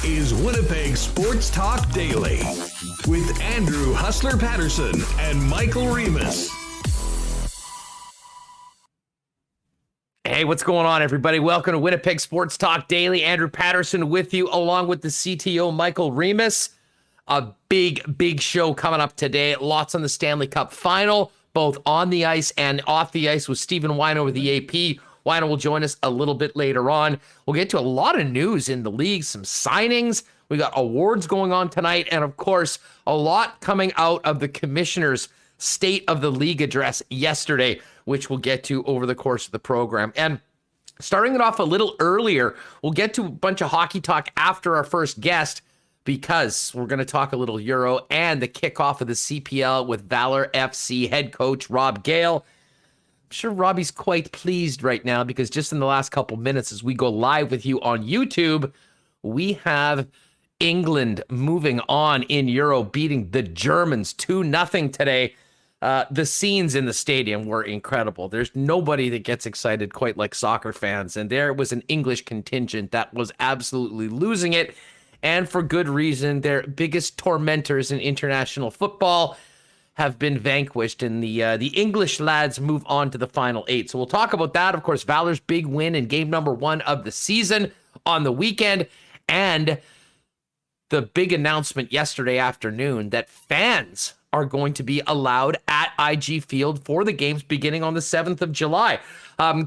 is Winnipeg Sports Talk Daily with Andrew Hustler Paterson and Michael Remis. Hey, what's going on, everybody? Welcome to Winnipeg Sports Talk Daily. Andrew Paterson with you, along with the CTO, Michael Remis. A big show coming up today. Lots on the Stanley Cup Final, both on the ice and off the ice with Stephen Whyno with the AP. Whyno will join us a little bit later on. We'll get to a lot of news in the league, some signings. We got awards going on tonight, and of course, a lot coming out of the Commissioner's State of the League address yesterday, which we'll get to over the course of the program. And starting it off a little earlier, we'll get to a bunch of hockey talk after our first guest, because we're going to talk a little Euro and the kickoff of the CPL with Valour FC head coach Rob Gale. I'm sure Robbie's quite pleased right now, because just in the last couple minutes as we go live with you on YouTube, we have England moving on in Euro, beating the Germans 2-0 today. The scenes in the stadium were incredible. There's nobody that gets excited quite like soccer fans, and there was an English contingent that was absolutely losing it, and for good reason. Their biggest tormentors in international football have been vanquished, and the English lads move on to the final eight. So we'll talk about that. Of course, Valour's big win in game number 1 of the season on the weekend, and the big announcement yesterday afternoon that fans are going to be allowed at IG Field for the games beginning on the 7th of July.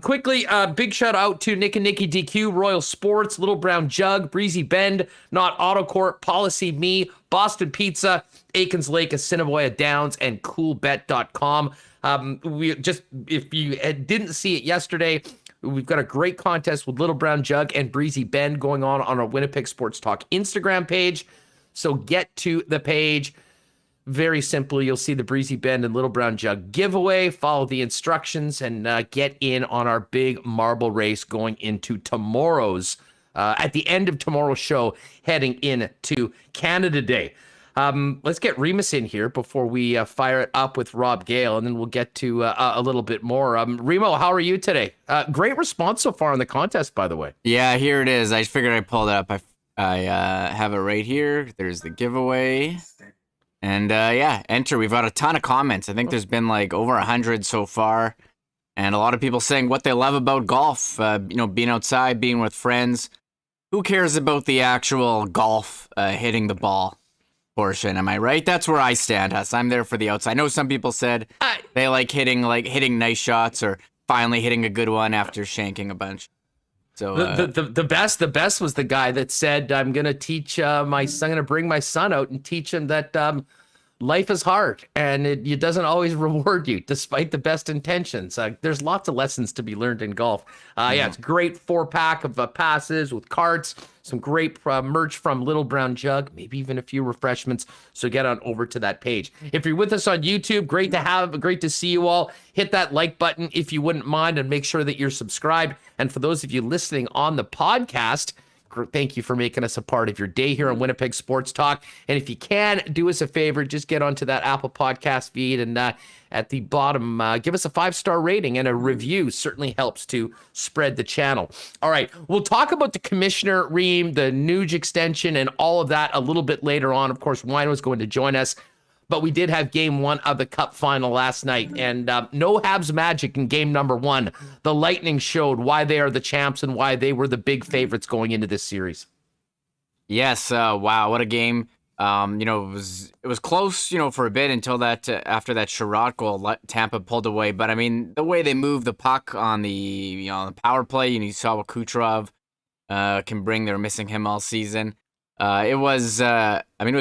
Quickly, big shout out to Nick and Nikki DQ, Royal Sports, Little Brown Jug, Breezy Bend, Not Autocorp, Policy Me, Boston Pizza, Aikens Lake, Assiniboia Downs, and Coolbet.com. If you didn't see it yesterday, we've got a great contest with Little Brown Jug and Breezy Bend going on our Winnipeg Sports Talk Instagram page. So get to the page. Very simply, you'll see the Breezy Bend and Little Brown Jug giveaway. Follow the instructions and get in on our big marble race going into tomorrow's, at the end of tomorrow's show, heading into Canada Day. Let's get Remis in here before we fire it up with Rob Gale, and then we'll get to a little bit more. Remo, how are you today? Great response so far on the contest, by the way. Yeah, here it is. I figured I'd pull it up. I have it right here. There's the giveaway. And enter. We've got a ton of comments. I think there's been like over 100 so far. And a lot of people saying what they love about golf, being outside, being with friends. Who cares about the actual golf hitting the ball portion? Am I right? That's where I stand, Huss. I'm there for the outside. I know some people said they like hitting nice shots or finally hitting a good one after shanking a bunch. So the best was the guy that said, I'm going to teach I'm going to bring my son out and teach him that life is hard and it doesn't always reward you despite the best intentions. There's lots of lessons to be learned in golf. It's a great 4-pack of passes with carts, some great merch from Little Brown Jug, maybe even a few refreshments. So get on over to that page. If you're with us on YouTube, great to see you all. Hit that like button if you wouldn't mind, and make sure that you're subscribed. And for those of you listening on the podcast, thank you for making us a part of your day here on Winnipeg Sports Talk. And if you can, do us a favor, just get onto that Apple Podcast feed, and at the bottom, give us a 5-star rating, and a review certainly helps to spread the channel. All right, we'll talk about the Commissioner Ream, the Nuge extension, and all of that a little bit later on. Of course, Whyno is going to join us. But we did have game 1 of the Cup Final last night, and no Habs magic in game number 1. The Lightning showed why they are the champs and why they were the big favorites going into this series. Yes, wow, what a game. It was close, for a bit until that after that Sherrod goal, Tampa pulled away. But I mean, the way they moved the puck on the the power play, you saw what Kucherov can bring. They were missing him all season. It was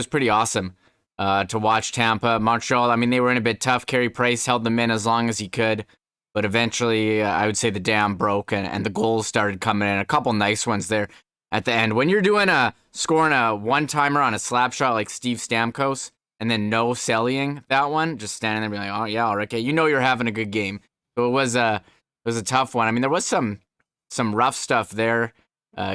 pretty awesome. To watch Tampa. Montreal, they were in a bit tough. Carey Price held them in as long as he could, but eventually I would say the dam broke and the goals started coming in. A couple nice ones there at the end. When you're doing scoring a one-timer on a slap shot like Steve Stamkos and then no selling that one, just standing there being like, oh yeah, all right, okay, you're having a good game. So it was a tough one. There was some rough stuff there.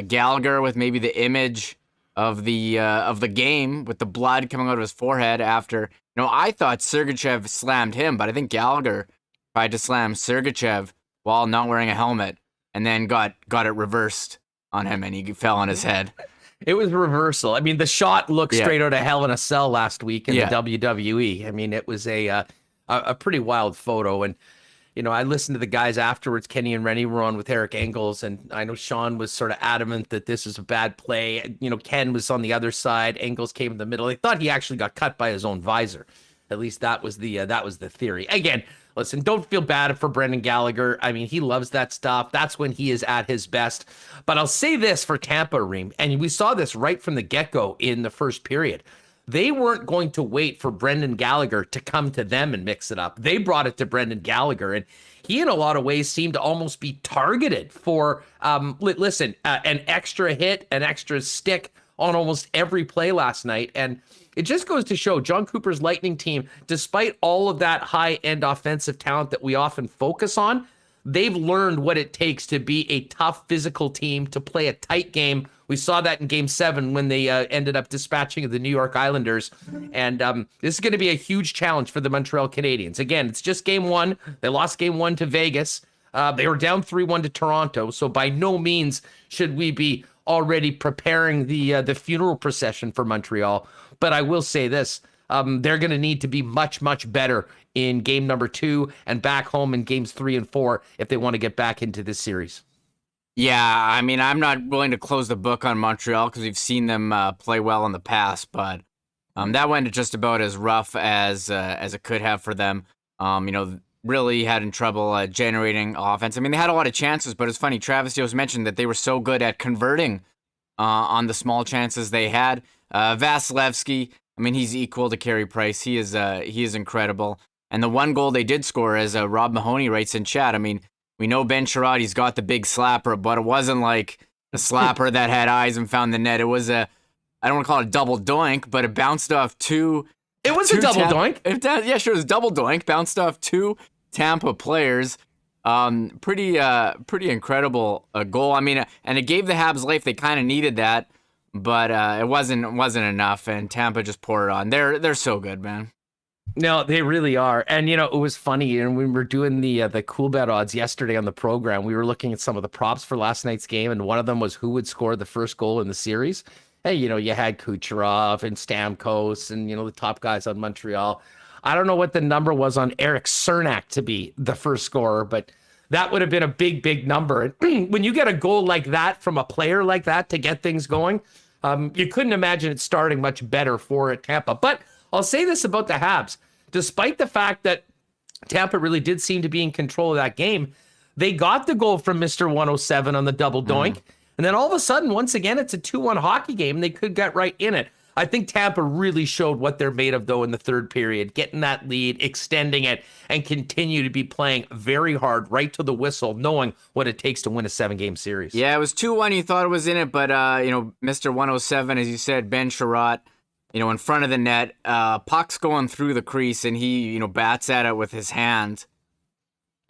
Gallagher with maybe the image of the game with the blood coming out of his forehead after, I thought Sergachev slammed him, but I think Gallagher tried to slam Sergachev while not wearing a helmet and then got it reversed on him and he fell on his head. It was reversal. I mean, the shot looked straight out of Hell in a Cell last week in the WWE. I mean, it was a pretty wild photo. And, you know, I listened to the guys afterwards. Kenny and Rennie were on with Eric Engels, and I know Sean was sort of adamant that this is a bad play. You know, Ken was on the other side. Engels came in the middle. They thought he actually got cut by his own visor. At least that was the theory. Again, listen, don't feel bad for Brendan Gallagher. I mean, he loves that stuff. That's when he is at his best. But I'll say this for Tampa, Reem, and we saw this right from the get-go in the first period. They weren't going to wait for Brendan Gallagher to come to them and mix it up. They brought it to Brendan Gallagher, and he, in a lot of ways, seemed to almost be targeted for, an extra hit, an extra stick on almost every play last night. And it just goes to show John Cooper's Lightning team, despite all of that high-end offensive talent that we often focus on, they've learned what it takes to be a tough physical team, to play a tight game. We saw that in Game 7 when they ended up dispatching the New York Islanders. And this is going to be a huge challenge for the Montreal Canadiens. Again, it's just Game 1. They lost Game 1 to Vegas. They were down 3-1 to Toronto. So by no means should we be already preparing the funeral procession for Montreal. But I will say this, they're going to need to be much, much better in game number 2 and back home in games 3 and 4 if they want to get back into this series. Yeah, I mean, I'm not willing to close the book on Montreal because we've seen them play well in the past, but that went just about as rough as it could have for them. Really had in trouble generating offense. I mean, they had a lot of chances, but it's funny. Travis Yost mentioned that they were so good at converting on the small chances they had. Vasilevsky, I mean, he's equal to Carey Price. He is incredible. And the one goal they did score, as Rob Mahoney writes in chat, I mean, we know Ben Sherrod, he's got the big slapper, but it wasn't like a slapper that had eyes and found the net. It was I don't want to call it a double doink, but it bounced off two. It was a double doink. Yeah, sure, it was double doink. Bounced off two Tampa players. Pretty incredible goal. I mean, and it gave the Habs life. They kind of needed that, but it wasn't enough. And Tampa just poured it on. They're so good, man. No, they really are. And, you know, it was funny. And when we were doing the Coolbet odds yesterday on the program, we were looking at some of the props for last night's game. And one of them was who would score the first goal in the series. Hey, you know, you had Kucherov and Stamkos and, you know, the top guys on Montreal. I don't know what the number was on Eric Cernak to be the first scorer, but that would have been a big, big number. And when you get a goal like that from a player like that to get things going, you couldn't imagine it starting much better for Tampa. But I'll say this about the Habs. Despite the fact that Tampa really did seem to be in control of that game, they got the goal from Mr. 107 on the double doink. And then all of a sudden, once again, it's a 2-1 hockey game. They could get right in it. I think Tampa really showed what they're made of, though, in the third period, getting that lead, extending it, and continue to be playing very hard right to the whistle, knowing what it takes to win a 7-game series. Yeah, it was 2-1. You thought it was in it, but, Mr. 107, as you said, Ben Sherratt, in front of the net, puck's going through the crease, and he, bats at it with his hand.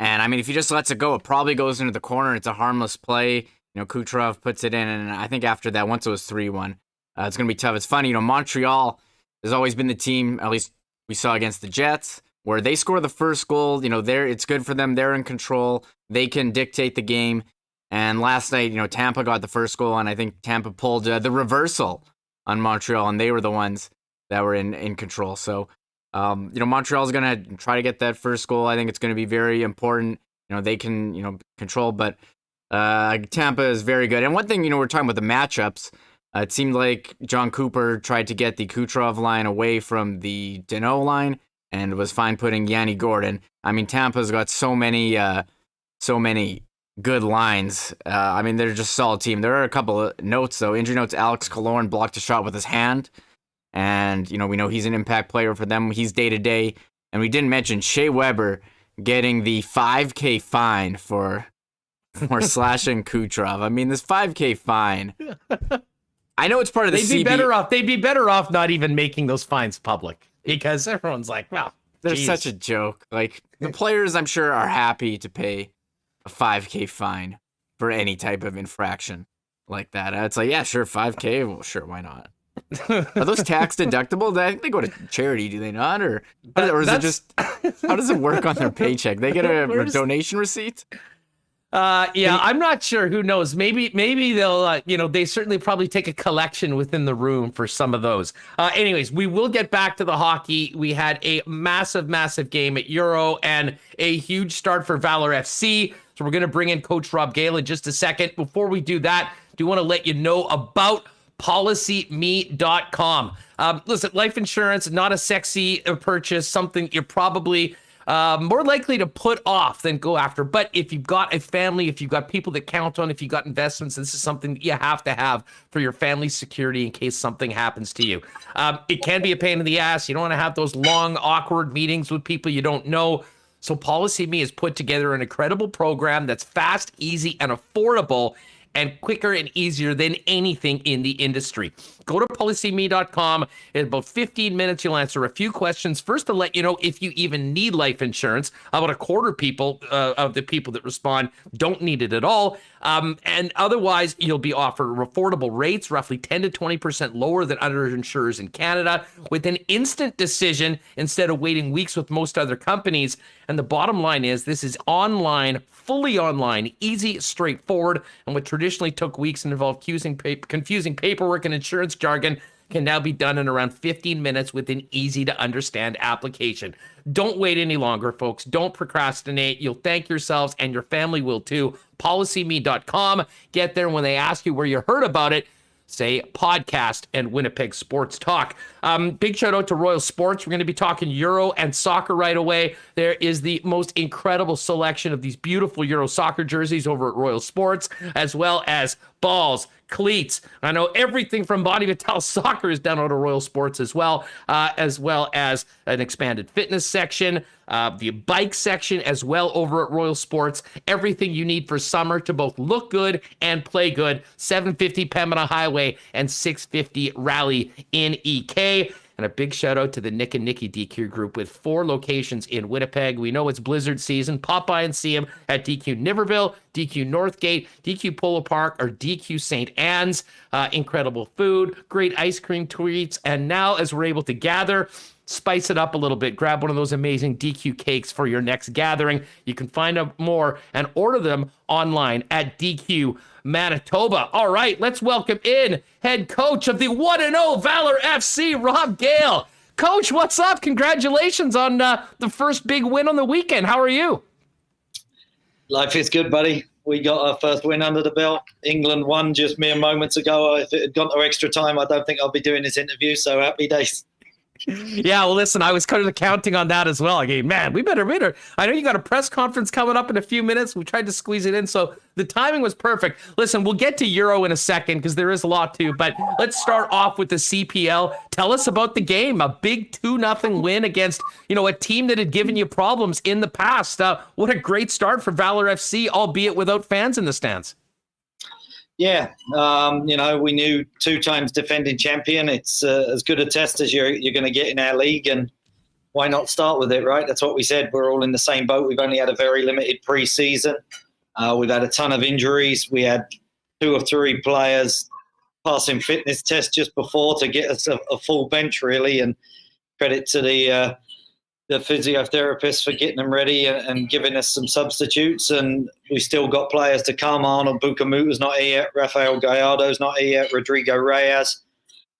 And, I mean, if he just lets it go, it probably goes into the corner. It's a harmless play. Kucherov puts it in, and I think after that, once it was 3-1, it's going to be tough. It's funny, Montreal has always been the team, at least we saw against the Jets, where they score the first goal. It's good for them. They're in control. They can dictate the game. And last night, Tampa got the first goal, and I think Tampa pulled the reversal on Montreal, and they were the ones that were in control. So, Montreal's going to try to get that first goal. I think it's going to be very important. They can, control, but Tampa is very good. And one thing, we're talking about the matchups. It seemed like John Cooper tried to get the Kucherov line away from the Deneau line and was fine putting Yanni Gordon. I mean, Tampa's got so many good lines. They're just a solid team. There are a couple of notes, though. Injury notes, Alex Killorn blocked a shot with his hand. And, we know he's an impact player for them. He's day-to-day. And we didn't mention Shea Weber getting the $5K fine for slashing Kucherov. I mean, this $5K fine... I know it's part of the They'd be better off not even making those fines public because everyone's like, well, they're such a joke. Like, the players, I'm sure, are happy to pay a $5K fine for any type of infraction like that. It's like, yeah, sure, $5K. Well, sure, why not? Are those tax deductible? I think they go to charity, do they not? Or is it just, how does it work on their paycheck? They get a donation receipt? Yeah, I'm not sure. Who knows? Maybe they'll, they certainly probably take a collection within the room for some of those. Anyways, we will get back to the hockey. We had a massive game at Euro and a huge start for Valour FC. So we're going to bring in Coach Rob Gale in just a second. Before we do that, I do want to let you know about PolicyMe.com. Listen, life insurance, not a sexy purchase, something you're probably more likely to put off than go after. But if you've got a family, if you've got people that count on, if you've got investments, this is something that you have to have for your family's security in case something happens to you. It can be a pain in the ass. You don't want to have those long, awkward meetings with people you don't know. So PolicyMe has put together an incredible program that's fast, easy, and affordable, and quicker and easier than anything in the industry. Go to PolicyMe.com. In about 15 minutes, you'll answer a few questions. First, to let you know if you even need life insurance. About a quarter of the people that respond don't need it at all. And otherwise, you'll be offered affordable rates, roughly 10 to 20% lower than other insurers in Canada, with an instant decision instead of waiting weeks with most other companies. And the bottom line is this is online, fully online, easy, straightforward, and what traditionally took weeks and involved confusing paperwork and insurance jargon can now be done in around 15 minutes with an easy to understand application. Don't wait any longer, folks. Don't procrastinate. You'll thank yourselves and your family will too. PolicyMe.com. Get there. When they ask you where you heard about it, say podcast and Winnipeg Sports Talk. Big shout out to Royal Sports. We're going to be talking Euro and soccer right away. There is the most incredible selection of these beautiful Euro soccer jerseys over at Royal Sports, as well as balls, cleats. I know everything from Body Vital Soccer is done out of Royal Sports as well as an expanded fitness section, the bike section as well over at Royal Sports. Everything you need for summer to both look good and play good. 750 Pembina Highway and 650 Raleigh in EK. And a big shout out to the Nick and Nikki DQ group with 4 locations in Winnipeg. We know it's blizzard season. Pop by and see them at DQ Niverville, DQ Northgate, DQ Polo Park, or DQ St. Anne's. Incredible food, great ice cream treats. And now as we're able to gather, spice it up a little bit. Grab one of those amazing DQ cakes for your next gathering. You can find out more and order them online at DQ Manitoba. All right, let's welcome in head coach of the 1-0 Valour FC, Rob Gale. Coach, what's up? Congratulations on the first big win on the weekend. How are you? Life is good, buddy. We got our first win under the belt. England won just mere moments ago. If it had gone to extra time, I don't think I'll be doing this interview, so happy days. Yeah, well, listen, I was kind of counting on that as well. I mean, man, we better. I know you got a press conference coming up in a few minutes. We tried to squeeze it in, so the timing was perfect. Listen, we'll get to Euro in a second because there is a lot to, but let's start off with the CPL. Tell us about the game. A big 2-0 win against, a team that had given you problems in the past. What a great start for Valour FC, albeit without fans in the stands. Yeah, we knew 2 times defending champion. It's as good a test as you're going to get in our league, and why not start with it, right? That's what we said. We're all in the same boat. We've only had a very limited pre-season. We've had a ton of injuries. We had 2 or 3 players passing fitness tests just before to get us a full bench, really, and credit to the physiotherapists for getting them ready and giving us some substitutes. And we still got players to come. Arnold Bukamuta's not here yet. Rafael Gallardo's not here yet. Rodrigo Reyes.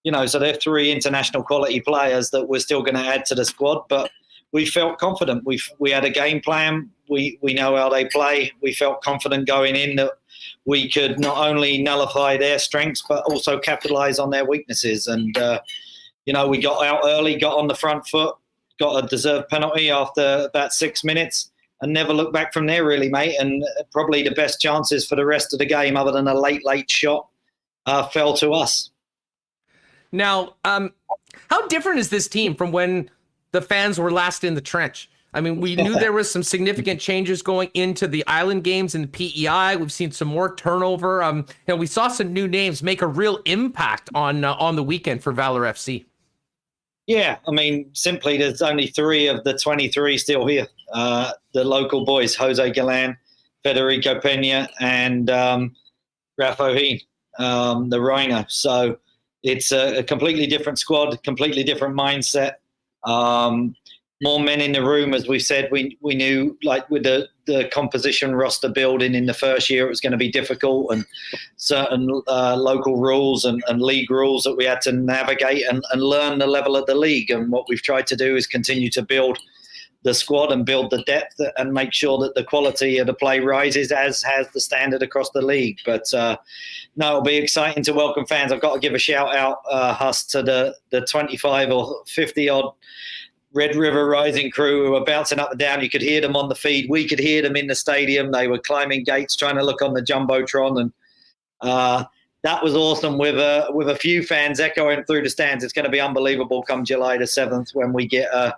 So they're 3 international quality players that we're still going to add to the squad. But we felt confident. We had a game plan. We know how they play. We felt confident going in that we could not only nullify their strengths, but also capitalize on their weaknesses. And, we got out early, got on the front foot, got a deserved penalty after about 6 minutes and never looked back from there, really, mate. And probably the best chances for the rest of the game, other than a late shot, fell to us. Now, how different is this team from when the fans were last in the trench? I mean, we knew there was some significant changes going into the island games and PEI. We've seen some more turnover. We saw some new names make a real impact on the weekend for Valour FC. Yeah, I mean, simply there's only 3 of the 23 still here. The local boys, Jose Galan, Federico Pena, and Raf O'Heen, the Whyno. So it's a completely different squad, completely different mindset. more men in the room, as we said. We knew, like, with the composition roster building in the first year, it was going to be difficult, and certain local rules and league rules that we had to navigate and learn the level of the league. And what we've tried to do is continue to build the squad and build the depth and make sure that the quality of the play rises, as has the standard across the league. But no, it'll be exciting to welcome fans. I've got to give a shout out, Huss, to the 25 or 50 odd Red River Rising crew who were bouncing up and down. You could hear them on the feed. We could hear them in the stadium. They were climbing gates, trying to look on the Jumbotron. And that was awesome with a few fans echoing through the stands. It's going to be unbelievable come July the 7th when we get a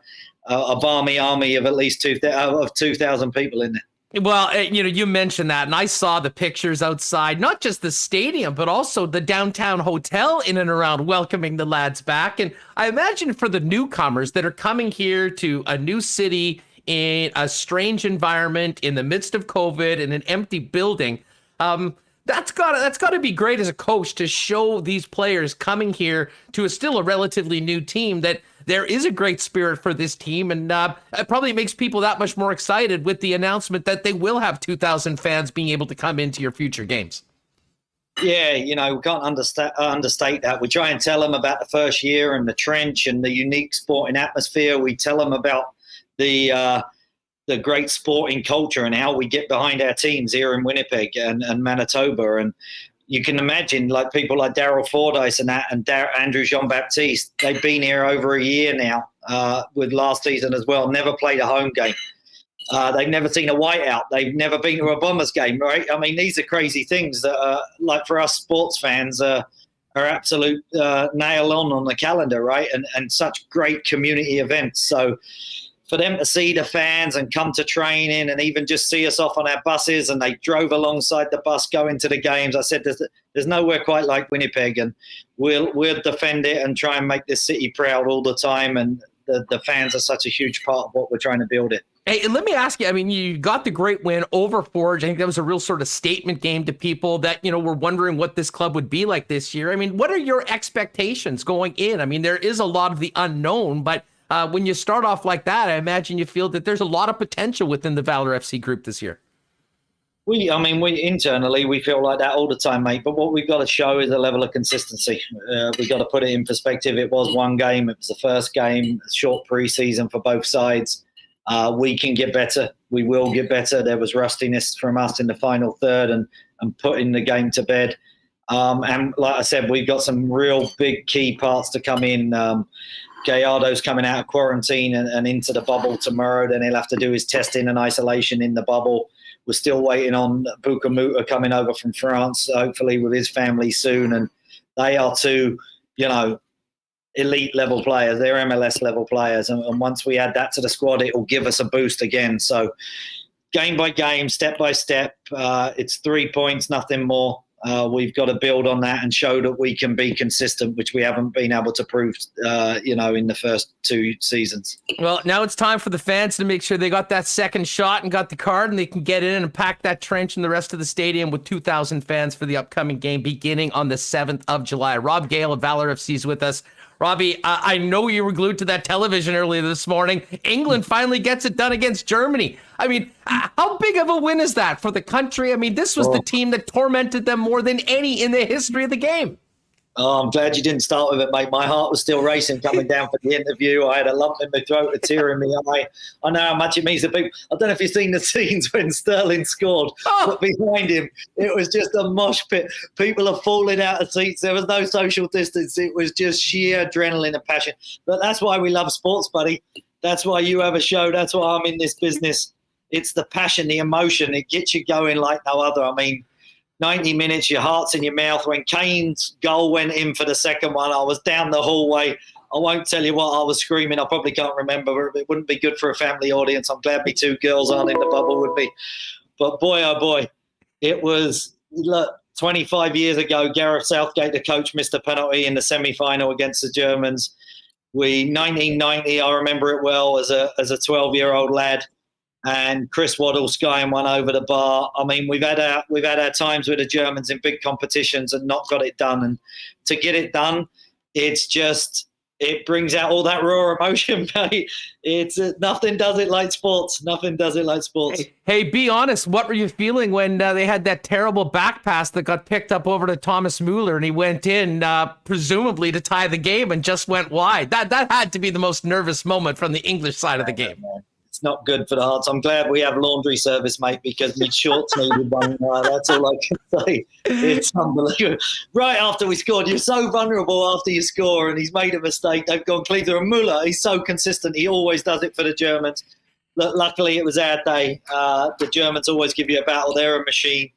balmy army of at least 2,000 people in there. Well, you mentioned that, and I saw the pictures outside, not just the stadium, but also the downtown hotel in and around welcoming the lads back. And I imagine for the newcomers that are coming here to a new city in a strange environment in the midst of COVID in an empty building, that's got to be great as a coach to show these players coming here to still a relatively new team that there is a great spirit for this team, and it probably makes people that much more excited with the announcement that they will have 2,000 fans being able to come into your future games. Yeah, we can't understate that. We try and tell them about the first year and the trench and the unique sporting atmosphere. We tell them about the great sporting culture and how we get behind our teams here in Winnipeg and Manitoba. And you can imagine, like, people like Daryl Fordyce and Andrew Jean-Baptiste, they've been here over a year now, with last season as well, never played a home game. They've never seen a whiteout. They've never been to a Bombers game, right? I mean, these are crazy things that, like, for us sports fans, are absolute nail on the calendar, right? And such great community events. So for them to see the fans and come to training and even just see us off on our buses, and they drove alongside the bus going to the games. I said, there's nowhere quite like Winnipeg, and we'll defend it and try and make this city proud all the time. And the fans are such a huge part of what we're trying to build it. Hey, and let me ask you, I mean, you got the great win over Forge. I think that was a real sort of statement game to people that, were wondering what this club would be like this year. I mean, what are your expectations going in? I mean, there is a lot of the unknown, but when you start off like that, I imagine you feel that there's a lot of potential within the Valour FC group this year. We internally, we feel like that all the time, mate. But what we've got to show is a level of consistency. We've got to put it in perspective. It was one game. It was the first game, short preseason for both sides. We can get better. We will get better. There was rustiness from us in the final third and putting the game to bed. And like I said, we've got some real big key parts to come in. Gallardo's coming out of quarantine and into the bubble tomorrow. Then he'll have to do his testing and isolation in the bubble. We're still waiting on Bukamuta coming over from France, hopefully with his family soon. And they are two, elite level players. They're MLS level players. And once we add that to the squad, it will give us a boost again. So game by game, step by step, it's 3 points, nothing more. We've got to build on that and show that we can be consistent, which we haven't been able to prove, in the first two seasons. Well, now it's time for the fans to make sure they got that second shot and got the card, and they can get in and pack that trench in the rest of the stadium with 2,000 fans for the upcoming game beginning on the 7th of July. Rob Gale of Valour FC is with us. Robbie, I know you were glued to that television earlier this morning. England finally gets it done against Germany. I mean, how big of a win is that for the country? I mean, this was the team that tormented them more than any in the history of the game. Oh, I'm glad you didn't start with it, mate. My heart was still racing coming down for the interview. I had a lump in my throat, a tear in my eye. I know how much it means to people. I don't know if you've seen the scenes when Sterling scored, but behind him, it was just a mosh pit. People are falling out of seats. There was no social distance. It was just sheer adrenaline and passion. But that's why we love sports, buddy. That's why you have a show. That's why I'm in this business. It's the passion, the emotion. It gets you going like no other. I mean, 90 minutes, your heart's in your mouth. When Kane's goal went in for the second one, I was down the hallway. I won't tell you what I was screaming. I probably can't remember. It wouldn't be good for a family audience. I'm glad my two girls aren't in the bubble with me. But boy, oh boy, it was, look, 25 years ago, Gareth Southgate, the coach, missed a penalty in the semi-final against the Germans. 1990, I remember it well as a 12-year-old lad. And Chris Waddle skying one over the bar. I mean, we've had our times with the Germans in big competitions and not got it done. And to get it done, it's it brings out all that raw emotion, mate. It's nothing does it like sports. Nothing does it like sports. Hey, be honest. What were you feeling when they had that terrible back pass that got picked up over to Thomas Mueller, and he went in presumably to tie the game and just went wide? That had to be the most nervous moment from the English side of the game. It's not good for the hearts. I'm glad we have laundry service, mate, because my shorts needed one. That's all I can say. It's unbelievable. Right after we scored, you're so vulnerable after you score, and he's made a mistake. They've gone clean through. And Muller, he's so consistent. He always does it for the Germans. Luckily, it was our day. The Germans always give you a battle. They're a machine.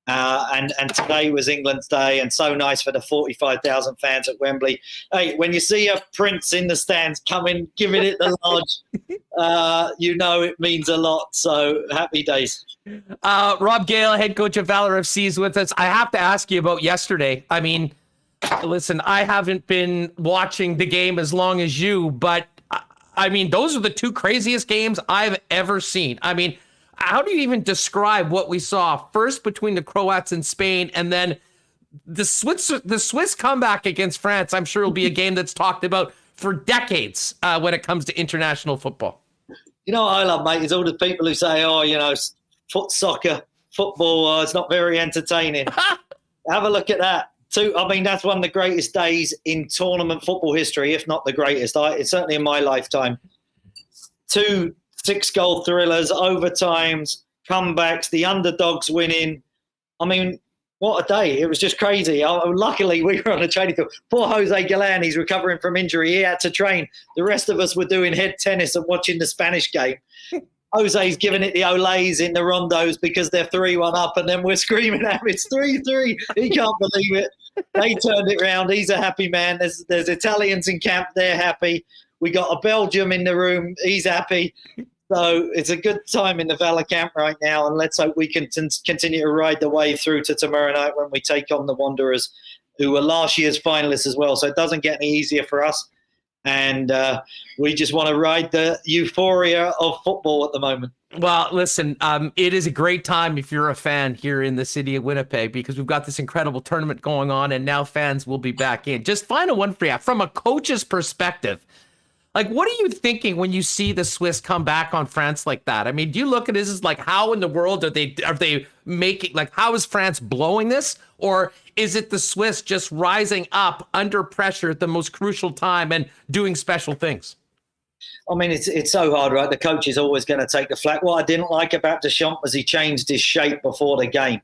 And today was England's day, and so nice for the 45,000 fans at Wembley. Hey, when you see a Prince in the stands coming, giving it the lodge, you know it means a lot. So happy days. Rob Gale, head coach of Valour FC, is with us. I have to ask you about yesterday. I mean, listen, I haven't been watching the game as long as you, but I mean, those are the two craziest games I've ever seen. I mean, how do you even describe what we saw first between the Croats and Spain, and then the Swiss comeback against France? I'm sure will be a game that's talked about for decades when it comes to international football. You know what I love, mate, is all the people who say, oh, you know, football, it's not very entertaining. Have a look at that. I mean, that's one of the greatest days in tournament football history, if not the greatest. It's certainly in my lifetime. 2 6-goal thrillers, overtimes, comebacks, the underdogs winning. I mean, what a day. It was just crazy. Luckily, we were on a training field. Poor Jose Galan, he's recovering from injury. He had to train. The rest of us were doing head tennis and watching the Spanish game. Jose's giving it the olays in the rondos because they're 3-1 up, and then we're screaming at him, it's 3-3. He can't believe it. They turned it round. He's a happy man. There's Italians in camp. They're happy. We got a Belgium in the room. He's happy. So it's a good time in the Valour camp right now, and let's hope we can continue to ride the way through to tomorrow night when we take on the Wanderers, who were last year's finalists as well. So it doesn't get any easier for us, and we just want to ride the euphoria of football at the moment. Well, listen, it is a great time if you're a fan here in the city of Winnipeg, because we've got this incredible tournament going on, and now fans will be back in. Just final one for you. From a coach's perspective, like, what are you thinking when you see the Swiss come back on France like that? I mean, do you look at this as like, how in the world are they making, like, how is France blowing this? Or is it the Swiss just rising up under pressure at the most crucial time and doing special things? I mean, it's so hard, right? The coach is always going to take the flak. What I didn't like about Deschamps was he changed his shape before the game.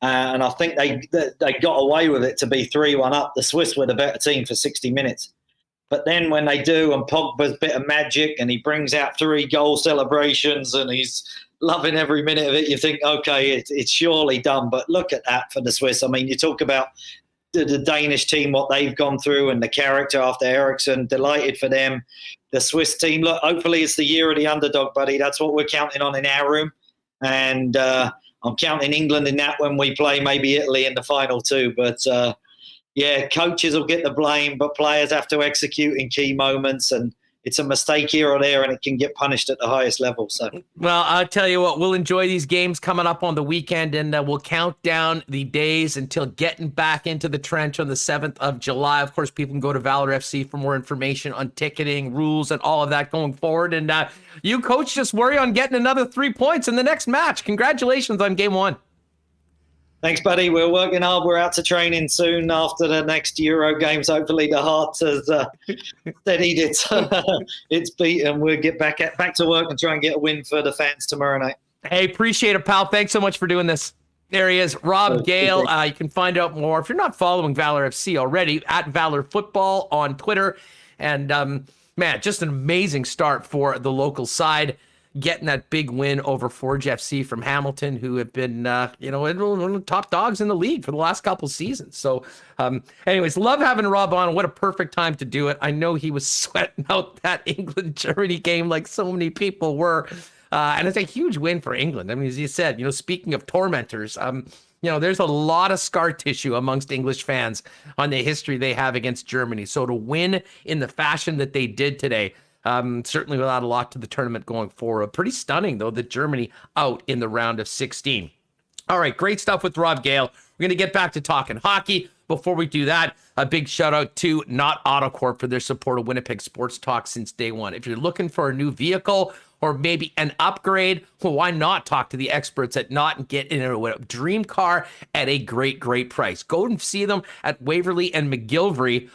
And I think they got away with it to be 3-1 up. The Swiss were the better team for 60 minutes. But then when they do, and Pogba's bit of magic, and he brings out 3-goal celebrations, and he's loving every minute of it, you think, okay, it's surely done. But look at that for the Swiss. I mean, you talk about the Danish team, what they've gone through, and the character after Eriksson. Delighted for them. The Swiss team, look, hopefully it's the year of the underdog, buddy. That's what we're counting on in our room. And I'm counting England in that when we play maybe Italy in the final too. But yeah, coaches will get the blame, but players have to execute in key moments, and it's a mistake here or there, and it can get punished at the highest level. So, well, I'll tell you what, we'll enjoy these games coming up on the weekend, and we'll count down the days until getting back into the trench on the 7th of July. Of course, people can go to Valour FC for more information on ticketing, rules, and all of that going forward. And you, coach, just worry on getting another 3 points in the next match. Congratulations on game 1. Thanks, buddy. We're working hard. We're out to training soon after the next Euro games. Hopefully the heart has steadied its beat, and we'll get back to work and try and get a win for the fans tomorrow night. Hey, appreciate it, pal. Thanks so much for doing this. There he is, Rob Gale. You can find out more if you're not following Valour FC already at Valour Football on Twitter. And man, just an amazing start for the local side, getting that big win over Forge FC from Hamilton, who have been, one of the top dogs in the league for the last couple seasons. So anyways, love having Rob on. What a perfect time to do it. I know he was sweating out that England-Germany game like so many people were. And it's a huge win for England. I mean, as you said, speaking of tormentors, there's a lot of scar tissue amongst English fans on the history they have against Germany. So to win in the fashion that they did today, certainly without a lot to the tournament going forward. Pretty stunning, though, that Germany out in the round of 16. All right, great stuff with Rob Gale. We're going to get back to talking hockey. before we do that, a big shout out to Not AutoCorp for their support of Winnipeg Sports Talk since day one. If you're looking for a new vehicle or maybe an upgrade, well, why not talk to the experts at Not and get in a dream car at a great, great price? Go and see them at Waverly and McGillivray,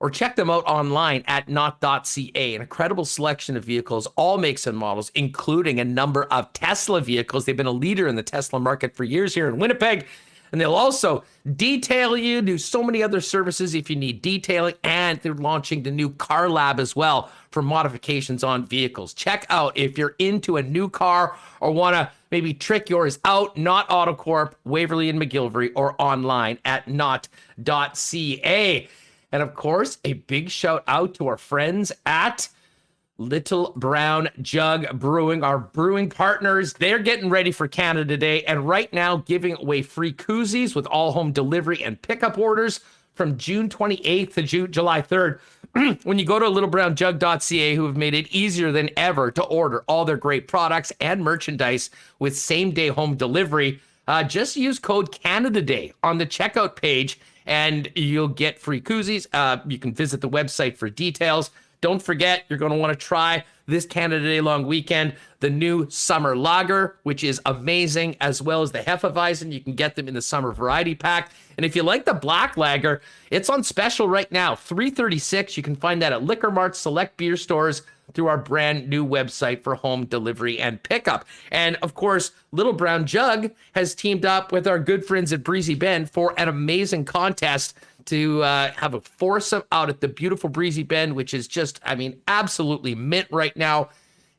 or check them out online at not.ca. An incredible selection of vehicles, all makes and models, including a number of Tesla vehicles. They've been a leader in the Tesla market for years here in Winnipeg. And they'll also detail you, do so many other services if you need detailing. And they're launching the new Car Lab as well for modifications on vehicles. Check out if you're into a new car or want to maybe trick yours out, Not AutoCorp, Waverly and McGillivray, or online at not.ca. And of course, a big shout out to our friends at Little Brown Jug Brewing, our brewing partners. They're getting ready for Canada Day and right now giving away free koozies with all home delivery and pickup orders from June 28th to July 3rd. When you go to littlebrownjug.ca, who have made it easier than ever to order all their great products and merchandise with same-day home delivery, just use code Canada Day on the checkout page and you'll get free koozies. You can visit the website for details. Don't forget, you're going to want to try this Canada Day long weekend, the new Summer Lager, which is amazing, as well as the Hefeweizen. You can get them in the Summer Variety Pack. And if you like the Black Lager, it's on special right now, $3.36. You can find that at Liquor Mart's select beer stores through our brand new website for home delivery and pickup. And of course, Little Brown Jug has teamed up with our good friends at Breezy Bend for an amazing contest to have a foursome out at the beautiful Breezy Bend, which is just, absolutely mint right now.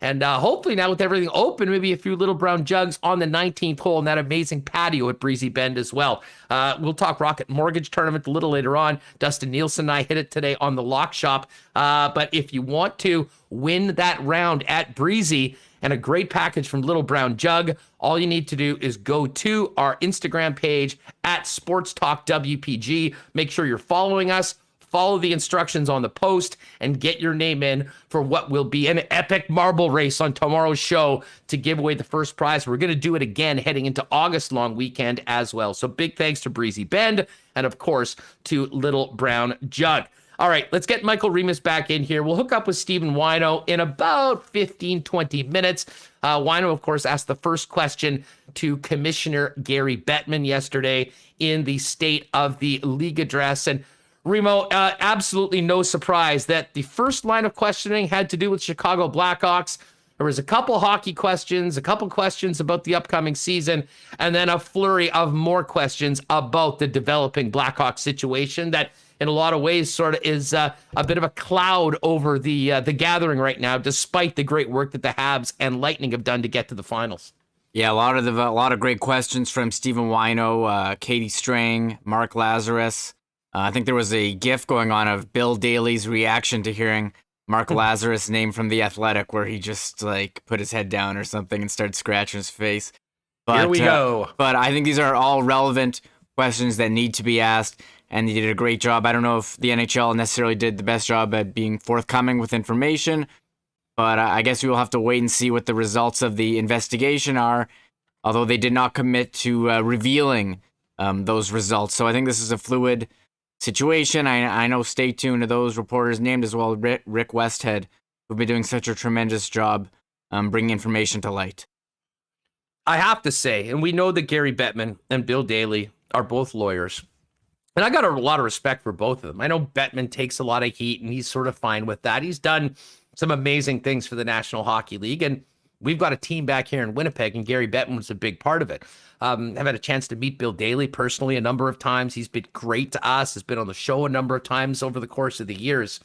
And hopefully now with everything open, maybe a few Little Brown Jugs on the 19th hole in that amazing patio at Breezy Bend as well. We'll talk Rocket Mortgage Tournament a little later on. Dustin Nielsen and I hit it today on the Lock Shop. But if you want to win that round at Breezy and a great package from Little Brown Jug, all you need to do is go to our Instagram page at Sports Talk WPG. Make sure you're following us. Follow the instructions on the post and get your name in for what will be an epic marble race on tomorrow's show to give away the first prize. We're going to do it again heading into August long weekend as well. So big thanks to Breezy Bend and, of course, to Little Brown Jug. All right, let's get Michael Remis back in here. We'll hook up with Stephen Whyno in about 15, 20 minutes. Whyno, of course, asked the first question to Commissioner Gary Bettman yesterday in the State of the League address. And Remo, absolutely no surprise that the first line of questioning had to do with Chicago Blackhawks. There was a couple hockey questions, a couple questions about the upcoming season, and then a flurry of more questions about the developing Blackhawks situation that in a lot of ways sort of is a bit of a cloud over the gathering right now, despite the great work that the Habs and Lightning have done to get to the finals. Yeah, a lot of great questions from Stephen Whyno, Katie Strang, Mark Lazarus. I think there was a GIF going on of Bill Daly's reaction to hearing Mark Lazarus' name from The Athletic, where he just put his head down or something and started scratching his face. But, here we go. But I think these are all relevant questions that need to be asked, and they did a great job. I don't know if the NHL necessarily did the best job at being forthcoming with information, but I guess we will have to wait and see what the results of the investigation are, although they did not commit to revealing those results. So I think this is a fluid situation. I know, stay tuned to those reporters named as well, Rick Westhead, who've been doing such a tremendous job bringing information to light. I have to say, and we know that Gary Bettman and Bill Daly are both lawyers, and I got a lot of respect for both of them. I know Bettman takes a lot of heat, and he's sort of fine with that. He's done some amazing things for the National Hockey League, and we've got a team back here in Winnipeg, and Gary Bettman was a big part of it. I've had a chance to meet Bill Daly personally a number of times. He's been great to us, has been on the show a number of times over the course of the years.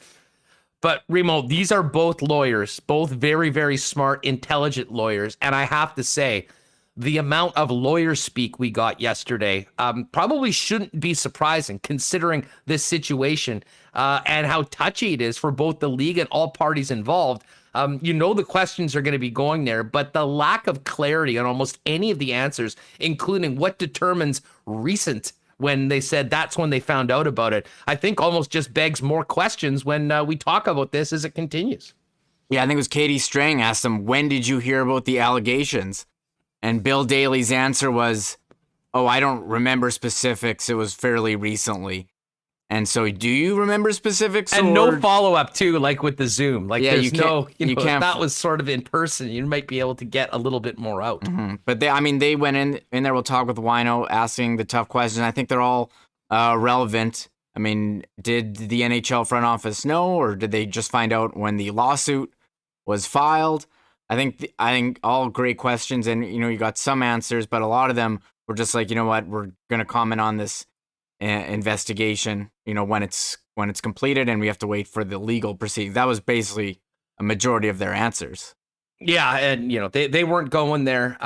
But Remo, these are both lawyers, both very, very smart, intelligent lawyers. And I have to say, the amount of lawyer speak we got yesterday probably shouldn't be surprising considering this situation and how touchy it is for both the league and all parties involved. The questions are going to be going there, but the lack of clarity on almost any of the answers, including what determines recent, when they said that's when they found out about it, I think almost just begs more questions when we talk about this as it continues. Yeah, I think it was Katie Strang asked him, when did you hear about the allegations? And Bill Daly's answer was, Oh, I don't remember specifics. It was fairly recently. And so, do you remember specifics? And no follow-up, too, like with the Zoom. Like, Yeah, there's no, you can't. If that was sort of in person, you might be able to get a little bit more out. Mm-hmm. But they went in there. We'll talk with Whyno, asking the tough questions. I think they're all relevant. I mean, did the NHL front office know, or did they just find out when the lawsuit was filed? I think all great questions, and you got some answers, but a lot of them were just like, you know what, we're gonna comment on this investigation, when it's completed, and we have to wait for the legal proceedings. That was basically a majority of their answers. Yeah, and they weren't going there.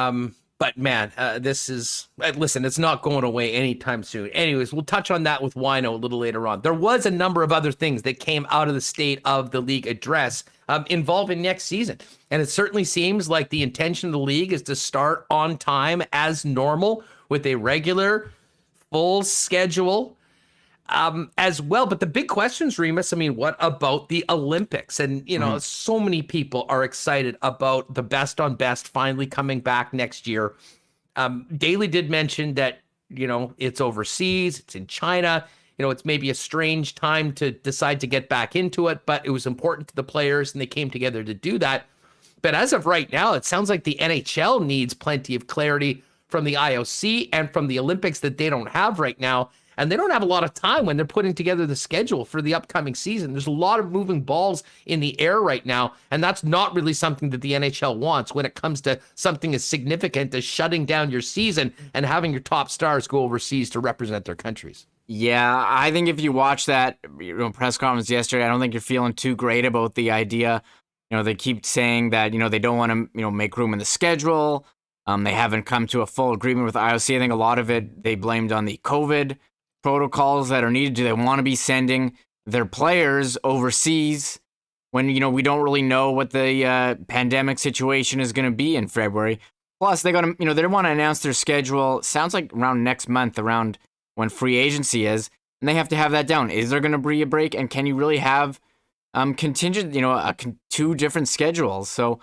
But man, this is listen, it's not going away anytime soon. Anyways, we'll touch on that with Whyno a little later on. There was a number of other things that came out of the State of the League address involving next season, and it certainly seems like the intention of the league is to start on time as normal with a regular full schedule as well. But the big questions, Remis, I mean, what about the Olympics? And, so many people are excited about the best on best finally coming back next year. Daly did mention that, it's overseas, it's in China. It's maybe a strange time to decide to get back into it, but it was important to the players and they came together to do that. But as of right now, it sounds like the NHL needs plenty of clarity from the IOC and from the Olympics that they don't have right now. And they don't have a lot of time when they're putting together the schedule for the upcoming season. There's a lot of moving balls in the air right now, and that's not really something that the NHL wants when it comes to something as significant as shutting down your season and having your top stars go overseas to represent their countries. Yeah, I think if you watch that press conference yesterday, I don't think you're feeling too great about the idea. They keep saying that, they don't want to, make room in the schedule. They haven't come to a full agreement with IOC. I think a lot of it they blamed on the COVID protocols that are needed. Do they want to be sending their players overseas when, we don't really know what the pandemic situation is going to be in February? Plus, they got to, they want to announce their schedule. Sounds like around next month, around when free agency is, and they have to have that down. Is there going to be a break? And can you really have contingent, two different schedules? So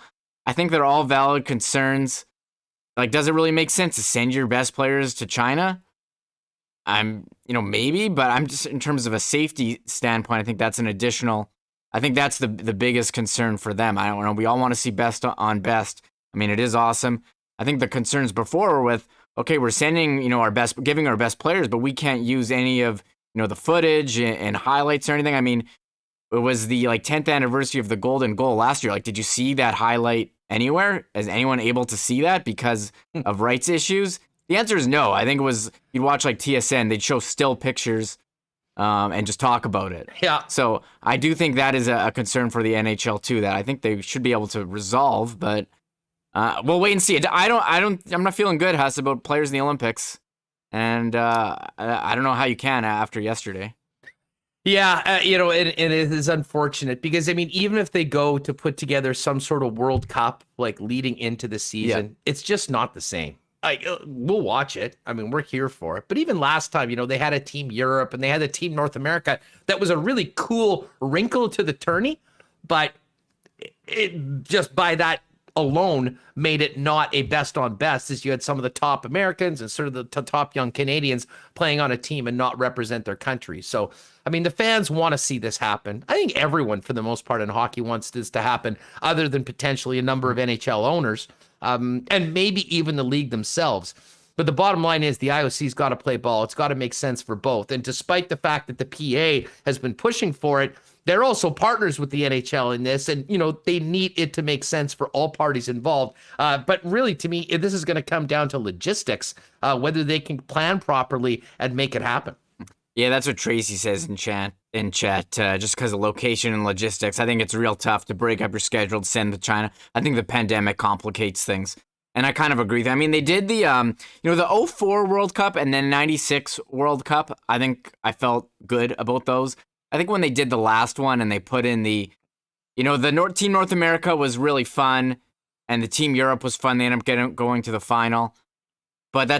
I think they're all valid concerns. Like, does it really make sense to send your best players to China? Maybe, but I'm just, in terms of a safety standpoint, I think that's the biggest concern for them. I don't know. We all want to see best on best. I mean, it is awesome. I think the concerns before were with, okay, we're sending, our best, giving our best players, but we can't use any of, the footage and highlights or anything. I mean, it was the 10th anniversary of the golden goal last year. Like, did you see that highlight anywhere? Is anyone able to see that because of rights issues? The answer is no. I think it was, you'd watch TSN, they'd show still pictures and just talk about it. Yeah. So I do think that is a concern for the NHL too, that I think they should be able to resolve, but we'll wait and see. I'm not feeling good, Huss, about players in the Olympics. And I don't know how you can after yesterday. Yeah, it is unfortunate because, I mean, even if they go to put together some sort of World Cup, leading into the season, It's just not the same. We'll watch it. I mean, we're here for it. But even last time, they had a Team Europe and they had a Team North America. That was a really cool wrinkle to the tourney, but it just by that alone made it not a best on best, as you had some of the top Americans and sort of the top young Canadians playing on a team and not represent their country. So, I mean, the fans want to see this happen. I think everyone, for the most part, in hockey wants this to happen, other than potentially a number of NHL owners. And maybe even the league themselves. But the bottom line is the IOC's got to play ball. It's got to make sense for both. And despite the fact that the PA has been pushing for it, they're also partners with the NHL in this. And, they need it to make sense for all parties involved. But really, to me, this is going to come down to logistics, whether they can plan properly and make it happen. Yeah, that's what Tracy says in chat. Just because of location and logistics, I think it's real tough to break up your schedule to send to China. I think the pandemic complicates things, and I kind of agree. I mean, they did the the 04 World Cup and then 96 World Cup. I think I felt good about those. I think when they did the last one and they put in the Team North America was really fun, and the Team Europe was fun. They ended up going to the final. But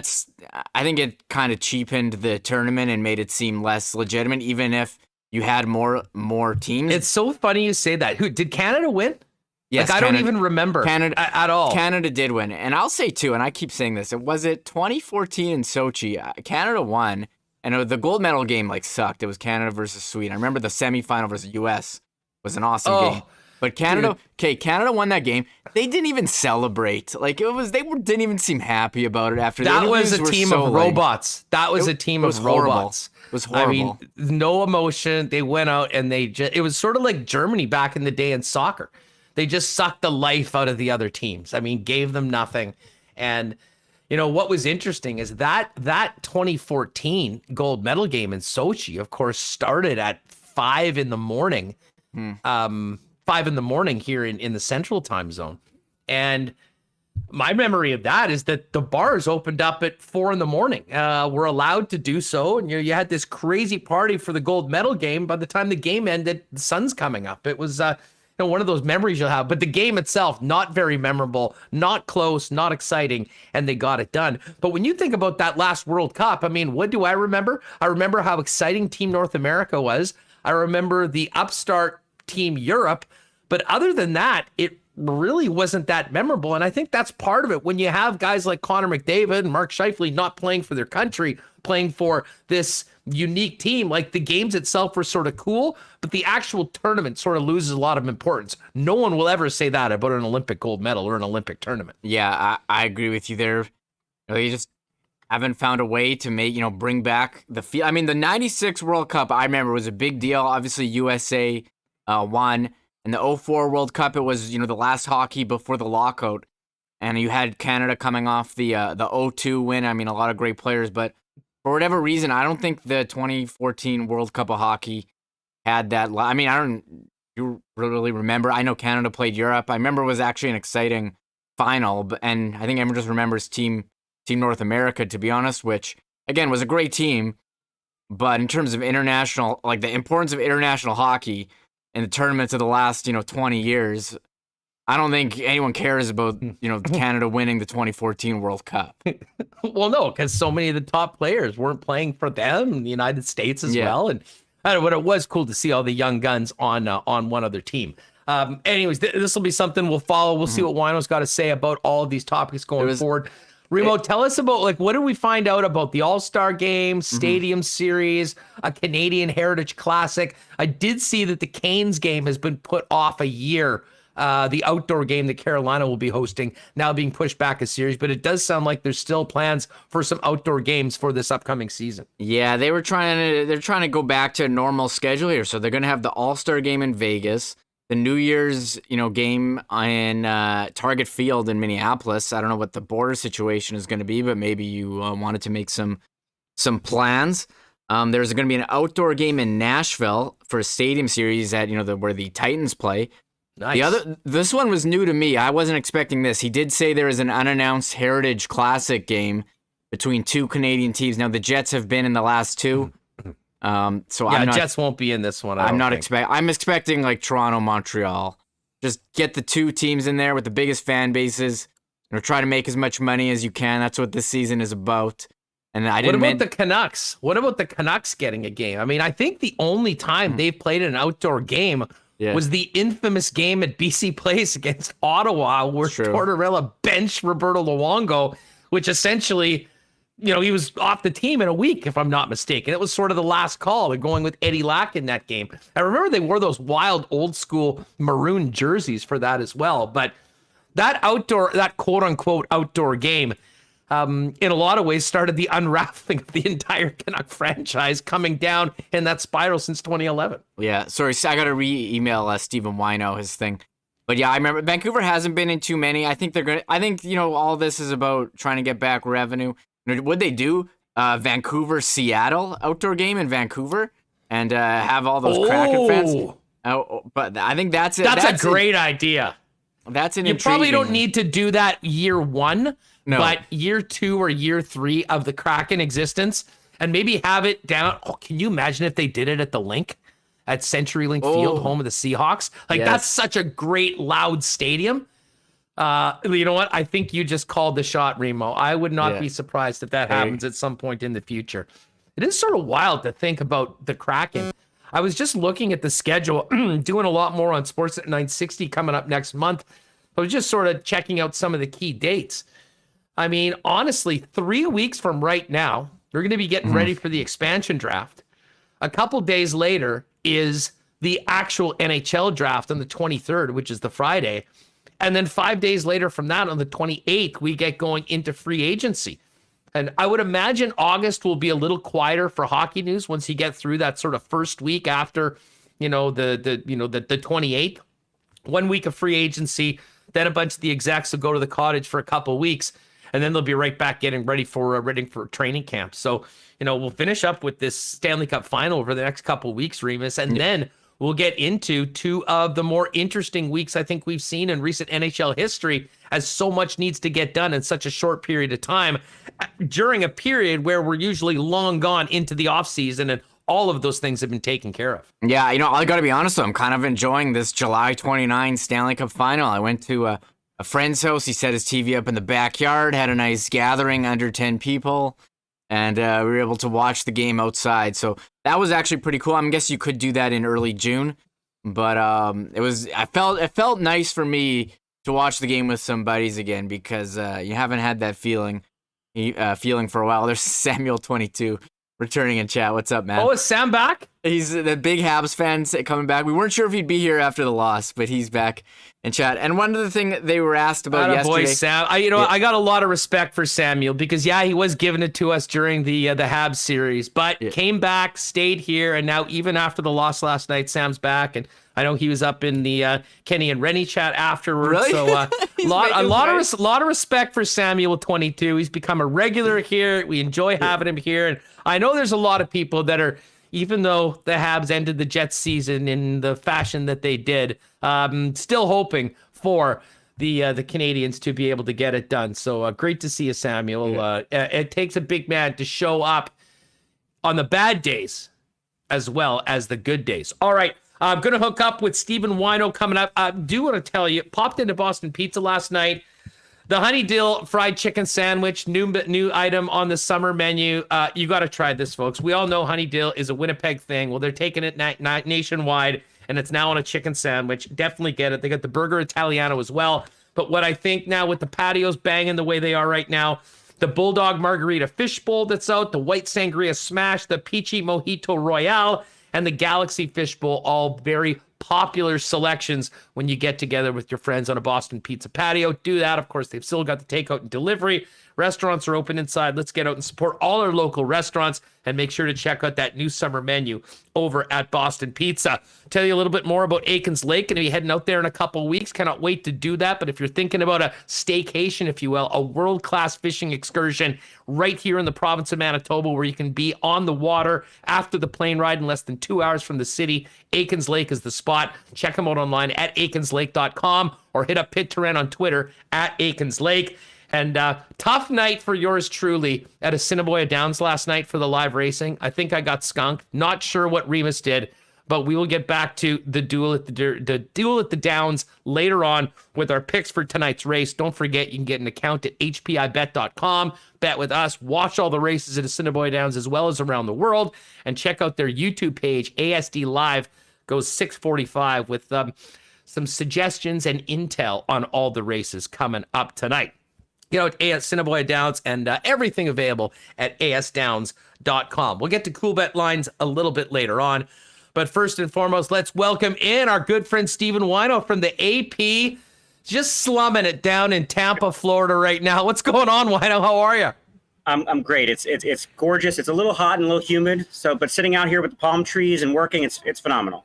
I think it kind of cheapened the tournament and made it seem less legitimate, even if you had more teams. It's so funny you say that. Who did Canada win? Yes, I don't even remember at all. Canada did win. And I'll say, too, and I keep saying this, was it 2014 in Sochi? Canada won, and the gold medal game, sucked. It was Canada versus Sweden. I remember the semifinal versus U.S. was an awesome game. But Canada won that game. They didn't even celebrate. They didn't even seem happy about it after that. Was a team of robots. That was a team of robots. It was horrible. I mean, no emotion. They went out and it was sort of like Germany back in the day in soccer. They just sucked the life out of the other teams. I mean, gave them nothing. And, what was interesting is that 2014 gold medal game in Sochi, of course, started at 5 in the morning. 5 in the morning here in the central time zone. And my memory of that is that the bars opened up at 4 in the morning. We're allowed to do so. And you had this crazy party for the gold medal game. By the time the game ended, the sun's coming up. It was one of those memories you'll have. But the game itself, not very memorable, not close, not exciting, and they got it done. But when you think about that last World Cup, I mean, what do I remember? I remember how exciting Team North America was. I remember the upstart Team Europe. But other than that, it really wasn't that memorable. And I think that's part of it. When you have guys like Connor McDavid and Mark Scheifele not playing for their country, playing for this unique team, the games itself were sort of cool, but the actual tournament sort of loses a lot of importance. No one will ever say that about an Olympic gold medal or an Olympic tournament. Yeah, I agree with you there. You just haven't found a way to bring back the feel. I mean, the 96 World Cup, I remember, was a big deal. Obviously, USA won. In the 2004 World Cup, it was, the last hockey before the lockout. And you had Canada coming off the 2002 win. I mean, a lot of great players. But for whatever reason, I don't think the 2014 World Cup of hockey had that. I mean, you really remember. I know Canada played Europe. I remember it was actually an exciting final. And I think everyone just remembers Team North America, to be honest, which, again, was a great team. But in terms of international, the importance of international hockey in the tournaments of the last, 20 years, I don't think anyone cares about, Canada winning the 2014 World Cup. Well, no, because so many of the top players weren't playing for them in the United States as well. And I don't know, but it was cool to see all the young guns on one other team. Anyways, this will be something we'll follow. We'll see what Whyno's got to say about all of these topics going forward. Remo, tell us about, what did we find out about the All-Star Game, Stadium Series, a Canadian Heritage Classic? I did see that the Canes game has been put off a year. The outdoor game that Carolina will be hosting now being pushed back a series, but it does sound like there's still plans for some outdoor games for this upcoming season. Yeah, they're trying to go back to a normal schedule here. So they're going to have the All-Star Game in Vegas, the New Year's, game in Target Field in Minneapolis. I don't know what the border situation is going to be, but maybe you wanted to make some plans. There's going to be an outdoor game in Nashville for a Stadium Series at where the Titans play. Nice. This one was new to me. I wasn't expecting this. He did say there is an unannounced Heritage Classic game between two Canadian teams. Now the Jets have been in the last two. Jets won't be in this one. I'm expecting Toronto, Montreal. Just get the two teams in there with the biggest fan bases. Try to make as much money as you can. That's what this season is about. And what about the Canucks? What about the Canucks getting a game? I mean, I think the only time they've played an outdoor game was the infamous game at BC Place against Ottawa, where Tortorella benched Roberto Luongo, which essentially, he was off the team in a week, if I'm not mistaken. It was sort of the last call. They're going with Eddie Lack in that game. I remember they wore those wild old school maroon jerseys for that as well. But that quote unquote outdoor game, in a lot of ways started the unraveling of the entire Canuck franchise coming down in that spiral since 2011. Yeah, sorry, I got to re-email Stephen Whyno his thing. But yeah, I remember Vancouver hasn't been in too many. I think all this is about trying to get back revenue. Would they do Vancouver-Seattle outdoor game in Vancouver and have all those Kraken fans? But I think that's a great idea. That's an. You probably don't need to do that year one, but year 2 or year 3 of the Kraken existence, and maybe have it down. Oh, can you imagine if they did it at the Link, at CenturyLink Field, home of the Seahawks? That's such a great loud stadium. You know what? I think you just called the shot, Remo. I would not be surprised if that happens at some point in the future. It is sort of wild to think about the Kraken. I was just looking at the schedule, doing a lot more on Sportsnet 960 coming up next month. I was just sort of checking out some of the key dates. I mean, honestly, 3 weeks from right now, we're going to be getting ready for the expansion draft. A couple days later is the actual NHL draft on the 23rd, which is the Friday. And then 5 days later from that, on the 28th, we get going into free agency. And I would imagine August will be a little quieter for hockey news once you get through that sort of first week after, the 28th. 1 week of free agency, then a bunch of the execs will go to the cottage for a couple of weeks, and then they'll be right back getting ready for training camp. So, we'll finish up with this Stanley Cup final over the next couple of weeks, Remis, and then we'll get into two of the more interesting weeks I think we've seen in recent NHL history, as so much needs to get done in such a short period of time during a period where we're usually long gone into the offseason and all of those things have been taken care of. Yeah, I got to be honest, I'm kind of enjoying this July 29 Stanley Cup final. I went to a friend's house. He set his TV up in the backyard, had a nice gathering, under 10 people, and we were able to watch the game outside. So that was actually pretty cool. I guess you could do that in early June, but it felt nice for me to watch the game with some buddies again, because you haven't had that feeling for a while. There's Samuel 22 returning in chat. What's up, man? Oh, is Sam back? He's the big Habs fan coming back. We weren't sure if he'd be here after the loss, but he's back in chat. And one of the things they were asked about yesterday. Boy, Sam. I got a lot of respect for Samuel, because he was giving it to us during the Habs series, but came back, stayed here, and now even after the loss last night, Sam's back. And I know he was up in the Kenny and Rennie chat afterwards. Really? So a lot of respect for Samuel 22. He's become a regular here. We enjoy having him here, and I know there's a lot of people that are, even though the Habs ended the Jets season in the fashion that they did, still hoping for the Canadians to be able to get it done. So great to see you, Samuel. It takes a big man to show up on the bad days as well as the good days. All right, I'm going to hook up with Stephen Whyno coming up. I do want to tell you, popped into Boston Pizza last night. The honey dill fried chicken sandwich, new item on the summer menu. You got to try this, folks. We all know honey dill is a Winnipeg thing. Well, they're taking it nationwide, and it's now on a chicken sandwich. Definitely get it. They got the burger Italiano as well. But what I think now, with the patios banging the way they are right now, the Bulldog Margarita Fish Bowl that's out, the White Sangria Smash, the Peachy Mojito Royale, and the Galaxy Fish Bowl, all very popular selections when you get together with your friends on a Boston Pizza patio. Do that. Of course, they've still got the takeout and delivery. Restaurants are open inside. Let's get out and support all our local restaurants, and make sure to check out that new summer menu over at Boston Pizza. Tell you a little bit more about Aikens Lake. Going to be heading out there in a couple of weeks. Cannot wait to do that. But if you're thinking about a staycation, if you will, a world-class fishing excursion right here in the province of Manitoba, where you can be on the water after the plane ride in less than 2 hours from the city, Aikens Lake is the spot. Check them out online at aikenslake.com, or hit up Pit Terrain on Twitter at Aikens Lake. And tough night for yours truly at Assiniboia Downs last night for the live racing. I think I got skunked. Not sure what Remis did, but we will get back to the duel at the Downs later on with our picks for tonight's race. Don't forget, you can get an account at hpibet.com. Bet with us. Watch all the races at Assiniboia Downs as well as around the world, and check out their YouTube page. ASD Live goes 6:45 with some suggestions and intel on all the races coming up tonight. At Assiniboia Downs, and everything available at asdowns.com. We'll get to Coolbet lines a little bit later on. But first and foremost, let's welcome in our good friend Stephen Whyno from the AP. Just slumming it down in Tampa, Florida right now. What's going on, Whyno? How are you? I'm great. It's gorgeous. It's a little hot and a little humid. But sitting out here with the palm trees and working, it's phenomenal.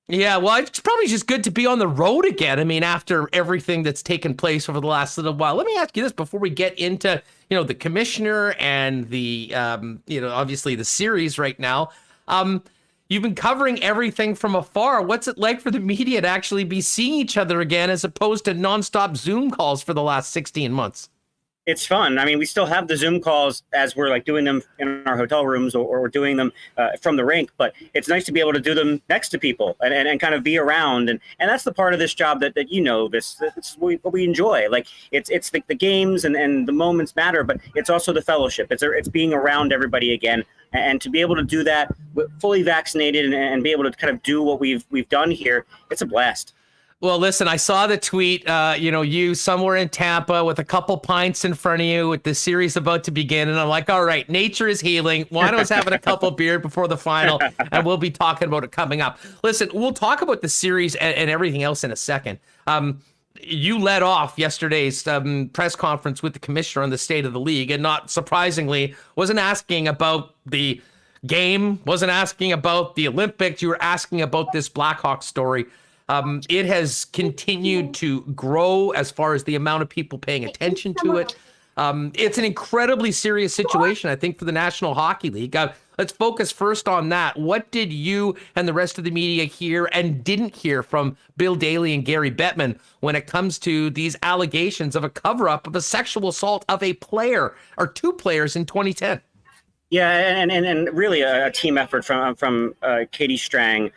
Yeah, well, it's probably just good to be on the road again. I mean, after everything that's taken place over the last little while. Let me ask you this before we get into, the commissioner and the, obviously the series right now. You've been covering everything from afar. What's it like for the media to actually be seeing each other again, as opposed to nonstop Zoom calls for the last 16 months? It's fun. I mean, we still have the Zoom calls as we're doing them in our hotel rooms or doing them from the rink, but it's nice to be able to do them next to people and kind of be around. And that's the part of this job that this is what we enjoy. It's the games and the moments matter, but it's also the fellowship. It's being around everybody again. And to be able to do that fully vaccinated and be able to kind of do what we've done here, it's a blast. Well, listen, I saw the tweet, you somewhere in Tampa with a couple pints in front of you with the series about to begin. And I'm like, all right, nature is healing. Whyno's having a couple beer before the final, and we'll be talking about it coming up. Listen, we'll talk about the series and everything else in a second. You led off yesterday's press conference with the commissioner on the state of the league, and not surprisingly, wasn't asking about the game, wasn't asking about the Olympics. You were asking about this Blackhawks story. It has continued to grow as far as the amount of people paying attention to it. It's an incredibly serious situation, I think, for the National Hockey League. Let's focus first on that. What did you and the rest of the media hear and didn't hear from Bill Daly and Gary Bettman when it comes to these allegations of a cover-up of a sexual assault of a player or two players in 2010? Yeah, and really a team effort from Katie Strang,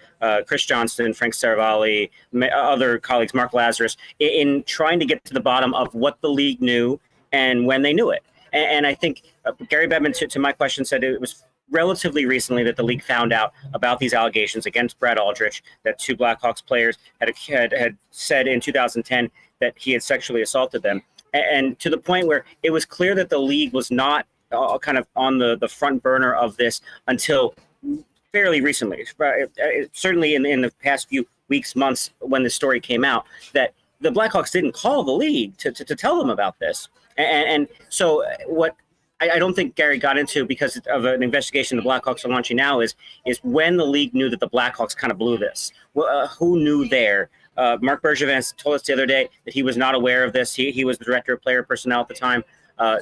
Chris Johnston, Frank Saravalli, other colleagues, Mark Lazarus, in trying to get to the bottom of what the league knew and when they knew it. And I think Gary Bettman, to my question, said it was relatively recently that the league found out about these allegations against Brad Aldrich, that two Blackhawks players had said in 2010 that he had sexually assaulted them. And to the point where it was clear that the league was not kind of on the front burner of this until fairly recently. Certainly in the past few weeks, months, when the story came out, that the Blackhawks didn't call the league to tell them about this. And so what I don't think Gary got into, because of an investigation the Blackhawks are launching now, is when the league knew that the Blackhawks kind of blew this. Well, who knew there? Mark Bergevin told us the other day that he was not aware of this. He was the director of player personnel at the time.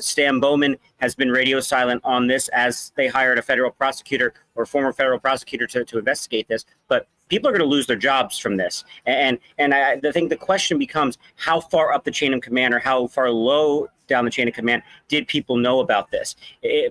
Stan Bowman has been radio silent on this as they hired a federal prosecutor or former federal prosecutor to investigate this. But people are going to lose their jobs from this. And I think the question becomes, how far up the chain of command or how far low down the chain of command did people know about this?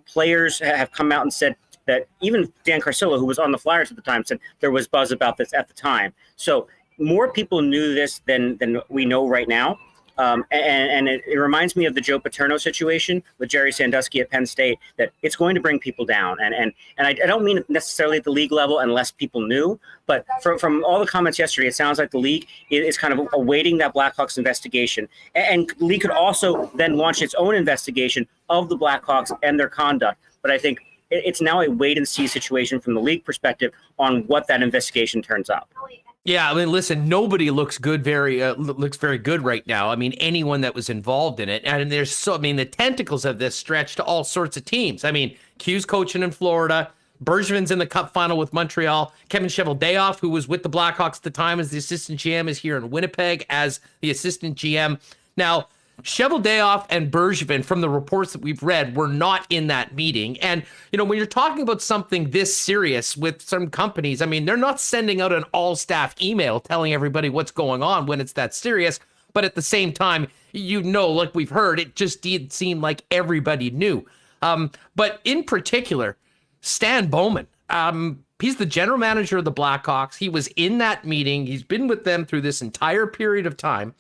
Players have come out and said that even Dan Carcillo, who was on the Flyers at the time, said there was buzz about this at the time. So more people knew this than we know right now. And it reminds me of the Joe Paterno situation with Jerry Sandusky at Penn State, that it's going to bring people down. And I don't mean necessarily at the league level unless people knew, but from all the comments yesterday, it sounds like the league is kind of awaiting that Blackhawks investigation. And the league could also then launch its own investigation of the Blackhawks and their conduct. But I think it's now a wait and see situation from the league perspective on what that investigation turns up. Yeah, I mean, listen, nobody looks good, looks very good right now. I mean, anyone that was involved in it. And the tentacles of this stretch to all sorts of teams. I mean, Q's coaching in Florida, Bergevin's in the Cup final with Montreal, Kevin Cheveldayoff, who was with the Blackhawks at the time as the assistant GM, is here in Winnipeg as the assistant GM. Now, Cheveldayoff and Bergevin, from the reports that we've read, were not in that meeting. And, when you're talking about something this serious with some companies, I mean, they're not sending out an all-staff email telling everybody what's going on when it's that serious. But at the same time, like we've heard, it just did seem like everybody knew. But in particular, Stan Bowman, he's the general manager of the Blackhawks. He was in that meeting. He's been with them through this entire period of time.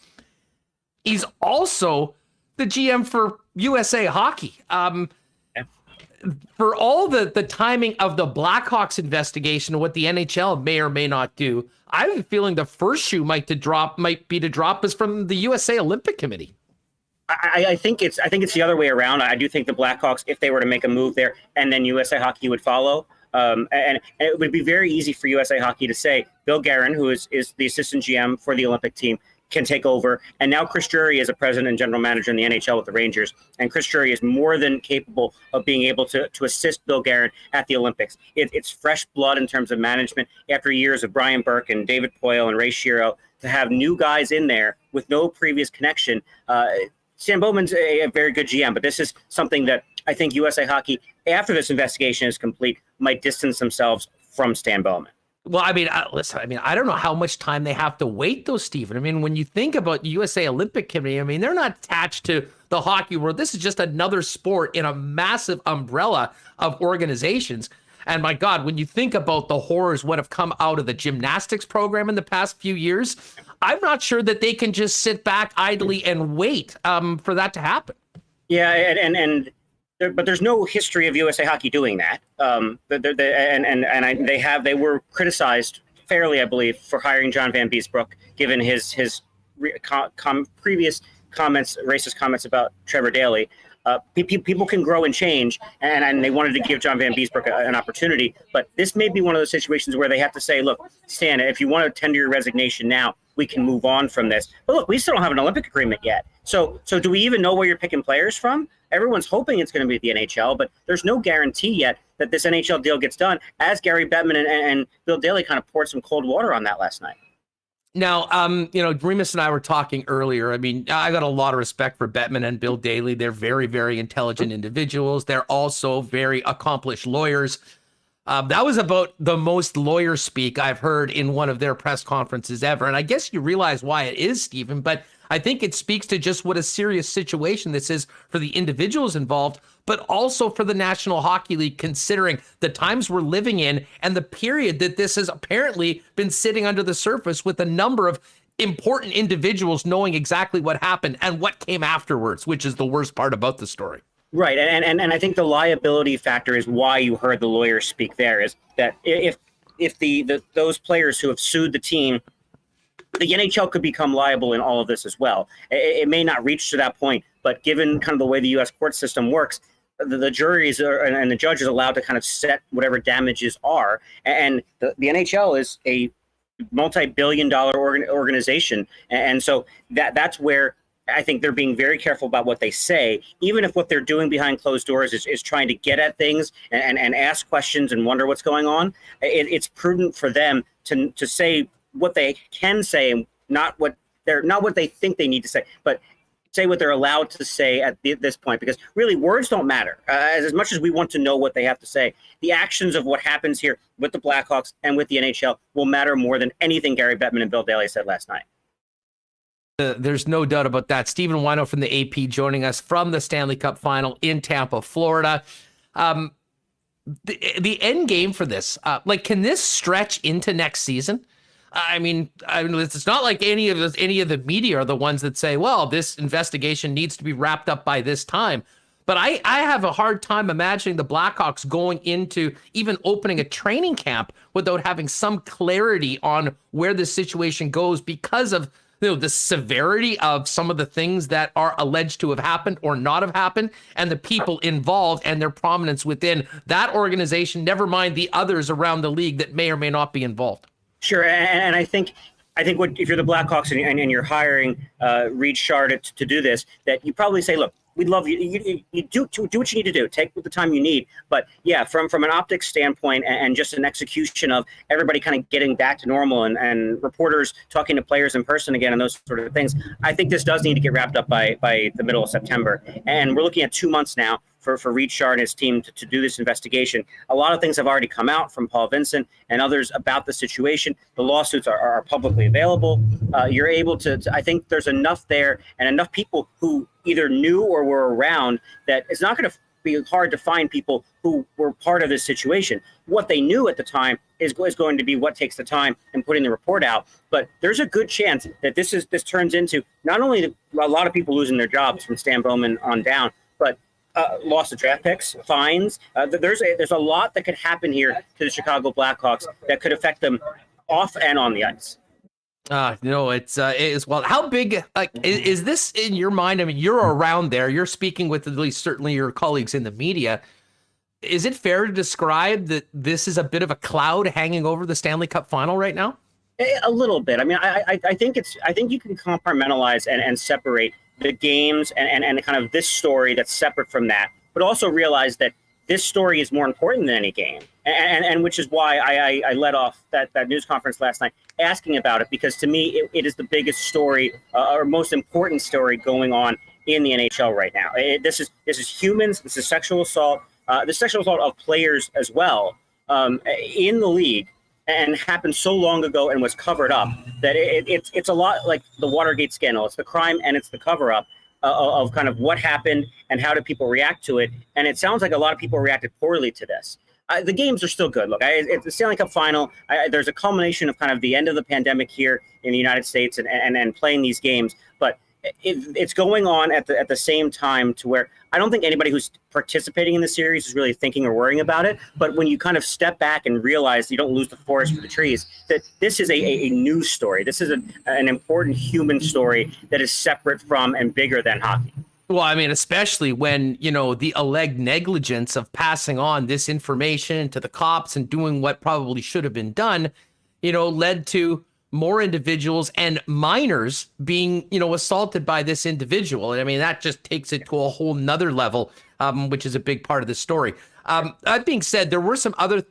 He's also the GM for USA Hockey. For all the timing of the Blackhawks investigation and what the NHL may or may not do, I have a feeling the first shoe might be to drop is from the USA Olympic Committee. I think it's the other way around. I do think the Blackhawks, if they were to make a move there, and then USA Hockey would follow. And it would be very easy for USA Hockey to say Bill Guerin, who is the assistant GM for the Olympic team, can take over. And now Chris Drury is a president and general manager in the NHL with the Rangers. And Chris Drury is more than capable of being able to assist Bill Guerin at the Olympics. It's fresh blood in terms of management after years of Brian Burke and David Poyle and Ray Shiro. To have new guys in there with no previous connection. Stan Bowman's a very good GM, but this is something that I think USA Hockey, after this investigation is complete, might distance themselves from Stan Bowman. Well, I mean, listen, I don't know how much time they have to wait, though, Stephen. I mean, when you think about the USA Olympic Committee, I mean, they're not attached to the hockey world. This is just another sport in a massive umbrella of organizations. And my God, when you think about the horrors, what have come out of the gymnastics program in the past few years, I'm not sure that they can just sit back idly and wait for that to happen. Yeah, and but there's no history of USA Hockey doing that. They were criticized fairly, I believe, for hiring John Van Beesbrook, given his previous comments, racist comments about Trevor Daley. People can grow and change, and they wanted to give John Van Beesbrook an opportunity. But this may be one of those situations where they have to say, look, Stan, if you want to tender your resignation now, we can move on from this. But look, we still don't have an Olympic agreement yet. So do we even know where you're picking players from? Everyone's hoping it's going to be the NHL, but there's no guarantee yet that this NHL deal gets done, as Gary Bettman and Bill Daley kind of poured some cold water on that last night. Now, Remis and I were talking earlier. I mean, I got a lot of respect for Bettman and Bill Daley. They're very, very intelligent individuals. They're also very accomplished lawyers. That was about the most lawyer speak I've heard in one of their press conferences ever. And I guess you realize why it is, Stephen, but I think it speaks to just what a serious situation this is for the individuals involved, but also for the National Hockey League, considering the times we're living in and the period that this has apparently been sitting under the surface, with a number of important individuals knowing exactly what happened and what came afterwards, which is the worst part about the story. Right. And I think the liability factor is why you heard the lawyer speak there, is that if those players who have sued the team, the NHL could become liable in all of this as well. It may not reach to that point, but given kind of the way the U.S. court system works, the juries and the judge is allowed to kind of set whatever damages are. And the NHL is a multi-billion-dollar organization. And so that's where I think they're being very careful about what they say, even if what they're doing behind closed doors is trying to get at things and ask questions and wonder what's going on. It's prudent for them to say what they can say, and not what they think they need to say, but say what they're allowed to say at this point, because really words don't matter. As much as we want to know what they have to say, the actions of what happens here with the Blackhawks and with the NHL will matter more than anything Gary Bettman and Bill Daley said last night. There's no doubt about that. Stephen Whyno from the AP joining us from the Stanley Cup Final in Tampa, Florida. The end game for this, can this stretch into next season? I mean, it's not like any of the media are the ones that say, well, this investigation needs to be wrapped up by this time. But I have a hard time imagining the Blackhawks going into even opening a training camp without having some clarity on where this situation goes, because of the severity of some of the things that are alleged to have happened or not have happened, and the people involved and their prominence within that organization, never mind the others around the league that may or may not be involved. Sure. And I think if you're the Blackhawks and you're hiring Reed Shard to do this, that you probably say, look, we'd love you. You do what you need to do. Take the time you need. But yeah, from an optics standpoint and just an execution of everybody kind of getting back to normal and reporters talking to players in person again and those sort of things, I think this does need to get wrapped up by the middle of September. And we're looking at 2 months now for Reed Shard and his team to do this investigation. A lot of things have already come out from Paul Vincent and others about the situation. The lawsuits are publicly available. You're able to, I think there's enough there and enough people who either knew or were around that it's not going to be hard to find people who were part of this situation. What they knew at the time is going to be what takes the time in putting the report out. But there's a good chance that this turns into not only a lot of people losing their jobs from Stan Bowman on down, but loss of draft picks, fines. There's a lot that could happen here to the Chicago Blackhawks that could affect them off and on the ice. It's well, how big is this in your mind? I mean, you're around there, you're speaking with at least certainly your colleagues in the media. Is it fair to describe that this is a bit of a cloud hanging over the Stanley Cup Final right now? A little bit. I mean, I think you can compartmentalize and separate the games and kind of this story that's separate from that, but also realize that this story is more important than any game. And which is why I led off that news conference last night asking about it, because to me, it is the biggest story or most important story going on in the NHL right now. This is humans. This is sexual assault. The sexual assault of players as well in the league, and happened so long ago and was covered up that it's a lot like the Watergate scandal. It's the crime and it's the cover up of kind of what happened and how do people react to it. And it sounds like a lot of people reacted poorly to this. The games are still good. Look, it's the Stanley Cup Final. There's a culmination of kind of the end of the pandemic here in the United States and playing these games. But it's going on at the same time to where I don't think anybody who's participating in the series is really thinking or worrying about it. But when you kind of step back and realize you don't lose the forest for the trees, that this is a news story. This is an important human story that is separate from and bigger than hockey. Well, I mean, especially when, the alleged negligence of passing on this information to the cops and doing what probably should have been done, led to more individuals and minors being, assaulted by this individual. And I mean, that just takes it to a whole nother level, which is a big part of the story. That being said, there were some other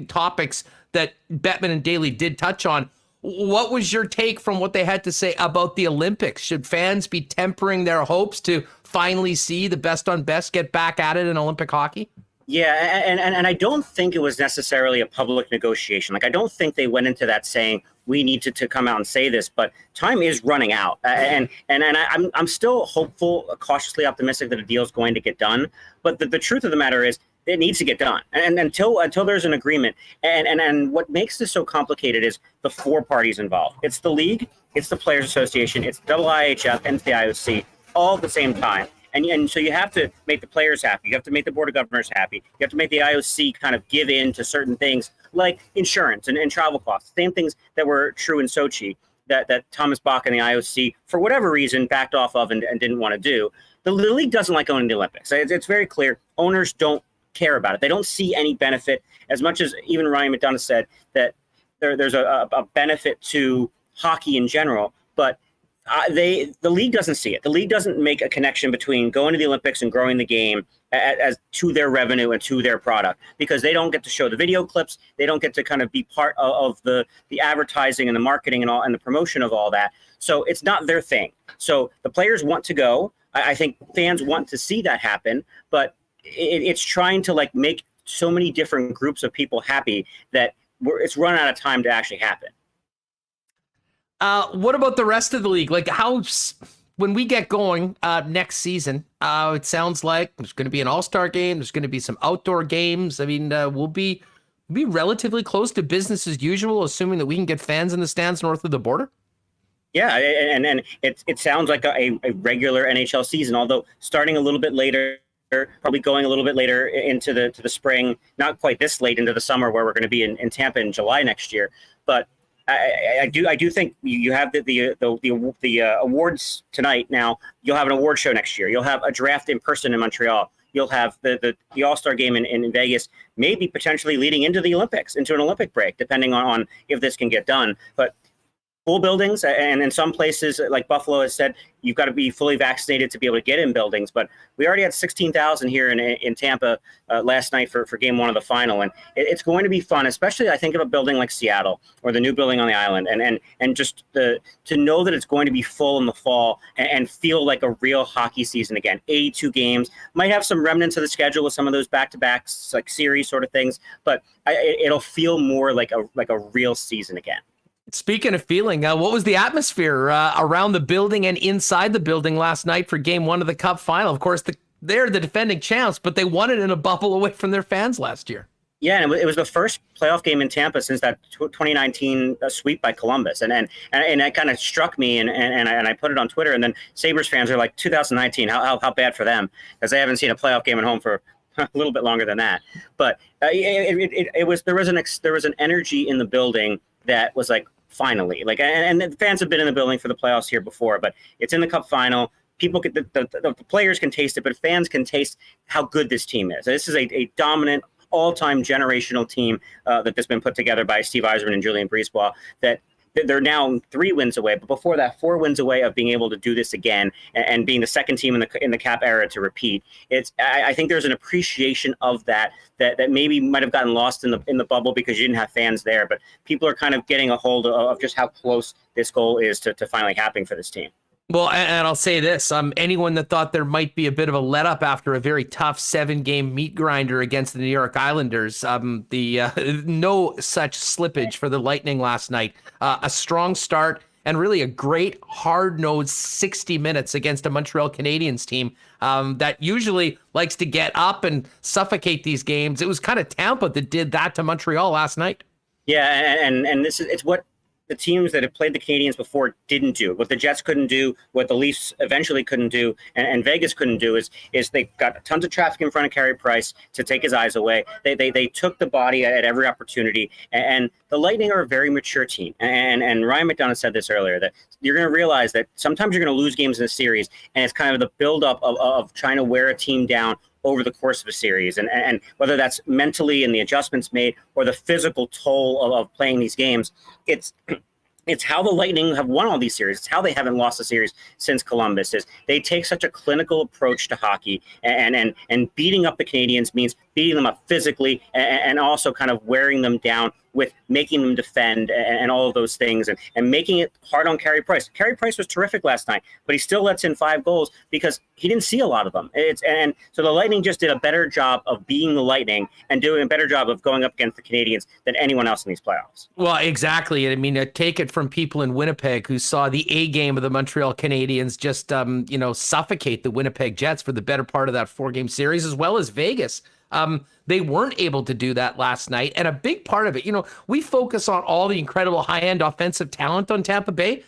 topics that Bettman and Daly did touch on. What was your take from what they had to say about the Olympics? Should fans be tempering their hopes to finally see the best on best get back at it in Olympic hockey? Yeah, and I don't think it was necessarily a public negotiation. Like, I don't think they went into that saying we need to come out and say this, but time is running out, and I'm still hopeful, cautiously optimistic that a deal is going to get done. But the truth of the matter is, it needs to get done, and until there's an agreement. And what makes this so complicated is the four parties involved. It's the league, it's the Players Association, it's the IIHF, and the IOC, all at the same time. And so you have to make the players happy. You have to make the Board of Governors happy. You have to make the IOC kind of give in to certain things like insurance and travel costs. Same things that were true in Sochi that Thomas Bach and the IOC, for whatever reason, backed off of and didn't want to do. The league doesn't like owning the Olympics. It's very clear. Owners don't care about it. They don't see any benefit, as much as even Ryan McDonough said that there's a benefit to hockey in general, but the league doesn't see it. The league doesn't make a connection between going to the Olympics and growing the game as to their revenue and to their product, because they don't get to show the video clips. They don't get to kind of be part of the advertising and the marketing and all and the promotion of all that. So it's not their thing. So the players want to go. I think fans want to see that happen, but it's trying to make so many different groups of people happy that it's run out of time to actually happen. What about the rest of the league? Like, when we get going next season, it sounds like there's going to be an all-star game. There's going to be some outdoor games. I mean, we'll be relatively close to business as usual, assuming that we can get fans in the stands north of the border. Yeah, and it sounds like a regular NHL season, although starting a little bit later, probably going a little bit later into the spring, not quite this late into the summer where we're going to be in Tampa in July next year, but I do think you have the awards tonight. Now you'll have an award show next year. You'll have a draft in person in Montreal. You'll have the All-Star game in Vegas, maybe potentially leading into the Olympics, into an Olympic break, depending on if this can get done. But full buildings, and in some places, like Buffalo has said, you've got to be fully vaccinated to be able to get in buildings. But we already had 16,000 here in Tampa last night for game one of the final. And it's going to be fun, especially I think of a building like Seattle or the new building on the island. And just to know that it's going to be full in the fall and feel like a real hockey season again. 82 games, might have some remnants of the schedule with some of those back-to-backs, like series sort of things. But it'll feel more like a real season again. Speaking of feeling, what was the atmosphere around the building and inside the building last night for game one of the Cup final? Of course, they're the defending champs, but they won it in a bubble away from their fans last year. Yeah, and it was the first playoff game in Tampa since that 2019 sweep by Columbus, and that kind of struck me, and I put it on Twitter, and then Sabres fans are like, 2019, how bad for them, because they haven't seen a playoff game at home for a little bit longer than that. But there was an energy in the building that was like, finally, and the fans have been in the building for the playoffs here before, but it's in the Cup final. People the players can taste it, but fans can taste how good this team is. This is a dominant, all-time generational team that's been put together by Steve Yzerman and Julien Brisebois, that they're now 3 wins away, but before that, 4 wins away of being able to do this again and being the second team in the Cap era to repeat. I think there's an appreciation of that maybe might have gotten lost in the bubble because you didn't have fans there, but people are kind of getting a hold of just how close this goal is to finally happening for this team. Well, and I'll say this, anyone that thought there might be a bit of a let-up after a very tough 7-game meat grinder against the New York Islanders, no such slippage for the Lightning last night. A strong start and really a great hard-nosed 60 minutes against a Montreal Canadiens team that usually likes to get up and suffocate these games. It was kind of Tampa that did that to Montreal last night. Yeah, and it's what the teams that have played the Canadiens before didn't do, what the Jets couldn't do, what the Leafs eventually couldn't do, and Vegas couldn't do is they got tons of traffic in front of Carey Price to take his eyes away. They took the body at every opportunity, and the Lightning are a very mature team. And Ryan McDonough said this earlier, that you're going to realize that sometimes you're going to lose games in a series, and it's kind of the buildup of trying to wear a team down over the course of a series, and whether that's mentally and the adjustments made or the physical toll of playing these games, it's how the Lightning have won all these series. It's how they haven't lost a series since Columbus. Is they take such a clinical approach to hockey, and beating up the Canadiens means beating them up physically and also kind of wearing them down with making them defend and all of those things, and making it hard on Carey Price. Carey Price was terrific last night, but he still lets in 5 goals because he didn't see a lot of them. And so the Lightning just did a better job of being the Lightning and doing a better job of going up against the Canadiens than anyone else in these playoffs. Well, exactly. I mean, take it from people in Winnipeg who saw the A game of the Montreal Canadiens just, suffocate the Winnipeg Jets for the better part of that 4-game series, as well as Vegas. They weren't able to do that last night. And a big part of it, we focus on all the incredible high-end offensive talent on Tampa Bay,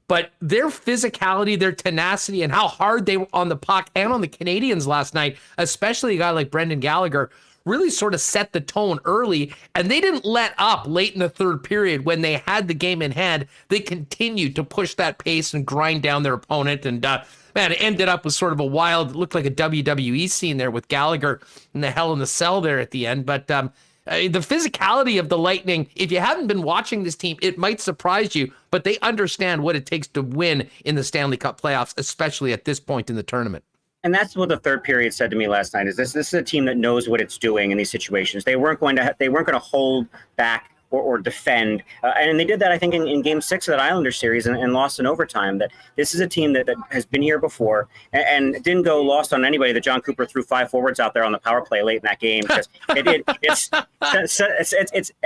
but their physicality, their tenacity, and how hard they were on the puck and on the Canadiens last night, especially a guy like Brendan Gallagher, really sort of set the tone early, and they didn't let up late in the third period when they had the game in hand. They continued to push that pace and grind down their opponent, and man, it ended up with sort of a wild, it looked like a WWE scene there with Gallagher in the Hell in the Cell there at the end. But the physicality of the Lightning, if you haven't been watching this team, it might surprise you, but they understand what it takes to win in the Stanley Cup playoffs, especially at this point in the tournament. And that's what the third period said to me last night. Is this is a team that knows what it's doing in these situations. They weren't going to hold back or defend, and they did that, I think, in Game 6 of that Islanders series and lost in overtime. That this is a team that has been here before and didn't go lost on anybody. That John Cooper threw 5 forwards out there on the power play late in that game. It's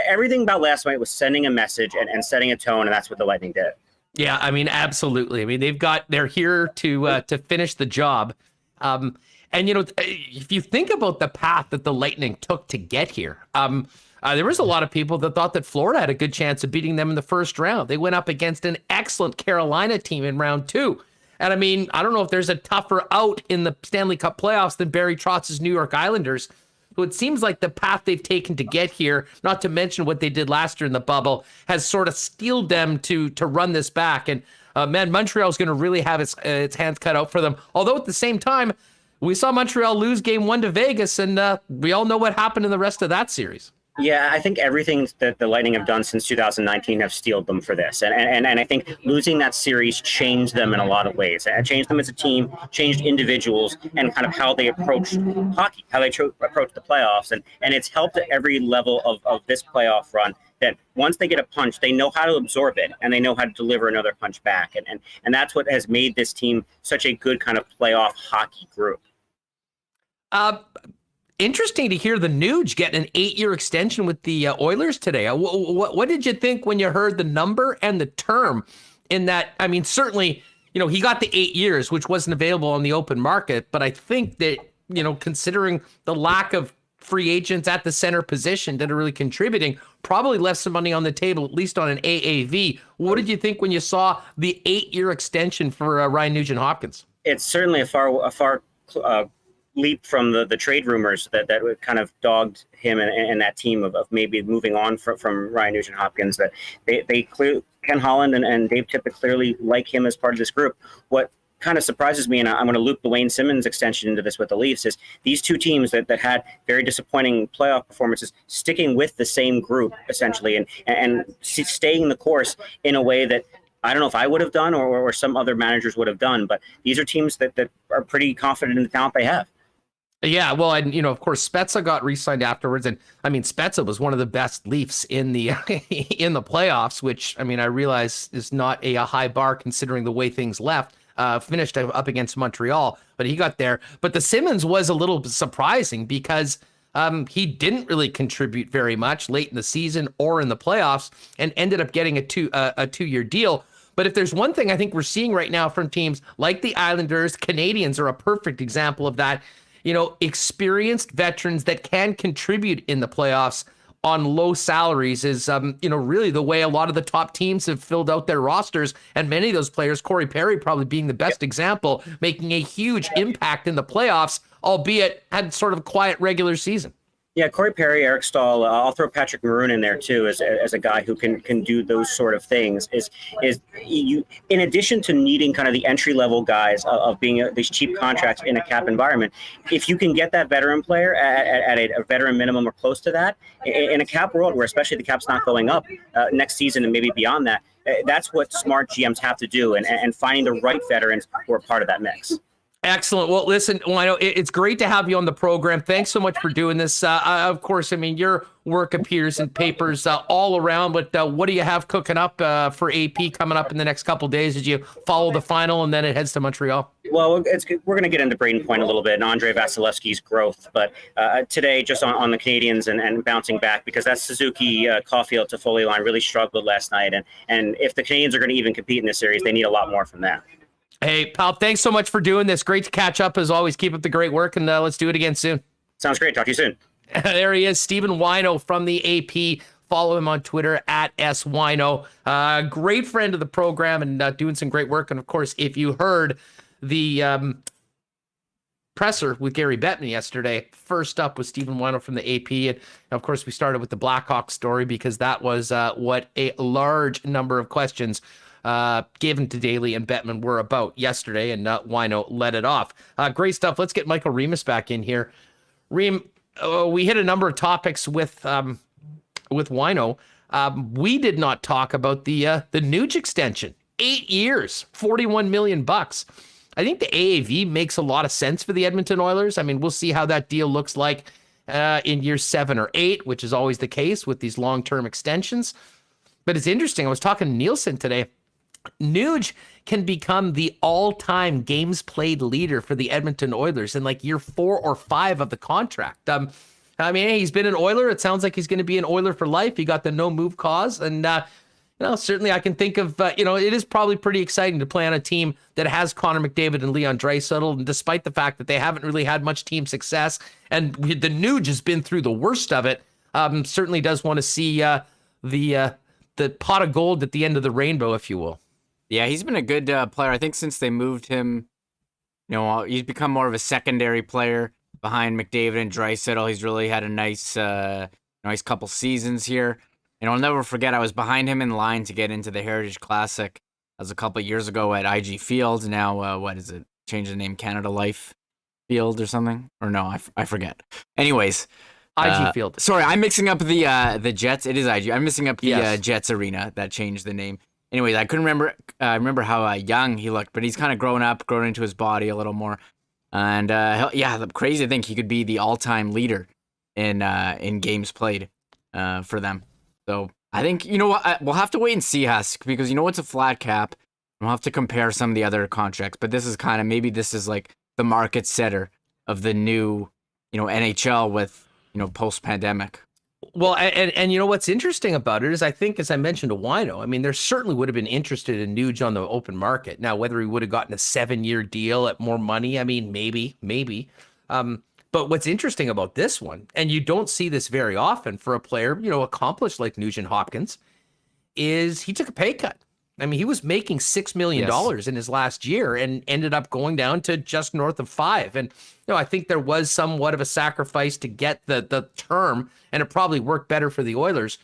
everything about last night was sending a message and setting a tone, and that's what the Lightning did. Yeah, I mean, absolutely. I mean, they're here to finish the job. And if you think about the path that the Lightning took to get here, there was a lot of people that thought that Florida had a good chance of beating them in the first round. They went up against an excellent Carolina team in round 2. And I mean, I don't know if there's a tougher out in the Stanley Cup playoffs than Barry Trotz's New York Islanders. So it seems like the path they've taken to get here, not to mention what they did last year in the bubble, has sort of steeled them to run this back. And man, Montreal is going to really have its hands cut out for them. Although at the same time, we saw Montreal lose Game 1 to Vegas, and we all know what happened in the rest of that series. Yeah, I think everything that the Lightning have done since 2019 have steeled them for this. And I think losing that series changed them in a lot of ways. It changed them as a team, changed individuals, and kind of how they approached hockey, how they approached the playoffs. And it's helped at every level of this playoff run, that once they get a punch, they know how to absorb it, and they know how to deliver another punch back. And that's what has made this team such a good kind of playoff hockey group. Interesting to hear the Nuge get an 8-year extension with the Oilers today. What did you think when you heard the number and the term in that? I mean, certainly, he got the 8 years, which wasn't available on the open market. But I think that, considering the lack of free agents at the center position that are really contributing, probably left some money on the table, at least on an AAV. What did you think when you saw the 8-year extension for Ryan Nugent-Hopkins? It's certainly a far leap from the trade rumors that kind of dogged him and that team of maybe moving on from Ryan Nugent-Hopkins. That they clearly, Ken Holland and Dave Tippett clearly like him as part of this group. What kind of surprises me, and I'm going to loop the Wayne Simmons extension into this with the Leafs, is these two teams that had very disappointing playoff performances sticking with the same group essentially and staying the course in a way that I don't know if I would have done or some other managers would have done. But these are teams that are pretty confident in the talent they have. Yeah, well, and of course, Spezza got re-signed afterwards, and I mean, Spezza was one of the best Leafs in the in the playoffs, which I mean, I realize is not a high bar considering the way things left. Finished up against Montreal, but he got there. But the Simmons was a little surprising because he didn't really contribute very much late in the season or in the playoffs, and ended up getting a 2-year deal. But if there's one thing I think we're seeing right now from teams like the Islanders, Canadiens are a perfect example of that. Experienced veterans that can contribute in the playoffs on low salaries is, really the way a lot of the top teams have filled out their rosters. And many of those players, Corey Perry probably being the best example, making a huge impact in the playoffs, albeit had sort of a quiet regular season. Yeah, Corey Perry, Eric Stahl. I'll throw Patrick Maroon in there too, as a guy who can do those sort of things. Is you, in addition to needing kind of the entry level guys of being these cheap contracts in a cap environment, if you can get that veteran player at a veteran minimum or close to that in a cap world where especially the cap's not going up next season and maybe beyond that, that's what smart GMs have to do, and finding the right veterans who are part of that mix. Excellent. Well, listen, Whyno, it's great to have you on the program. Thanks so much for doing this. Of course, I mean, your work appears in papers all around, but what do you have cooking up for AP coming up in the next couple of days as you follow the final and then it heads to Montreal? Well, we're going to get into Braden Point a little bit and Andre Vasilevsky's growth, but today just on the Canadians and bouncing back, because that Suzuki Caulfield Toffoli line really struggled last night, and if the Canadians are going to even compete in this series, they need a lot more from that. Hey, pal, thanks so much for doing this. Great to catch up as always. Keep up the great work, and let's do it again soon. Sounds great. Talk to you soon. There he is, Stephen Whyno from the AP. Follow him on Twitter at @swhyno. Great friend of the program and doing some great work. And, of course, if you heard the presser with Gary Bettman yesterday, first up was Stephen Whyno from the AP. And, of course, we started with the Blackhawks story because that was what a large number of questions given to Daly and Bettman were about yesterday, and Whyno led it off. Great stuff. Let's get Michael Remis back in here. Reem, we hit a number of topics with Whyno. We did not talk about the Nuge extension. 8 years, $41 million. I think the AAV makes a lot of sense for the Edmonton Oilers. I mean, we'll see how that deal looks like in year 7 or 8, which is always the case with these long-term extensions. But it's interesting. I was talking to Nielsen today. Nuge can become the all-time games played leader for the Edmonton Oilers in like year 4 or 5 of the contract. I mean, hey, he's been an Oiler. It sounds like he's going to be an Oiler for life. He got the no-move clause, and certainly I can think of it is probably pretty exciting to play on a team that has Connor McDavid and Leon Draisaitl, and despite the fact that they haven't really had much team success, and the Nuge has been through the worst of it. Certainly does want to see the pot of gold at the end of the rainbow, if you will. Yeah, he's been a good player. I think since they moved him, he's become more of a secondary player behind McDavid and Draisaitl. He's really had a nice couple seasons here. And I'll never forget, I was behind him in line to get into the Heritage Classic. That was a couple of years ago at IG Field. Now, what is it? Change the name, Canada Life Field or something? Or no, I forget. Anyways. IG Field. Sorry, I'm mixing up the Jets. It is IG. I'm mixing up the Jets Arena that changed the name. Anyways, I couldn't remember. I remember how young he looked, but he's kind of grown into his body a little more. And the crazy thing, he could be the all-time leader in games played for them. So I think we'll have to wait and see, Husk, because it's a flat cap. We'll have to compare some of the other contracts, but this is maybe this is like the market setter of the new NHL with post-pandemic. Well, and what's interesting about it is I think, as I mentioned to Whyno, I mean, there certainly would have been interested in Nuge on the open market. Now, whether he would have gotten a 7-year deal at more money, I mean, maybe. But what's interesting about this one, and you don't see this very often for a player, accomplished like Nugent Hopkins, is he took a pay cut. I mean, he was making $6 million in his last year and ended up going down to just north of 5. And, I think there was somewhat of a sacrifice to get the term, and it probably worked better for the Oilers.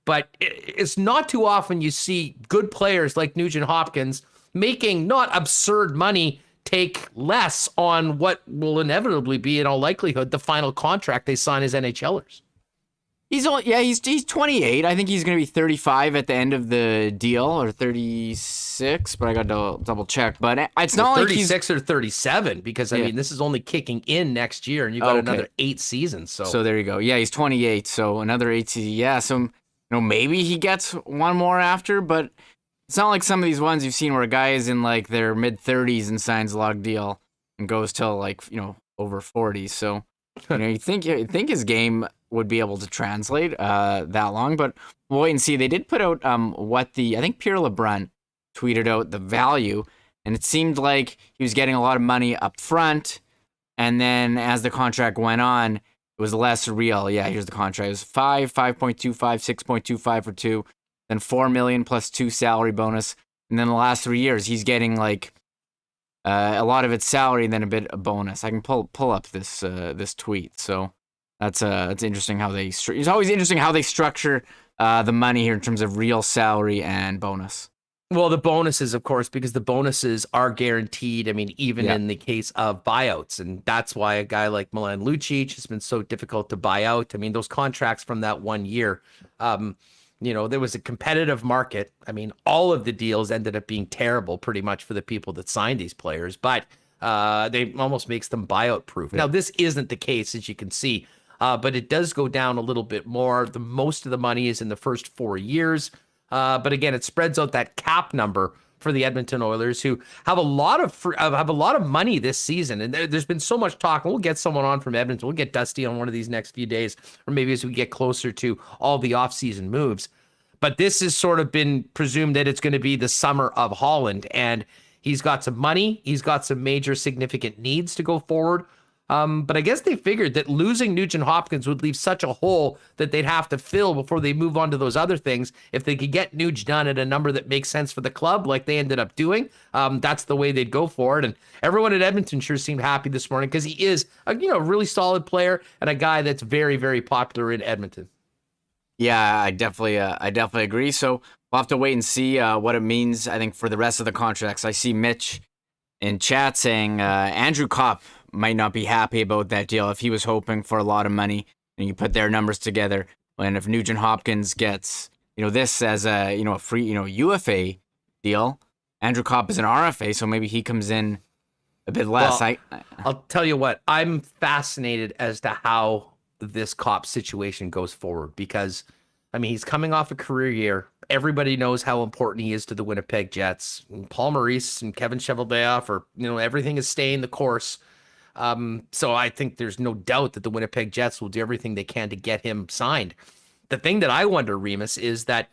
But it's not too often you see good players like Nugent Hopkins making not absurd money take less on what will inevitably be, in all likelihood, the final contract they sign as NHLers. He's 28. I think he's going to be 35 at the end of the deal, or 36, but I got to double check. But it's not like 36 or 37, because I mean, this is only kicking in next year, and you got another 8 seasons. So there you go. Yeah, he's 28, so another 8 seasons. Yeah, so maybe he gets one more after, but it's not like some of these ones you've seen where a guy is in like their mid 30s and signs a log deal and goes till like over 40. So you think his game would be able to translate that long, but we'll wait and see. They did put out I think Pierre LeBrun tweeted out the value, and it seemed like he was getting a lot of money up front, and then as the contract went on, it it was less real. Yeah, here's the contract. It was 5.25, 6.25 for 2, then 4 million plus 2 salary bonus. And then the last 3 years, he's getting like a lot of it's salary and then a bit of bonus. I can pull up this tweet. So that's interesting how they. It's always interesting how they structure the money here in terms of real salary and bonus. Well, the bonuses, of course, because the bonuses are guaranteed. I mean, even in the case of buyouts. And that's why a guy like Milan Lucic has been so difficult to buy out. I mean, those contracts from that 1 year, there was a competitive market. I mean, all of the deals ended up being terrible pretty much for the people that signed these players, but they almost makes them buyout proof. Now, this isn't the case, as you can see, but it does go down a little bit more. Most of the money is in the first 4 years. But again, it spreads out that cap number for the Edmonton Oilers, who have a lot of money this season. And there's been so much talk. We'll get someone on from Edmonton. We'll get Dusty on one of these next few days, or maybe as we get closer to all the offseason moves. But this has sort of been presumed that it's going to be the summer of Holland, and he's got some money. He's got some major significant needs to go forward. But I guess they figured that losing Nugent Hopkins would leave such a hole that they'd have to fill before they move on to those other things. If they could get Nuge done at a number that makes sense for the club, like they ended up doing, that's the way they'd go for it. And everyone at Edmonton sure seemed happy this morning because he is a really solid player and a guy that's very, very popular in Edmonton. Yeah, I definitely agree. So we'll have to wait and see what it means, I think, for the rest of the contracts. I see Mitch in chat saying Andrew Kopp might not be happy about that deal if he was hoping for a lot of money, and you put their numbers together. And if Nugent Hopkins gets, this as a, a free, UFA deal, Andrew Kopp is an RFA, so maybe he comes in a bit less. Well, I'll tell you what, I'm fascinated as to how this Kopp situation goes forward, because he's coming off a career year. Everybody knows how important he is to the Winnipeg Jets. And Paul Maurice and Kevin Cheveldayoff everything is staying the course. So I think there's no doubt that the Winnipeg Jets will do everything they can to get him signed. The thing that I wonder, Remis, is that,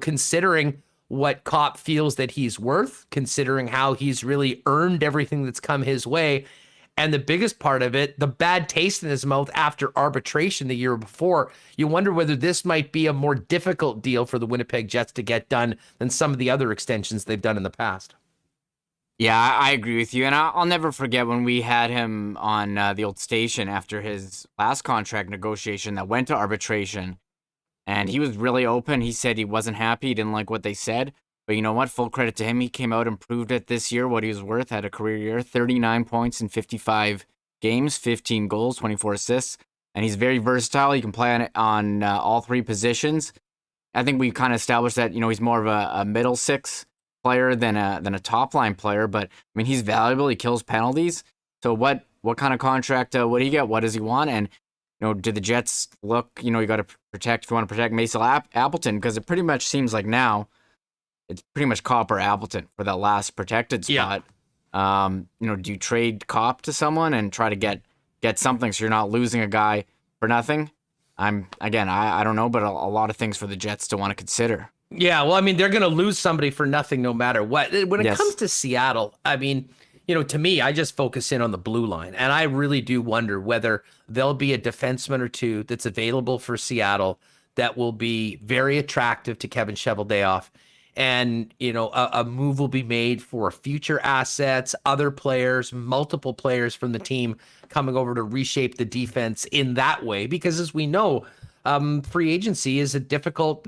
considering what Kopp feels that he's worth, considering how he's really earned everything that's come his way, and the biggest part of it, the bad taste in his mouth after arbitration the year before, you wonder whether this might be a more difficult deal for the Winnipeg Jets to get done than some of the other extensions they've done in the past. Yeah, I agree with you. And I'll never forget when we had him on the old station after his last contract negotiation that went to arbitration. And he was really open. He said he wasn't happy. He didn't like what they said. But you know what? Full credit to him. He came out and proved it this year, what he was worth. Had a career year, 39 points in 55 games, 15 goals, 24 assists. And he's very versatile. He can play on all three positions. I think we kind of established that, he's more of a middle six player than a top line player, but he's valuable. He kills penalties. So what kind of contract would he get? What does he want? And do the Jets look? You got to protect if you want to protect Mason Appleton, because it pretty much seems like now it's pretty much Kopp or Appleton for that last protected spot. Yeah. Do you trade Kopp to someone and try to get something so you're not losing a guy for nothing? I don't know, but a lot of things for the Jets to want to consider. Yeah, well, they're going to lose somebody for nothing no matter what. When it comes to Seattle, to me, I just focus in on the blue line. And I really do wonder whether there'll be a defenseman or two that's available for Seattle that will be very attractive to Kevin Cheveldayoff. And, a move will be made for future assets, other players, multiple players from the team coming over to reshape the defense in that way. Because as we know, free agency is a difficult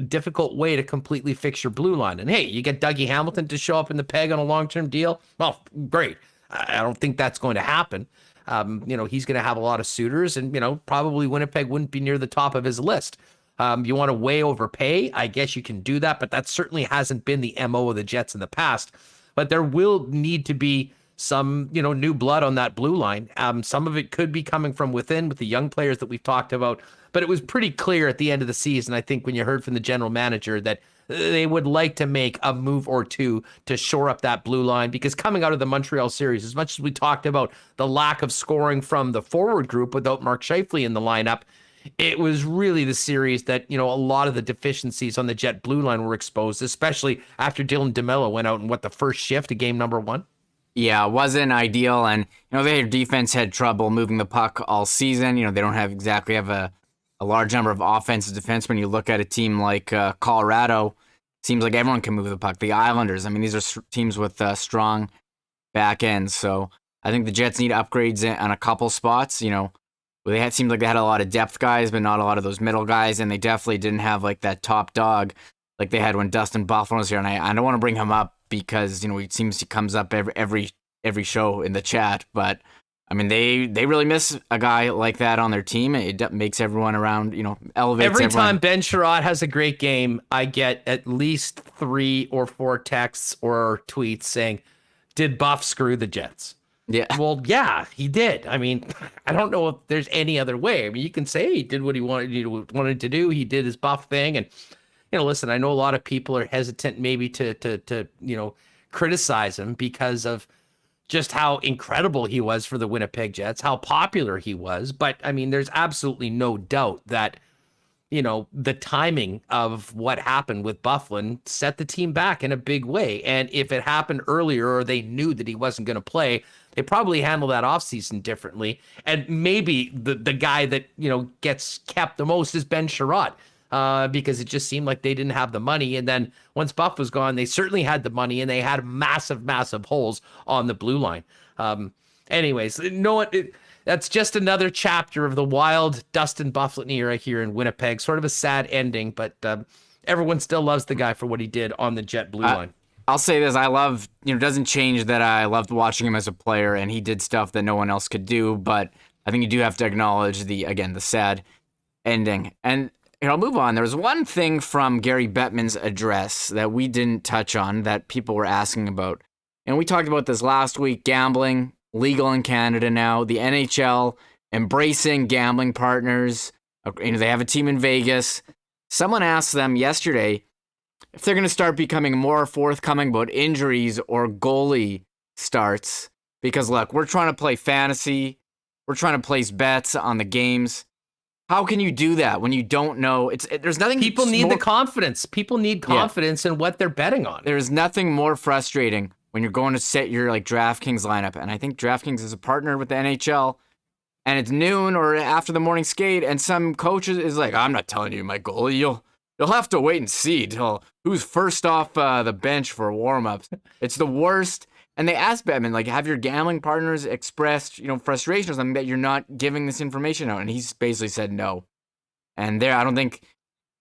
way to completely fix your blue line. And hey, you get Dougie Hamilton to show up in the peg on a long-term deal. Well, great. I don't think that's going to happen. He's going to have a lot of suitors, and, probably Winnipeg wouldn't be near the top of his list. You want to way overpay? I guess you can do that, but that certainly hasn't been the MO of the Jets in the past. But there will need to be some, new blood on that blue line. Some of it could be coming from within with the young players that we've talked about. But it was pretty clear at the end of the season, I think, when you heard from the general manager that they would like to make a move or two to shore up that blue line. Because coming out of the Montreal series, as much as we talked about the lack of scoring from the forward group without Mark Scheifele in the lineup, it was really the series that, a lot of the deficiencies on the Jet blue line were exposed, especially after Dylan DeMello went out in the first shift of game number 1. Yeah, it wasn't ideal, and their defense had trouble moving the puck all season. They don't have a large number of offensive defensemen. You look at a team like Colorado, seems like everyone can move the puck. The Islanders, I mean, these are teams with strong back ends. So I think the Jets need upgrades on a couple spots. Seemed like they had a lot of depth guys, but not a lot of those middle guys, and they definitely didn't have like that top dog like they had when Dustin Byfuglien was here. And I don't want to bring him up because it seems he comes up every show in the chat, but I mean they really miss a guy like that on their team. It makes everyone around elevates every everyone. time Ben Sherratt has a great game. I get at least 3 or 4 texts or tweets saying, "Did Buff screw the Jets?" Yeah. Well, yeah, he did. I mean, I don't know if there's any other way. I mean, you can say he did what he wanted to do. He did his Buff thing, and listen, I know a lot of people are hesitant maybe to criticize him because of just how incredible he was for the Winnipeg Jets, how popular he was. But I mean, there's absolutely no doubt that the timing of what happened with Byfuglien set the team back in a big way. And if it happened earlier or they knew that he wasn't going to play, they probably handle that offseason differently. And maybe the guy that, gets kept the most is Ben Sherratt, because it just seemed like they didn't have the money. And then once Buff was gone, they certainly had the money and they had massive, massive holes on the blue line. Anyways, that's just another chapter of the wild Dustin Byfuglien era here in Winnipeg. Sort of a sad ending, but everyone still loves the guy for what he did on the Jet blue line. I'll say this. I love, it doesn't change that I loved watching him as a player and he did stuff that no one else could do, but I think you do have to acknowledge the sad ending. And I'll move on. There was one thing from Gary Bettman's address that we didn't touch on that people were asking about. And we talked about this last week, gambling, legal in Canada now, the NHL embracing gambling partners. They have a team in Vegas. Someone asked them yesterday if they're going to start becoming more forthcoming about injuries or goalie starts. Because look, we're trying to play fantasy. We're trying to place bets on the games. How can you do that when you don't know? There's nothing. People need the confidence. People need confidence in what they're betting on. There's nothing more frustrating when you're going to set your DraftKings lineup. And I think DraftKings is a partner with the NHL. And it's noon or after the morning skate, and some coach is like, "I'm not telling you my goalie. You'll have to wait and see till who's first off the bench for warm-ups." It's the worst. And they asked Bettman, have your gambling partners expressed, frustration or something that you're not giving this information out? And he's basically said no. And I don't think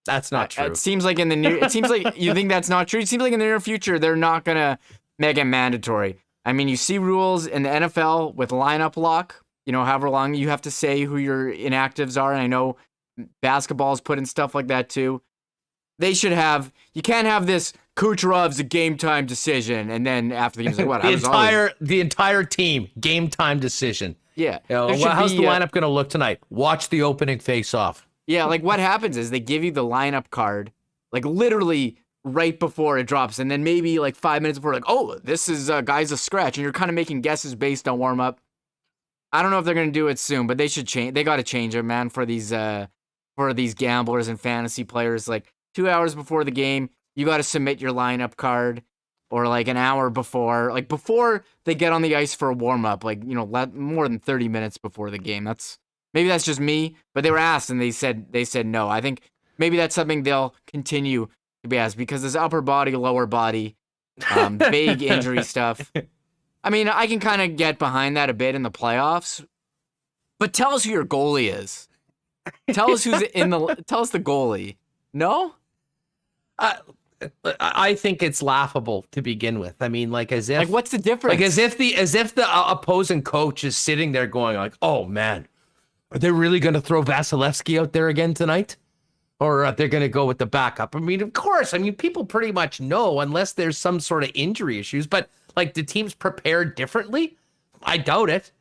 that's not true. It seems like it seems like you think that's not true. It seems like in the near future, they're not going to make it mandatory. I mean, you see rules in the NFL with lineup lock, however long you have to say who your inactives are. And I know basketball's put in stuff like that too. They should have, you can't have this Kucherov's a game time decision, and then after the game, like, what? The entire team game time decision. Yeah. How's the lineup going to look tonight? Watch the opening face off. Yeah, what happens is they give you the lineup card, literally right before it drops, and then maybe 5 minutes before, oh, this is guy's a scratch, and you're kind of making guesses based on warm up. I don't know if they're going to do it soon, but they should change. They got to change it, man, for these gamblers and fantasy players. 2 hours before the game, you got to submit your lineup card, or an hour before, before they get on the ice for a warm up, more than 30 minutes before the game. Maybe that's just me, but they were asked and they said no. I think maybe that's something they'll continue to be asked, because this upper body, lower body, vague injury stuff. I mean, I can kind of get behind that a bit in the playoffs, but tell us who your goalie is. Tell us tell us the goalie. No? I think it's laughable to begin with. I mean, as if what's the difference? As if the opposing coach is sitting there going "Oh man, are they really going to throw Vasilevsky out there again tonight, or are they going to go with the backup?" I mean, of course. I mean, people pretty much know unless there's some sort of injury issues. But the teams prepared differently? I doubt it.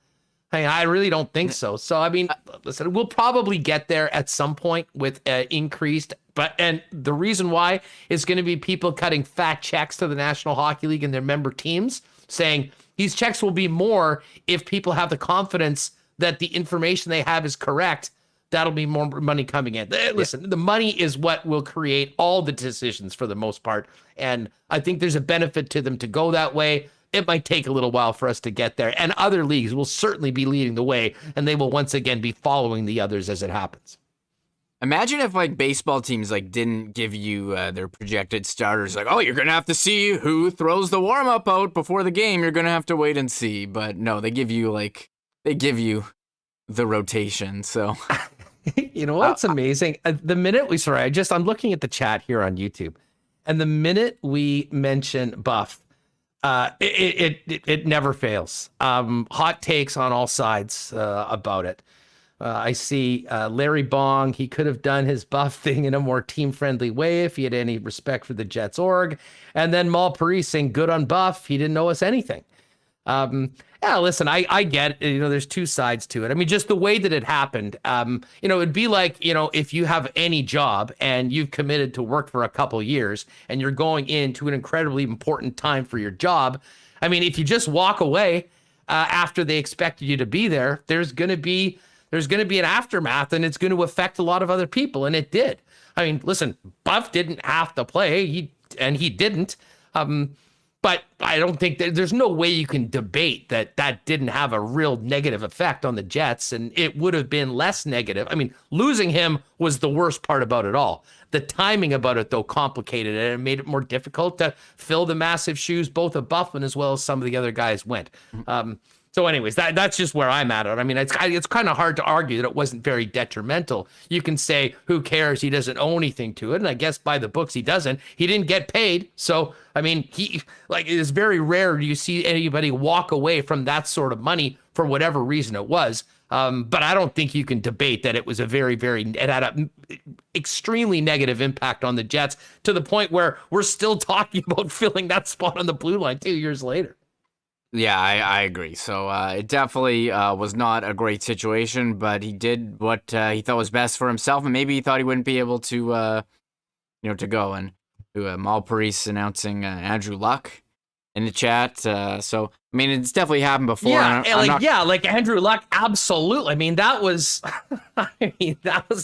I really don't think so. So I mean, listen, we'll probably get there at some point with increased. And the reason why is going to be people cutting fat checks to the National Hockey League and their member teams, saying these checks will be more if people have the confidence that the information they have is correct. That'll be more money coming in. Listen, the money is what will create all the decisions for the most part. And I think there's a benefit to them to go that way. it might take a little while for us to get there. And other leagues will certainly be leading the way, and they will once again be following the others as it happens. Imagine if like baseball teams like didn't give you their projected starters. Like, oh, you're gonna have to see who throws the warm up out before the game. You're gonna have to wait and see. But no, they give you the rotation. So you know what's amazing? The minute I'm looking at the chat here on YouTube, and the minute we mention Buff, it never fails. Hot takes on all sides about it. I see Larry Bong. He could have done his Buff thing in a more team-friendly way if he had any respect for the Jets org. And then Paris saying, good on Buff. He didn't know us anything. Yeah, listen, I get it. There's two sides to it. I mean, just the way that it happened, it'd be like, if you have any job and you've committed to work for a couple years and you're going into an incredibly important time for your job. I mean, if you just walk away after they expected you to be there, there's going to be an aftermath, and it's going to affect a lot of other people. And it did. I mean, listen, Buff didn't have to play. He didn't. But I don't think there's no way you can debate that didn't have a real negative effect on the Jets, and it would have been less negative. I mean, losing him was the worst part about it all. The timing about it, though, complicated it and made it more difficult to fill the massive shoes both of Bufflin as well as some of the other guys went. So anyways, that's just where I'm at. I mean, it's kind of hard to argue that it wasn't very detrimental. You can say, who cares? He doesn't owe anything to it. And I guess by the books, he doesn't. He didn't get paid. So, I mean, it is very rare you see anybody walk away from that sort of money for whatever reason it was. But I don't think you can debate that it was it had an extremely negative impact on the Jets to the point where we're still talking about filling that spot on the blue line 2 years later. Yeah, I agree. So it definitely was not a great situation, but he did what he thought was best for himself, and maybe he thought he wouldn't be able to, to go. And Paris announcing Andrew Luck in the chat. So I mean, it's definitely happened before. Yeah, like Andrew Luck, absolutely. I mean, that was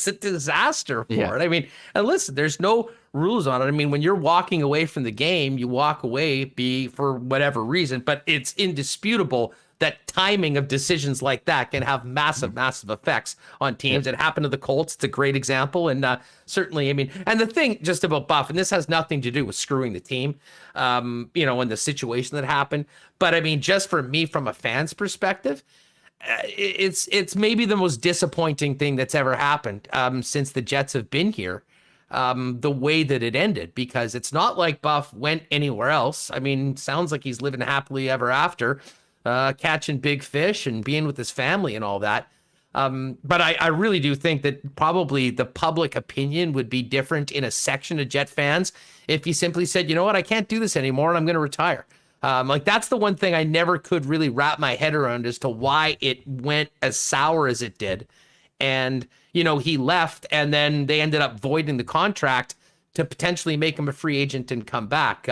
a disaster for it. I mean, and listen, there's no rules on it. I mean, when you're walking away from the game, you walk away for whatever reason, but it's indisputable that timing of decisions like that can have massive effects on teams. It happened to the Colts. It's a great example. And certainly, I mean, and the thing just about Buff, and this has nothing to do with screwing the team, and the situation that happened. But I mean, just for me, from a fan's perspective, it's maybe the most disappointing thing that's ever happened since the Jets have been here. The way that it ended, because it's not like Buff went anywhere else. I mean, sounds like he's living happily ever after, catching big fish and being with his family and all that. But I really do think that probably the public opinion would be different in a section of Jet fans if he simply said, you know what, I can't do this anymore and I'm going to retire. That's the one thing I never could really wrap my head around as to why it went as sour as it did. And, he left, and then they ended up voiding the contract to potentially make him a free agent and come back.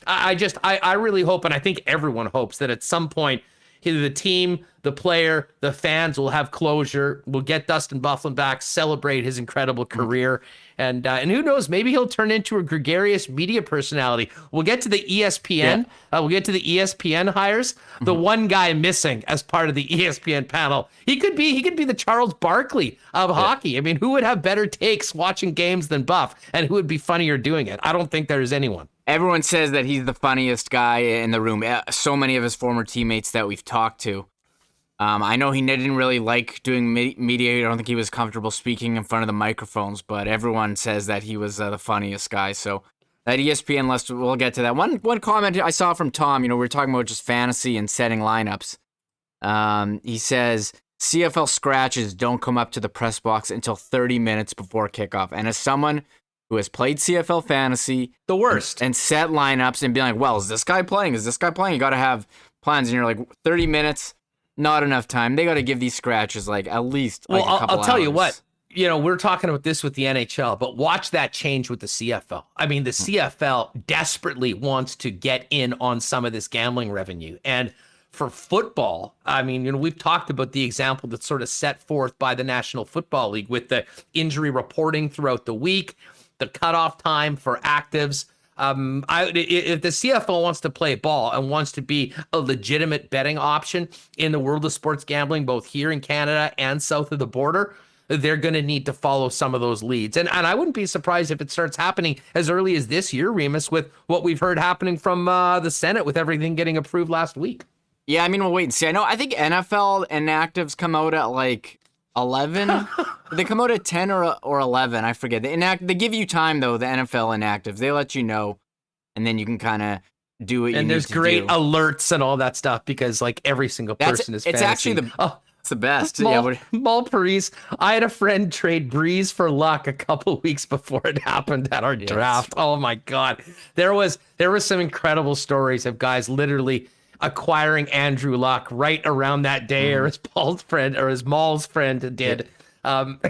I really hope, and I think everyone hopes, that at some point, either the team, the player, the fans will have closure. We'll get Dustin Byfuglien back, celebrate his incredible career. And who knows, maybe he'll turn into a gregarious media personality. We'll get to the ESPN. We'll get to the ESPN hires. The one guy missing as part of the ESPN panel. He could be the Charles Barkley of hockey. I mean, who would have better takes watching games than Buff? And who would be funnier doing it? I don't think there's anyone. Everyone says that he's the funniest guy in the room. So many of his former teammates that we've talked to. I know he didn't really like doing media. I don't think he was comfortable speaking in front of the microphones, but everyone says that he was the funniest guy. So that ESPN list, we'll get to that. One comment I saw from Tom, we were talking about just fantasy and setting lineups. He says, CFL scratches don't come up to the press box until 30 minutes before kickoff. And as someone who has played CFL fantasy, the worst, and set lineups and be like, well, is this guy playing? Is this guy playing? You got to have plans. And you're like, 30 minutes, not enough time. They got to give these scratches at least a couple hours. I'll tell you what, we're talking about this with the NHL, but watch that change with the CFL. I mean, the CFL desperately wants to get in on some of this gambling revenue. And for football, I mean, we've talked about the example that's sort of set forth by the National Football League with the injury reporting throughout the week, the cutoff time for actives. If the CFL wants to play ball and wants to be a legitimate betting option in the world of sports gambling, both here in Canada and south of the border, they're going to need to follow some of those leads. And I wouldn't be surprised if it starts happening as early as this year, Remis, with what we've heard happening from the Senate with everything getting approved last week. Yeah, I mean, we'll wait and see. I think NFL inactives come out at like 11. They come out at 10 or 11. I forget. They give you time, though, the NFL inactives. They let you know, and then you can kind of do what you need to do. And there's great alerts and all that stuff because, like, every single person is fantasy. It's actually it's the best. Parise. I had a friend trade Breeze for Luck a couple weeks before it happened at our draft. Oh, my God. There was some incredible stories of guys literally acquiring Andrew Luck right around that day, or his Paul's friend or his Maul's friend did. That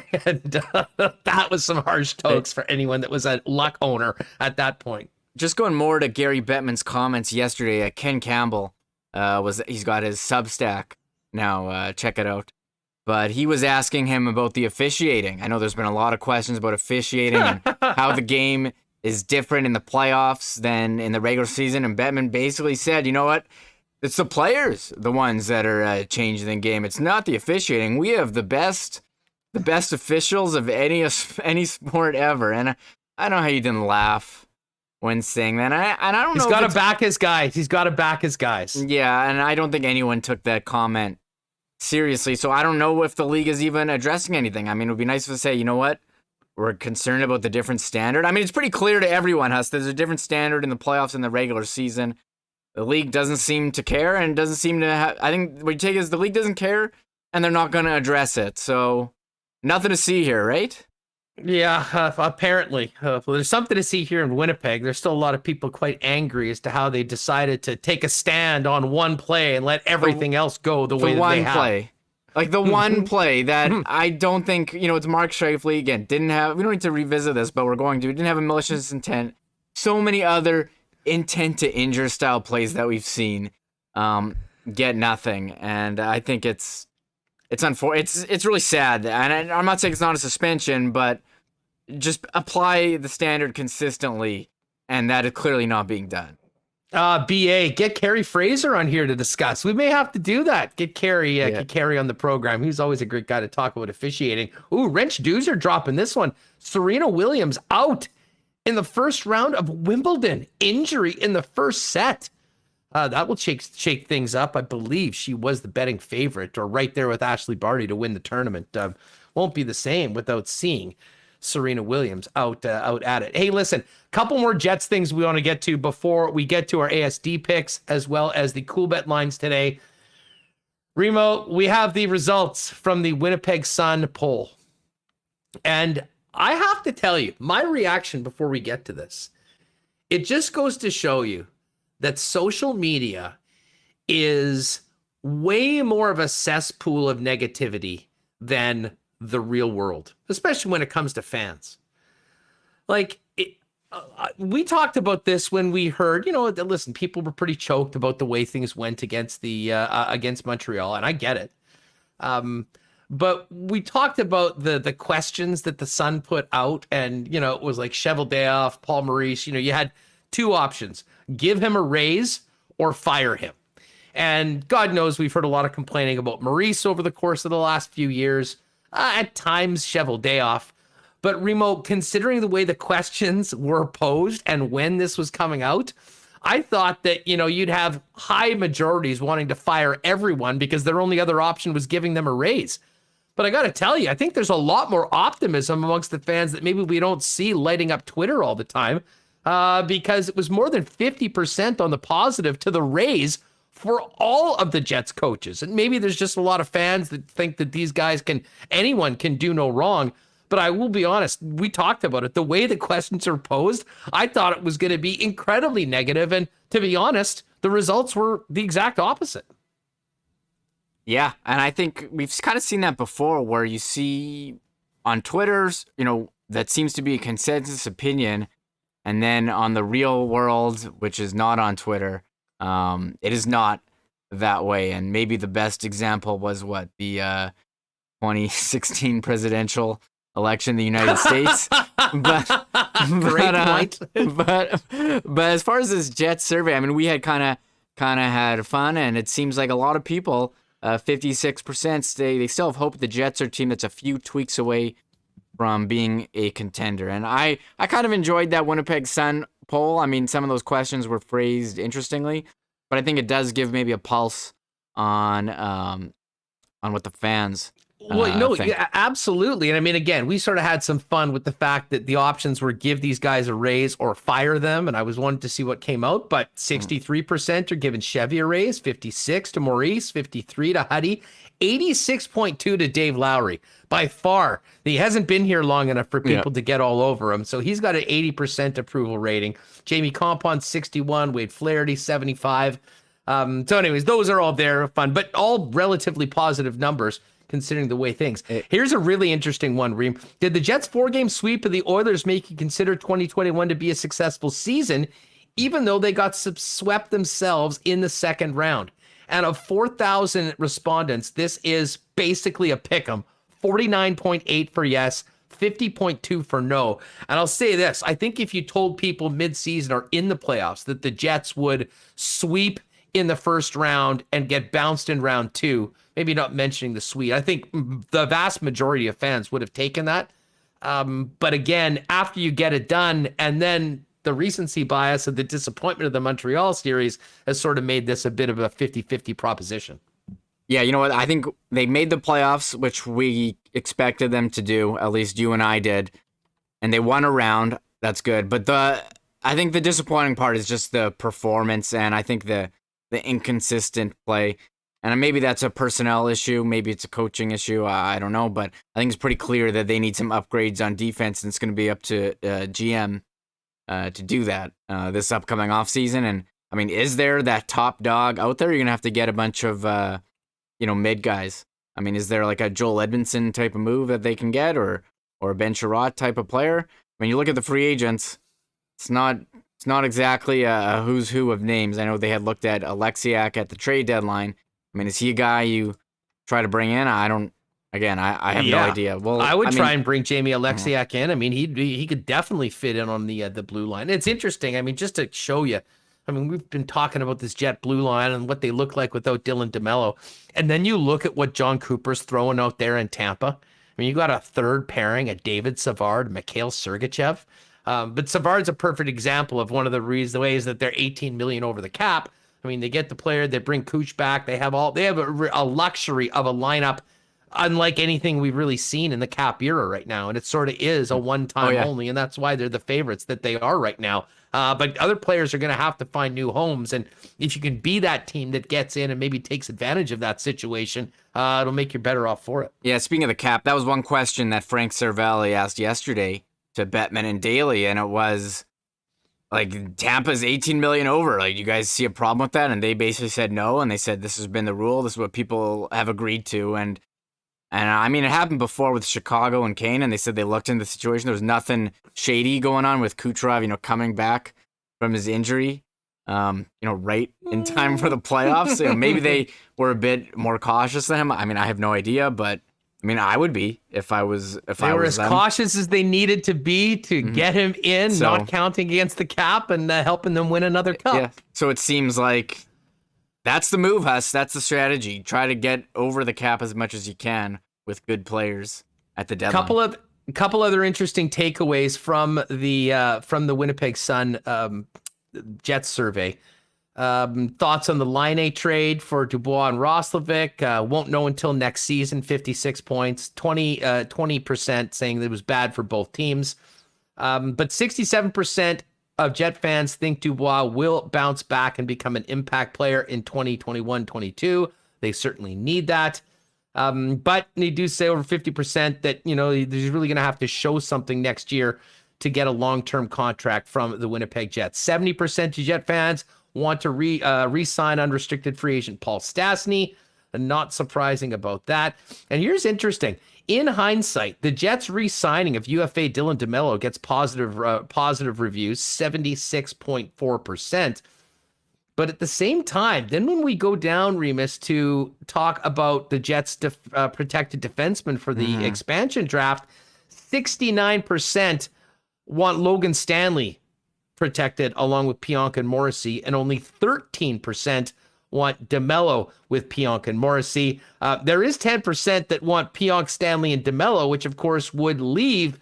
was some harsh tokes for anyone that was a Luck owner at that point. Just going more to Gary Bettman's comments yesterday, Ken Campbell he's got his Substack now. Check it out. But he was asking him about the officiating. I know there's been a lot of questions about officiating and how the game is different in the playoffs than in the regular season. And Bettman basically said, you know what? It's the players, the ones that are changing the game. It's not the officiating. We have the best officials of any sport ever. And I don't know how you didn't laugh when saying that. And I don't know. He's got to back his guys. He's got to back his guys. Yeah, and I don't think anyone took that comment seriously. So I don't know if the league is even addressing anything. I mean, it would be nice to say, you know what? We're concerned about the different standard. I mean, it's pretty clear to everyone, Huss. There's a different standard in the playoffs and the regular season. The league doesn't seem to care and doesn't seem to have... I think what you take is the league doesn't care and they're not going to address it. So nothing to see here, right? Yeah, apparently. Well, there's something to see here in Winnipeg. There's still a lot of people quite angry as to how they decided to take a stand on one play and let everything else go the way that they have. Play. Like the one play that I don't think, it's Mark Scheifele, again, didn't have... We don't need to revisit this, but we're going to. Didn't have a malicious intent. So many other intent to injure style plays that we've seen get nothing, and I think it's really sad. And I'm not saying it's not a suspension, but just apply the standard consistently, and that is clearly not being done. BA, get Carrie Fraser on here to discuss. We may have to do that. Get Carrie on the program. He's always a great guy to talk about officiating. Ooh, Wrench Doozer dropping this one. Serena Williams out in the first round of Wimbledon. Injury in the first set. That will shake things up. I believe she was the betting favorite, or right there with Ashley Barty to win the tournament. Won't be the same without seeing Serena Williams out at it. Hey, listen, couple more Jets things we want to get to before we get to our ASD picks, as well as the Coolbet lines today. Remo, we have the results from the Winnipeg Sun poll. And I have to tell you, my reaction before we get to this, it just goes to show you that social media is way more of a cesspool of negativity than the real world, especially when it comes to fans. Like, we talked about this when we heard, listen, people were pretty choked about the way things went against against Montreal, and I get it. But we talked about the questions that the Sun put out, and, it was like Cheveldayoff, Paul Maurice. You had two options: give him a raise or fire him. And God knows we've heard a lot of complaining about Maurice over the course of the last few years. At times, Cheveldayoff. But Remo, considering the way the questions were posed and when this was coming out, I thought that, you'd have high majorities wanting to fire everyone because their only other option was giving them a raise. But I got to tell you, I think there's a lot more optimism amongst the fans that maybe we don't see lighting up Twitter all the time, because it was more than 50% on the positive to the raise for all of the Jets coaches. And maybe there's just a lot of fans that think that these guys anyone can do no wrong. But I will be honest, we talked about it. The way the questions are posed, I thought it was going to be incredibly negative. And to be honest, the results were the exact opposite. Yeah, and I think we've kind of seen that before, where you see on Twitter's, that seems to be a consensus opinion. And then on the real world, which is not on Twitter, it is not that way. And maybe the best example was the 2016 presidential election in the United States. Great point. But as far as this Jets survey, I mean, we had kind of had fun, and it seems like a lot of people, 56%, they still have hope the Jets are a team that's a few tweaks away from being a contender. And I kind of enjoyed that Winnipeg Sun poll. I mean, some of those questions were phrased interestingly, but I think it does give maybe a pulse on what the fans think. Yeah, absolutely. And I mean, again, we sort of had some fun with the fact that the options were give these guys a raise or fire them. And I was wanting to see what came out, but 63% are giving Chevy a raise, 56 to Maurice, 53 to Huddy, 86.2 to Dave Lowry. By far, he hasn't been here long enough for people to get all over him. So he's got an 80% approval rating. Jamie Compon, 61, Wade Flaherty, 75. So anyways, those are all there, fun, but all relatively positive numbers considering the way things. Here's a really interesting one, Reem. Did the Jets' 4-game sweep of the Oilers make you consider 2021 to be a successful season, even though they got swept themselves in the second round? And of 4,000 respondents, this is basically a pick'em. 49.8 for yes, 50.2 for no. And I'll say this, I think if you told people mid-season or in the playoffs that the Jets would sweep in the first round and get bounced in round 2, maybe not mentioning the sweep, I think the vast majority of fans would have taken that. But again, after you get it done, and then the recency bias of the disappointment of the Montreal series has sort of made this a bit of a 50-50 proposition. Yeah, you know what? I think they made the playoffs, which we expected them to do, at least you and I did, and they won a round. That's good. But I think the disappointing part is just the performance, and I think the inconsistent play. And maybe that's a personnel issue. Maybe it's a coaching issue. I don't know. But I think it's pretty clear that they need some upgrades on defense, and it's going to be up to GM to do that this upcoming offseason. And, I mean, is there that top dog out there? You're going to have to get a bunch of, mid guys. I mean, is there like a Joel Edmondson type of move that they can get, or a Ben Sherratt type of player? I mean, you look at the free agents, it's not exactly a who's who of names. I know they had looked at Alexiak at the trade deadline. I mean, is he a guy you try to bring in? I don't. Again, I have no idea. Well, I would try and bring Jamie Alexiak in. I mean, he could definitely fit in on the blue line. It's interesting. I mean, just to show you. I mean, we've been talking about this Jet blue line and what they look like without Dylan DeMello. And then you look at what John Cooper's throwing out there in Tampa. I mean, you got a third pairing, a David Savard, Mikhail Sergachev. But Savard's a perfect example of one of the ways that they're $18 million over the cap. I mean, they get the player, they bring Cooch back. They have a luxury of a lineup unlike anything we've really seen in the cap era right now. And it sort of is a one-time only, and that's why they're the favorites that they are right now. But other players are going to have to find new homes. And if you can be that team that gets in and maybe takes advantage of that situation, it'll make you better off for it. Yeah, speaking of the cap, that was one question that Frank Cervelli asked yesterday to Bettman and Daily, and it was, like, Tampa's $18 million over. Like, you guys see a problem with that? And they basically said no, and they said this has been the rule. This is what people have agreed to. And I mean, it happened before with Chicago and Kane, and they said they looked into the situation. There was nothing shady going on with Kucherov, coming back from his injury, right in time for the playoffs. Maybe they were a bit more cautious than him. I mean, I have no idea, but I mean, I would be if I was them. They were as cautious as they needed to be to get him in, not counting against the cap and helping them win another cup. Yeah. So it seems like that's the move, Huss. That's the strategy. Try to get over the cap as much as you can with good players at the deadline. Couple other interesting takeaways from the Winnipeg Sun Jets survey. Thoughts on the Laine trade for Dubois and Roslovic. Won't know until next season. 56 points, 20% saying that it was bad for both teams. But 67% of Jet fans think Dubois will bounce back and become an impact player in 2021-22. They certainly need that. But they do say over 50% that, he's really going to have to show something next year to get a long-term contract from the Winnipeg Jets. 70% of Jet fans want to re-sign unrestricted free agent Paul Stastny. Not surprising about that. And here's interesting. In hindsight, the Jets re-signing of UFA Dylan DeMello gets positive reviews, 76.4%. But at the same time, then when we go down, Remis, to talk about the Jets' protected defenseman for the expansion draft, 69% want Logan Stanley protected along with Pionk and Morrissey, and only 13% want DeMello with Pionk and Morrissey. There is 10% that want Pionk, Stanley, and DeMello, which of course would leave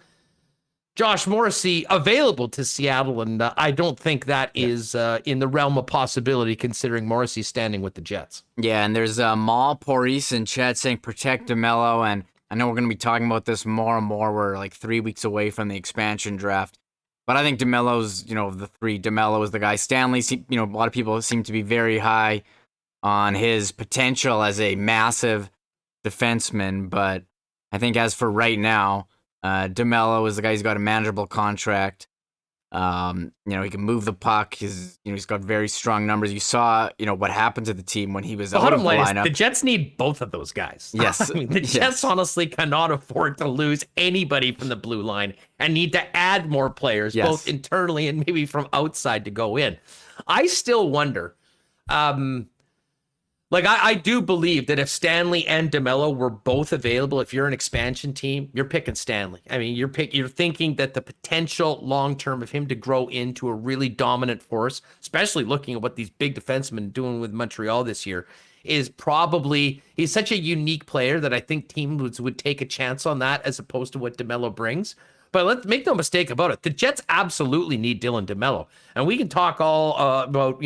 Josh Morrissey available to Seattle, and I don't think that is in the realm of possibility considering Morrissey standing with the Jets. Yeah, and there's Maul, Paurice, and Chet saying protect DeMello, and I know we're going to be talking about this more and more. We're like 3 weeks away from the expansion draft. But I think DeMello's, of the three, DeMello is the guy. Stanley, a lot of people seem to be very high on his potential as a massive defenseman. But I think as for right now, DeMello is the guy who's got a manageable contract. He can move the puck. He's got very strong numbers. You saw, what happened to the team when he was out of the lineup. The Jets need both of those guys. Yes. The Jets honestly cannot afford to lose anybody from the blue line and need to add more players, both internally and maybe from outside to go in. I still wonder, I do believe that if Stanley and DeMello were both available, if you're an expansion team, you're picking Stanley. I mean, you're thinking that the potential long-term of him to grow into a really dominant force, especially looking at what these big defensemen are doing with Montreal this year, is probably, he's such a unique player that I think teams would take a chance on that as opposed to what DeMello brings. But let's make no mistake about it. The Jets absolutely need Dylan DeMello. And we can talk all about,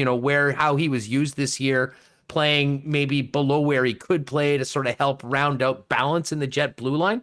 how he was used this year, playing maybe below where he could play to sort of help round out balance in the Jet blue line.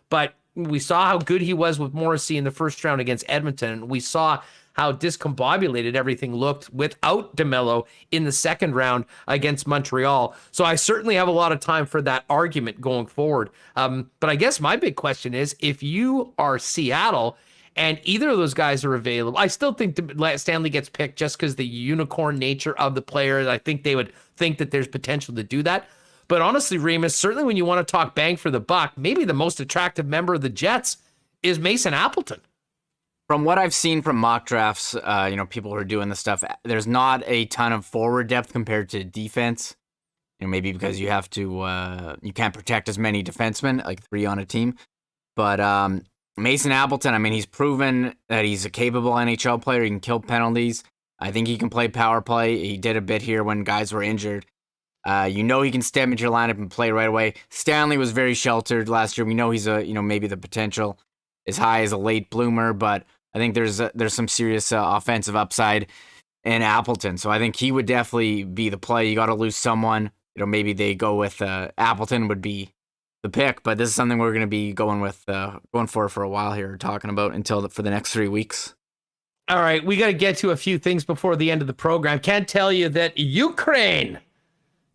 But we saw how good he was with Morrissey in the first round against Edmonton. And we saw how discombobulated everything looked without DeMello in the second round against Montreal. So I certainly have a lot of time for that argument going forward. But I guess my big question is, if you are Seattle and either of those guys are available, I still think Stanley gets picked just because the unicorn nature of the player. I think they would think that there's potential to do that. But honestly, Remis, certainly when you want to talk bang for the buck, maybe the most attractive member of the Jets is Mason Appleton. From what I've seen from mock drafts, people who are doing this stuff, there's not a ton of forward depth compared to defense. Maybe because you have to, you can't protect as many defensemen, like 3 on a team. But Mason Appleton, he's proven that he's a capable NHL player. He can kill penalties. I think he can play power play. He did a bit here when guys were injured. He can step into your lineup and play right away. Stanley was very sheltered last year. We know he's maybe the potential is high as a late bloomer, but I think there's some serious offensive upside in Appleton. So I think he would definitely be the play. You got to lose someone. Maybe they go with Appleton would be the pick, but this is something we're going to be going for a while here, talking about for the next 3 weeks. All right, we got to get to a few things before the end of the program. Can't tell you that Ukraine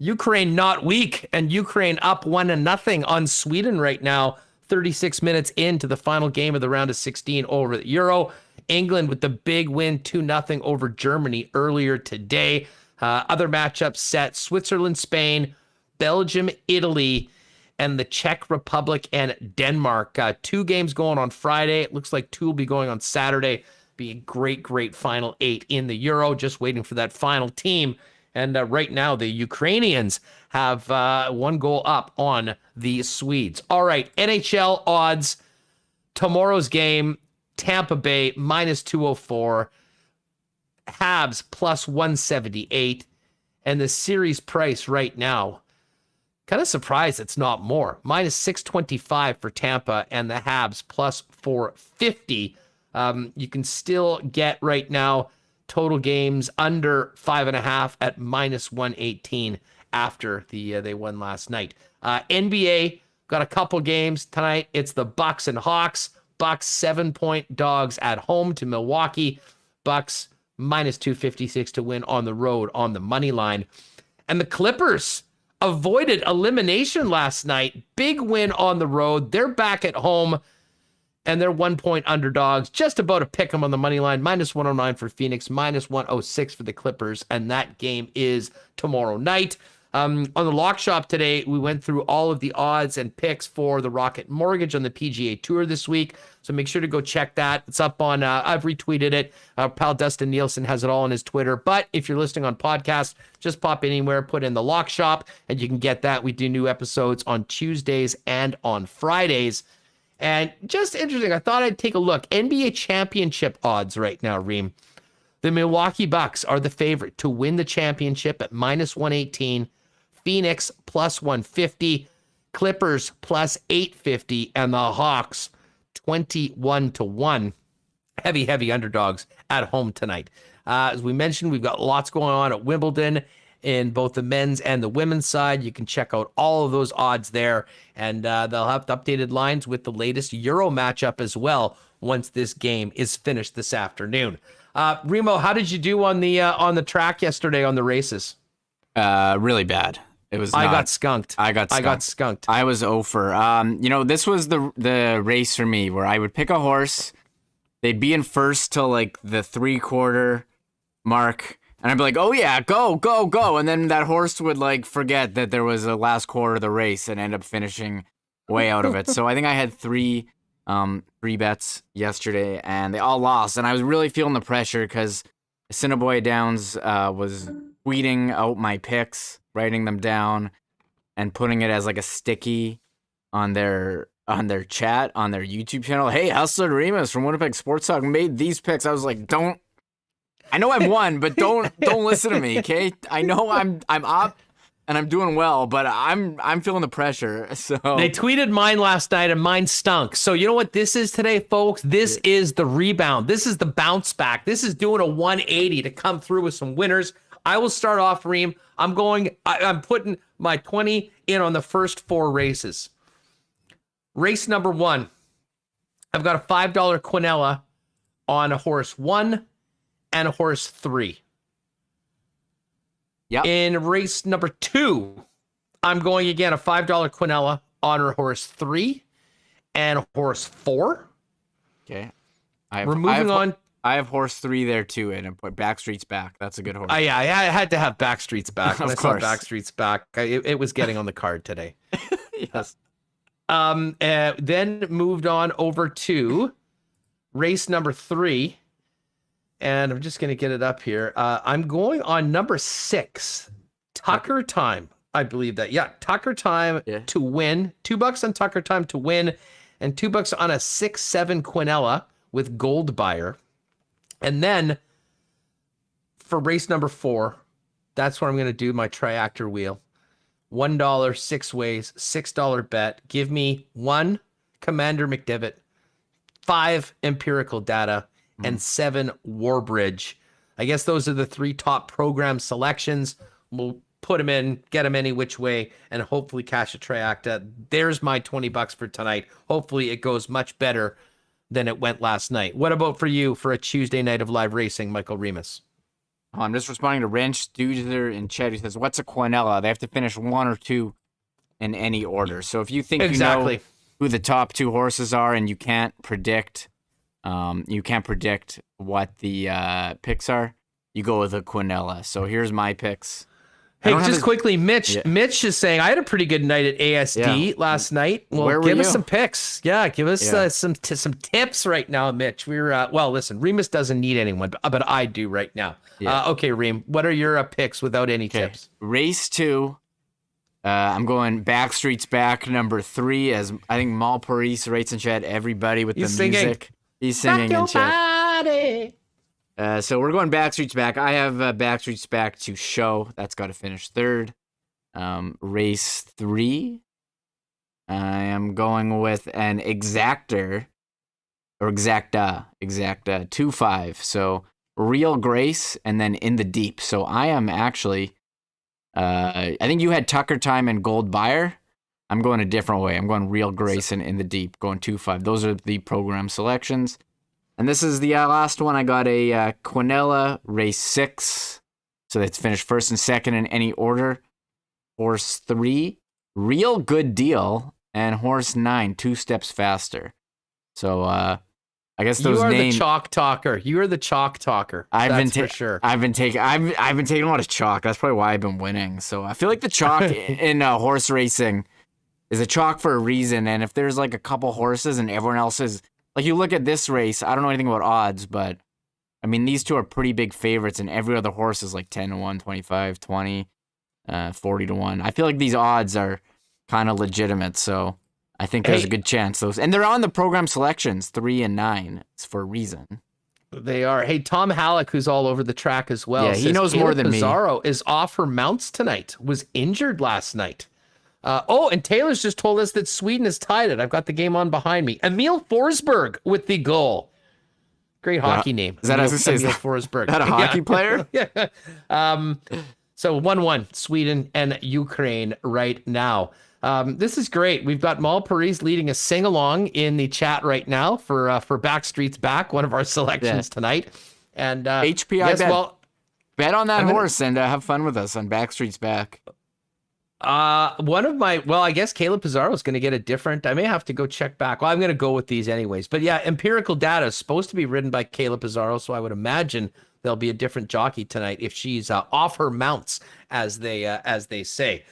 not weak, and Ukraine up 1-0 on Sweden right now, 36 minutes into the final game of the round of 16 over the Euro. England with the big win, 2-0 over Germany earlier today. Other matchups set: Switzerland, Spain, Belgium, Italy, and the Czech Republic and Denmark. 2 games going on Friday. It looks like 2 will be going on Saturday. Be a great final 8 in the Euro. Just waiting for that final team. And right now, the Ukrainians have 1 goal up on the Swedes. All right, NHL odds. Tomorrow's game, Tampa Bay -204. Habs +178. And the series price right now, kind of surprised it's not more. -625 for Tampa, and the Habs +450. You can still get right now total games under 5.5 at -118 after they won last night. NBA got a couple games tonight. It's the Bucks and Hawks. Bucks 7-point dogs at home to Milwaukee. Bucks -256 to win on the road on the money line. And the Clippers avoided elimination last night. Big win on the road. They're back at home, and they're 1-point underdogs. Just about a pick 'em on the money line. -109 for Phoenix, -106 for the Clippers, and that game is tomorrow night. On the Lock Shop today, we went through all of the odds and picks for the Rocket Mortgage on the PGA Tour this week. So make sure to go check that. It's up on, I've retweeted it. Pal Dustin Nielsen has it all on his Twitter. But if you're listening on podcast, just pop anywhere, put in the Lock Shop, and you can get that. We do new episodes on Tuesdays and on Fridays. And just interesting, I thought I'd take a look. NBA championship odds right now, Reem. The Milwaukee Bucks are the favorite to win the championship at -118. Phoenix +150. Clippers +850. And the Hawks 21-1. Heavy underdogs at home tonight. As we mentioned, we've got lots going on at Wimbledon in both the men's and the women's side. You can check out all of those odds there, and they'll have updated lines with the latest Euro matchup as well once this game is finished this afternoon. Remo, how did you do on the track yesterday on the races? Really bad. It was. I got skunked. I got skunked. I was 0 for. This was the race for me where I would pick a horse. They'd be in first till like the 3/4 mark. And I'd be like, oh yeah, go, go, go. And then that horse would like forget that there was a last quarter of the race and end up finishing way out of it. So I think I had three bets yesterday and they all lost. And I was really feeling the pressure because Assiniboia Downs was tweeting out my picks, writing them down and putting it as like a sticky on their chat, on their YouTube channel. Hey, Hustler Remis from Winnipeg Sports Talk made these picks. I was like, I know I've won, but don't listen to me, okay? I know I'm up and I'm doing well, but I'm feeling the pressure. So they tweeted mine last night and mine stunk. So you know what this is today, folks? This is the rebound. This is the bounce back. This is doing a 180 to come through with some winners. I will start off, Reem. I'm putting my 20 in on the first 4 races. Race number 1, I've got a $5 Quinella on a horse 1 and a horse 3. Yep. In race number 2, I'm going again a $5 Quinella on a horse 3 and a horse 4. Okay. We're moving on. I have horse 3 there too, and Backstreet's Back. That's a good horse. Yeah, I had to have Backstreet's Back. When Of course. I saw Backstreet's Back, it was getting on the card today. Yes. Then moved on over to race number 3. And I'm just going to get it up here. I'm going on number 6, Tucker Time. I believe that. Yeah, Tucker Time to win. $2 on Tucker Time to win, and $2 on a 6-7 Quinella with Gold Buyer. And then for race number 4, that's where I'm going to do my triactor wheel. $1 6 ways, $6 bet. Give me 1 Commander McDivitt, 5 empirical data, and 7 Warbridge. I guess those are the 3 top program selections. We'll put them in, get them any which way, and hopefully cash a triacta. There's my $20 for tonight. Hopefully it goes much better than it went last night. What about for you for a Tuesday night of live racing, Michael Remis? Oh, I'm just responding to Wrench Duder in chat. He says, what's a Quinella? They have to finish 1 or 2 in any order. So if you think you know who the top 2 horses are and you can't predict what the picks are, you go with a Quinella. So here's my picks. Hey, just quickly, Mitch. Yeah. Mitch is saying I had a pretty good night at ASD last night. Well, give us some picks. Yeah, give us some tips right now, Mitch. We're listen, Remis doesn't need anyone, but I do right now. Yeah. Okay, Reem, what are your picks without any tips? Race 2. I'm going Backstreet's Back number 3, as I think Malparis rates in chat. Everybody with the music. He's singing in chat. So we're going Backstreet's Back. I have Backstreet's Back to show. That's got to finish 3rd. Race 3. I am going with an Exacta 2-5. So Real Grace and then In the Deep. So I am actually, I think you had Tucker Time and Gold Buyer. I'm going a different way. I'm going Real Grace and In the Deep, going 2-5. Those are the program selections. And this is the last one. I got a Quinella, race 6. So that's finished 1st and 2nd in any order. Horse 3, Real Good Deal, and horse 9, 2 Steps Faster. So I guess those names. You are the chalk talker. You are the chalk talker. For sure. I've been taking a lot of chalk. That's probably why I've been winning. So I feel like the chalk in horse racing is a chalk for a reason. And if there's like a couple horses and everyone else is, like, you look at this race, I don't know anything about odds, but I mean, these 2 are pretty big favorites, and every other horse is like 10-1, 25, 20, 40-1. I feel like these odds are kind of legitimate. So I think there's a good chance and they're on the program selections 3 and 9. It's for a reason. They are. Hey, Tom Halleck, who's all over the track as well. Yeah, he knows more than Pizarro is off her mounts tonight. Was injured last night. And Taylor's just told us that Sweden has tied it. I've got the game on behind me. Emil Forsberg with the goal. Great hockey name. Is that Emil Forsberg? Is that a hockey player? Yeah. So 1-1 Sweden and Ukraine right now. This is great. We've got Mal Paris leading a sing-along in the chat right now for Backstreet's Back, one of our selections tonight. And HP, I bet. Bet on that horse and have fun with us on Backstreet's Back. I guess Caleb Pizarro is going to get a different. I may have to go check back. Well, I'm going to go with these anyways. But yeah, empirical data is supposed to be ridden by Caleb Pizarro, so I would imagine there'll be a different jockey tonight if she's off her mounts, as they say.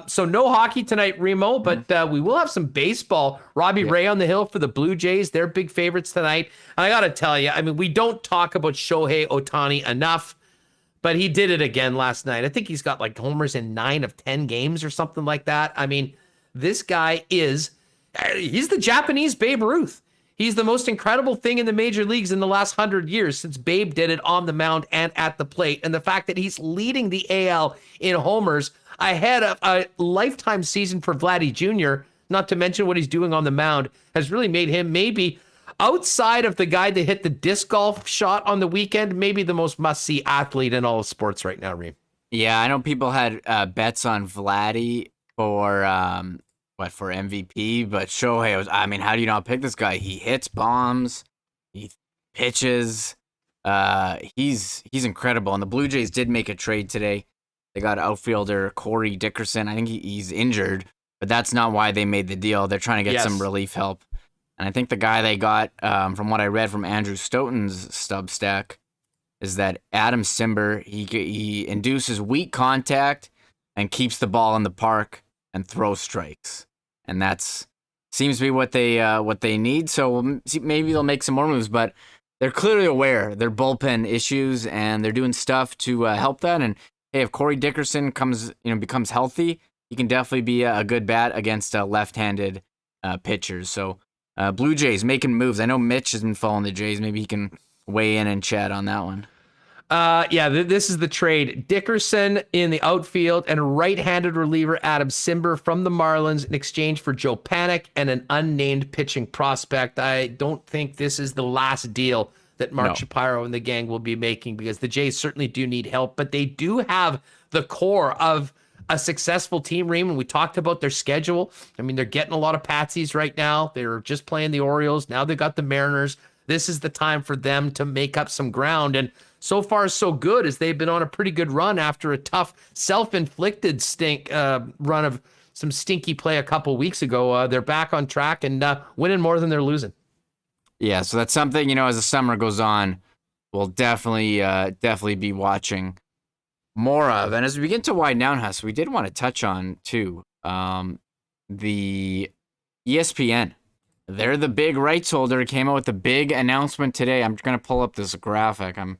So no hockey tonight, Remo, but we will have some baseball. Robbie Ray on the hill for the Blue Jays. They're big favorites tonight. And I got to tell you, I mean, we don't talk about Shohei Ohtani enough, but he did it again last night. I think he's got like homers in 9 of 10 games or something like that. I mean, this guy he's the Japanese Babe Ruth. He's the most incredible thing in the major leagues in the last 100 years since Babe did it on the mound and at the plate. And the fact that he's leading the AL in homers ahead of a lifetime season for Vladdy Jr., not to mention what he's doing on the mound, has really made him maybe, outside of the guy that hit the disc golf shot on the weekend, maybe the most must-see athlete in all of sports right now, Reem. Yeah, I know people had bets on Vladdy for MVP, but Shohei how do you not pick this guy? He hits bombs, he pitches, he's incredible. And the Blue Jays did make a trade today. They got outfielder Corey Dickerson. I think he's injured, but that's not why they made the deal. They're trying to get some relief help. And I think the guy they got, from what I read from Andrew Stoughton's Substack, is that Adam Simber, he induces weak contact and keeps the ball in the park and throws strikes. And that's seems to be what they need. So maybe they'll make some more moves, but they're clearly aware their bullpen issues and they're doing stuff to help that. And hey, if Corey Dickerson becomes healthy, he can definitely be a good bat against left-handed pitchers. So Blue Jays making moves. I know Mitch has been following the Jays. Maybe he can weigh in and chat on that one. This is the trade. Dickerson in the outfield and right-handed reliever Adam Simber from the Marlins in exchange for Joe Panik and an unnamed pitching prospect. I don't think this is the last deal that Mark Shapiro and the gang will be making, because the Jays certainly do need help, but they do have the core of a successful team, Raymond. We talked about their schedule. I mean, they're getting a lot of patsies right now. They're just playing the Orioles. Now they've ut the Mariners. This is the time for them to make up some ground. And so far, so good, as they've been on a pretty good run after a tough, self-inflicted run of some stinky play a couple weeks ago. They're back on track and winning more than they're losing. Yeah, so that's something, as the summer goes on, we'll definitely be watching more of. And as we get to Wide Down, Huss, we did want to touch on, too, the ESPN. They're the big rights holder. Came out with a big announcement today. I'm going to pull up this graphic. I'm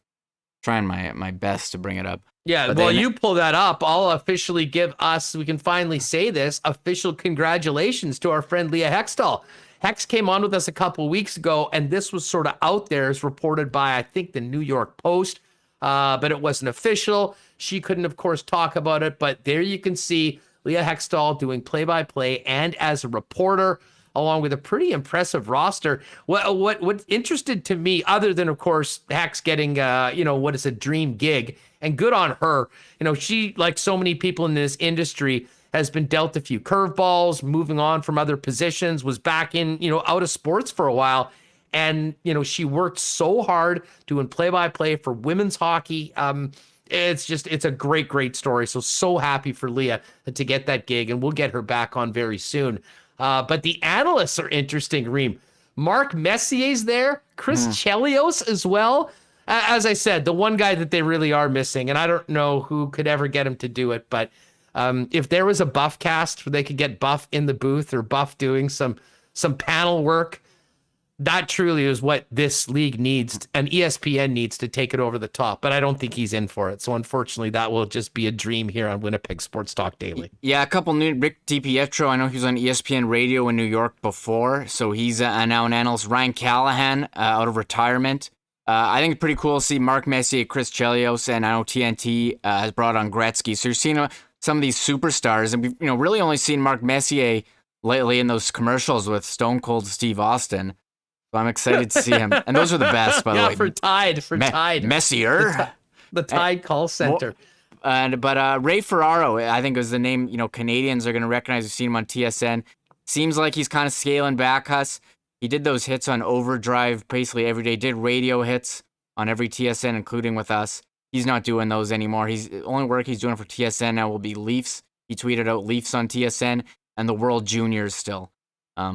trying my best to bring it up. Yeah, but you pull that up, I'll officially give us, we can finally say this, official congratulations to our friend Leah Hextall. Hex came on with us a couple weeks ago, and this was sort of out there as reported by, I think, the New York Post, but it wasn't official. She couldn't, of course, talk about it, but there you can see Leah Hextall doing play-by-play and as a reporter, along with a pretty impressive roster. What interested to me, other than, of course, Hex getting, what is a dream gig, and good on her. She, like so many people in this industry, has been dealt a few curveballs, moving on from other positions, was back in, out of sports for a while. And, she worked so hard doing play-by-play for women's hockey. It's a great, great story. So happy for Leah to get that gig, and we'll get her back on very soon. But the analysts are interesting, Reem. Mark Messier's there, Chris Chelios as well. As I said, the one guy that they really are missing, and I don't know who could ever get him to do it, but if there was a Buff cast where they could get Buff in the booth or Buff doing some panel work, that truly is what this league needs, and ESPN needs to take it over the top, but I don't think he's in for it. So unfortunately, that will just be a dream here on Winnipeg Sports Talk Daily. Yeah, a couple new. Rick DiPietro, I know he was on ESPN Radio in New York before, so he's now an analyst. Ryan Callahan out of retirement. I think it's pretty cool to see Mark Messier, Chris Chelios, and I know TNT has brought on Gretzky. So you're seeing some of these superstars, and we've really only seen Mark Messier lately in those commercials with Stone Cold Steve Austin. So I'm excited to see him. And those are the best, by the way. For Tide. Messier. The Tide call center. But Ray Ferraro, I think was the name, Canadians are going to recognize. We've seen him on TSN. Seems like he's kind of scaling back us. He did those hits on Overdrive basically every day. Did radio hits on every TSN, including with us. He's not doing those anymore. The only work he's doing for TSN now will be Leafs. He tweeted out Leafs on TSN and the World Juniors still.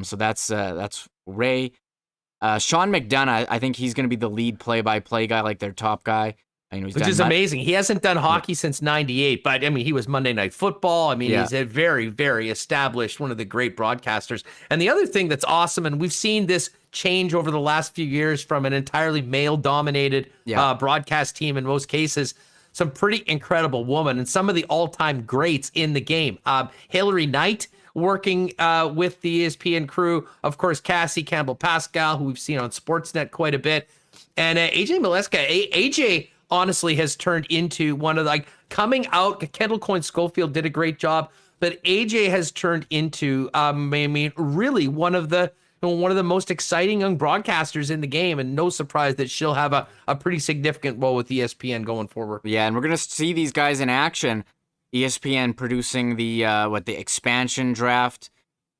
So that's Ray. Sean McDonough, I think he's going to be the lead play-by-play guy, like their top guy. Which is amazing. He hasn't done hockey since '98, but he was Monday Night Football. He's a very, very established, one of the great broadcasters. And the other thing that's awesome, and we've seen this change over the last few years from an entirely male-dominated broadcast team in most cases, some pretty incredible women and some of the all-time greats in the game. Hillary Knight, working with the ESPN crew. Of course, Cassie Campbell-Pascal, who we've seen on Sportsnet quite a bit. And AJ Mileska. AJ honestly has turned into one of the, coming out, Kendall Coyne-Schofield did a great job, but AJ has turned into, really one of the most exciting young broadcasters in the game, and no surprise that she'll have a pretty significant role with ESPN going forward. Yeah, and we're going to see these guys in action. ESPN producing the expansion draft,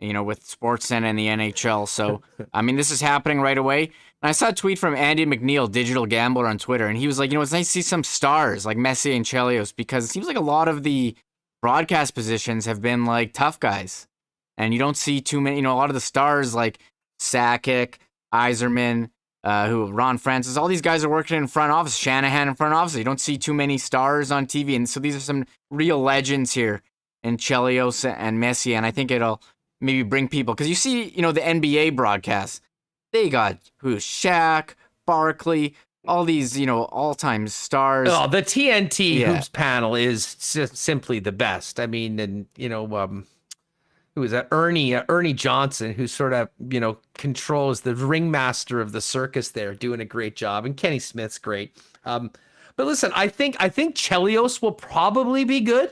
with Sportsnet and the NHL. So, this is happening right away. And I saw a tweet from Andy McNeil, Digital Gambler, on Twitter, and he was like, it's nice to see some stars like Messier and Chelios, because it seems like a lot of the broadcast positions have been like tough guys. And you don't see too many, a lot of the stars like Sakic, Yzerman, Ron Francis, all these guys are working in front office, Shanahan in front office. You don't see too many stars on TV. And so these are some real legends here in Chelios and Messier. And I think it'll maybe bring people, because you see, the NBA broadcasts, they got Shaq, Barkley, all these, all-time stars. Oh, the TNT Hoops panel is simply the best. Who is that? Ernie Johnson, who sort of, controls the ringmaster of the circus there, doing a great job. And Kenny Smith's great. But listen, I think Chelios will probably be good.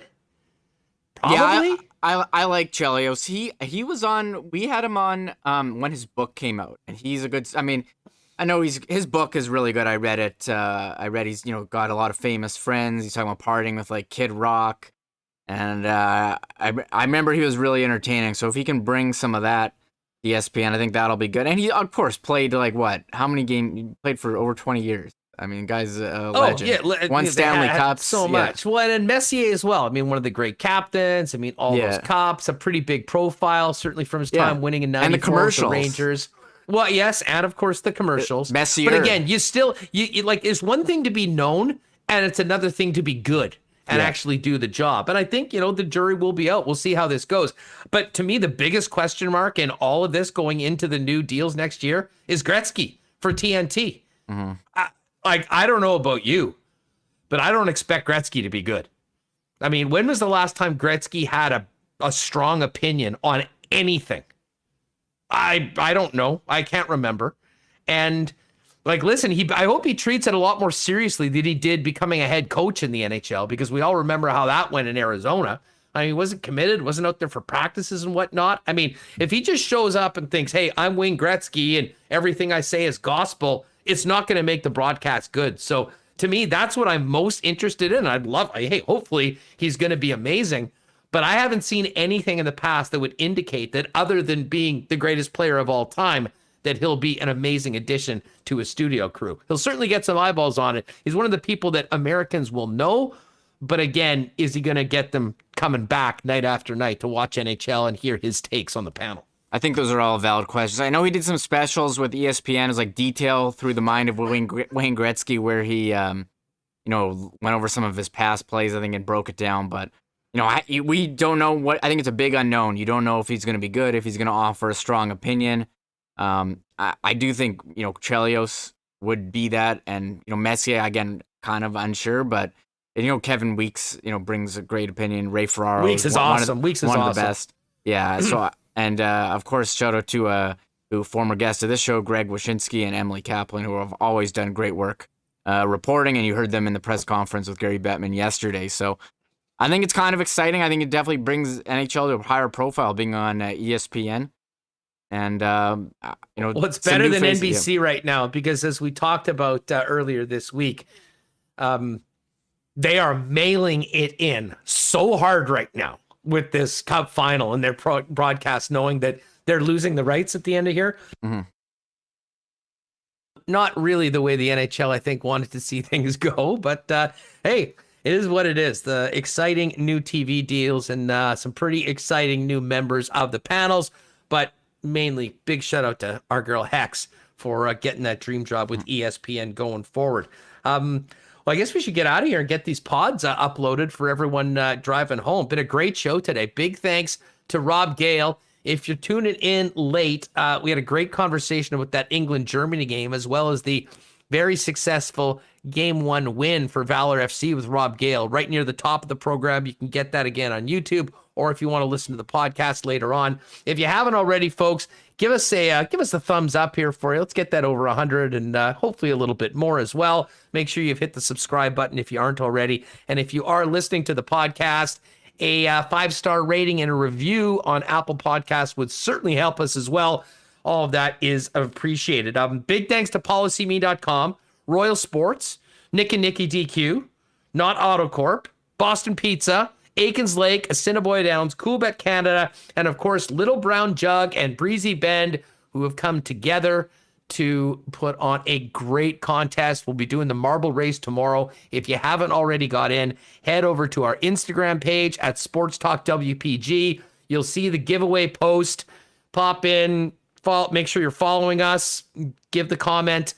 Probably. Yeah, I like Chelios. He was on, we had him on when his book came out, and he's a good, I know his book is really good. I read it. He's, got a lot of famous friends. He's talking about partying with like Kid Rock. And I remember he was really entertaining. So if he can bring some of that to ESPN, I think that'll be good. And he, of course, played how many games? He played for over 20 years. Guy's a legend. Yeah, won Stanley Cups. So much. Well, and Messier as well. one of the great captains. All those cups, a pretty big profile, certainly from his time winning in 94 and the commercials. With the Rangers. Well, yes, and of course the commercials. Messier. But again, you like, it's one thing to be known, and it's another thing to be good and actually do the job. And I think, the jury will be out. We'll see how this goes. But to me, the biggest question mark in all of this going into the new deals next year is Gretzky for TNT. Mm-hmm. I don't know about you, but I don't expect Gretzky to be good. When was the last time Gretzky had a strong opinion on anything? I don't know. I can't remember. And listen, I hope he treats it a lot more seriously than he did becoming a head coach in the NHL, because we all remember how that went in Arizona. He wasn't committed, wasn't out there for practices and whatnot. If he just shows up and thinks, hey, I'm Wayne Gretzky and everything I say is gospel, it's not going to make the broadcast good. So to me, that's what I'm most interested in. Hopefully he's going to be amazing. But I haven't seen anything in the past that would indicate that, other than being the greatest player of all time, that he'll be an amazing addition to a studio crew. He'll certainly get some eyeballs on it. He's one of the people that Americans will know. But again, is he going to get them coming back night after night to watch NHL and hear his takes on the panel? I think those are all valid questions. I know he did some specials with ESPN. It was like Detail Through the Mind of Wayne Gretzky, where he, went over some of his past plays, I think, and broke it down. But, we don't know I think it's a big unknown. You don't know if he's going to be good, if he's going to offer a strong opinion. I do think, Chelios would be that, and, Messier, again, kind of unsure, but, Kevin Weeks, brings a great opinion. Ray Ferraro. Weeks is awesome. Weeks is one awesome. of the best. Yeah. So, and of course, shout out to former guest of this show, Greg Wyshynski and Emily Kaplan, who have always done great work reporting, and you heard them in the press conference with Gary Bettman yesterday. So I think it's kind of exciting. I think it definitely brings NHL to a higher profile being on ESPN. And, well, it's better than NBC right now, because as we talked about earlier this week, they are mailing it in so hard right now with this Cup final and their broadcast, knowing that they're losing the rights at the end of here. Mm-hmm. Not really the way the NHL, I think, wanted to see things go, but hey, it is what it is. The exciting new TV deals and some pretty exciting new members of the panels, but mainly big shout out to our girl Hex for getting that dream job with ESPN going forward. Well, I guess we should get out of here and get these pods uploaded for everyone driving home. Been a great show today. Big thanks to Rob Gale. If you're tuning in late, we had a great conversation about that England-Germany game, as well as the very successful Game 1 win for Valour FC with Rob Gale. Right near the top of the program. You can get that again on YouTube, or if you want to listen to the podcast later on. If you haven't already, folks, give us a thumbs up here for you. Let's get that over 100 and hopefully a little bit more as well. Make sure you've hit the subscribe button if you aren't already. And if you are listening to the podcast, a 5-star rating and a review on Apple Podcasts would certainly help us as well. All of that is appreciated. Big thanks to PolicyMe.com, Royal Sports, Nick and Nicky DQ, Not AutoCorp, Boston Pizza, Aikens Lake, Assiniboia Downs, Coolbet Canada, and of course, Little Brown Jug and Breezy Bend, who have come together to put on a great contest. We'll be doing the marble race tomorrow. If you haven't already got in, head over to our Instagram page at Sports Talk WPG. You'll see the giveaway post. Pop in, make sure you're following us, give the comment.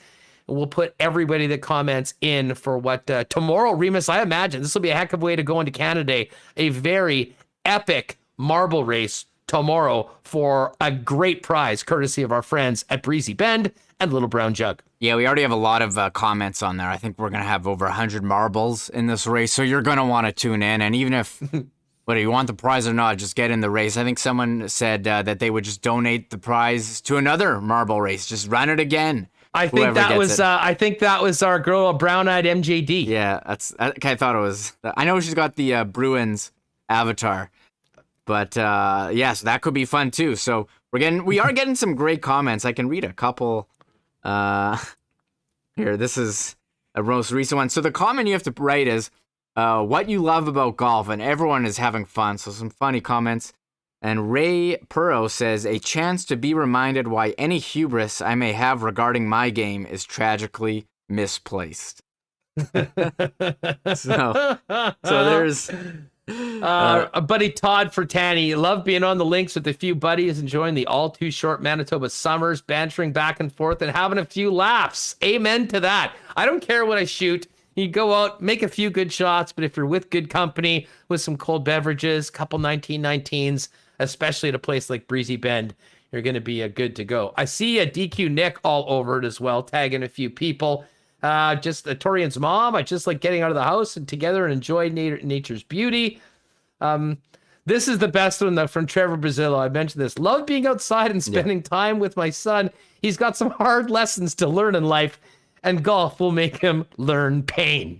We'll put everybody that comments in for what tomorrow, Remis, I imagine this will be a heck of a way to go into Canada Day. A very epic marble race tomorrow for a great prize, courtesy of our friends at Breezy Bend and Little Brown Jug. Yeah, we already have a lot of comments on there. I think we're going to have over 100 marbles in this race, so you're going to want to tune in. And even if whether you want the prize or not, just get in the race. I think someone said that they would just donate the prize to another marble race. Just run it again. I think that was our girl, brown-eyed MJD. Yeah, I thought it was. I know she's got the Bruins avatar, but so that could be fun too. So we are getting some great comments. I can read a couple. Here, this is a most recent one. So the comment you have to write is what you love about golf, and everyone is having fun. So some funny comments. And Ray Purro says, a chance to be reminded why any hubris I may have regarding my game is tragically misplaced. so there's buddy Todd Fertani. Love being on the links with a few buddies, enjoying the all too short Manitoba summers, bantering back and forth and having a few laughs. Amen to that. I don't care what I shoot. You go out, make a few good shots, but if you're with good company, with some cold beverages, couple 1919s, especially at a place like Breezy Bend, you're going to be good to go. I see a DQ Nick all over it as well, tagging a few people. Just Torian's mom. I just like getting out of the house and together and enjoy nature's beauty. This is the best one from Trevor Brazillo. I mentioned this. Love being outside and spending time with my son. He's got some hard lessons to learn in life, and golf will make him learn pain.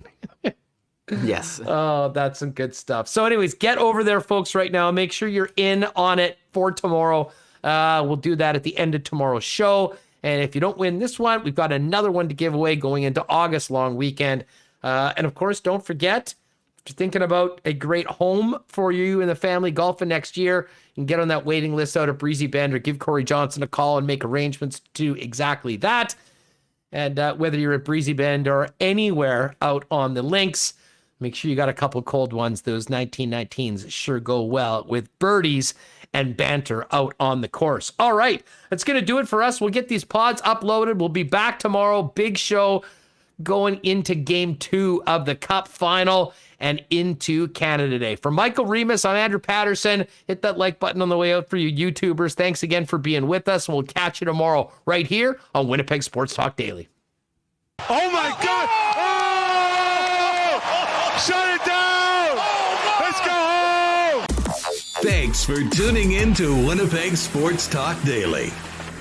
Yes. Oh, that's some good stuff. So anyways, get over there, folks, right now. Make sure you're in on it for tomorrow. We'll do that at the end of tomorrow's show. And if you don't win this one, we've got another one to give away going into August long weekend. And of course, don't forget, if you're thinking about a great home for you and the family golfing next year, you can get on that waiting list out at Breezy Bend or give Corey Johnson a call and make arrangements to do exactly that. And whether you're at Breezy Bend or anywhere out on the links, make sure you got a couple cold ones. Those 1919s sure go well with birdies and banter out on the course. All right, that's going to do it for us. We'll get these pods uploaded. We'll be back tomorrow. Big show. going into Game 2 of the Cup Final and into Canada Day. For Michael Remis, I'm Andrew Paterson. Hit that like button on the way out for you YouTubers. Thanks again for being with us, and we'll catch you tomorrow right here on Winnipeg Sports Talk Daily. Oh my God! Oh! Shut it down! Let's go home! Thanks for tuning in to Winnipeg Sports Talk Daily.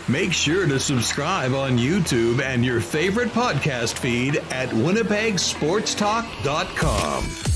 Make sure to subscribe on YouTube and your favorite podcast feed at winnipegsportstalk.com.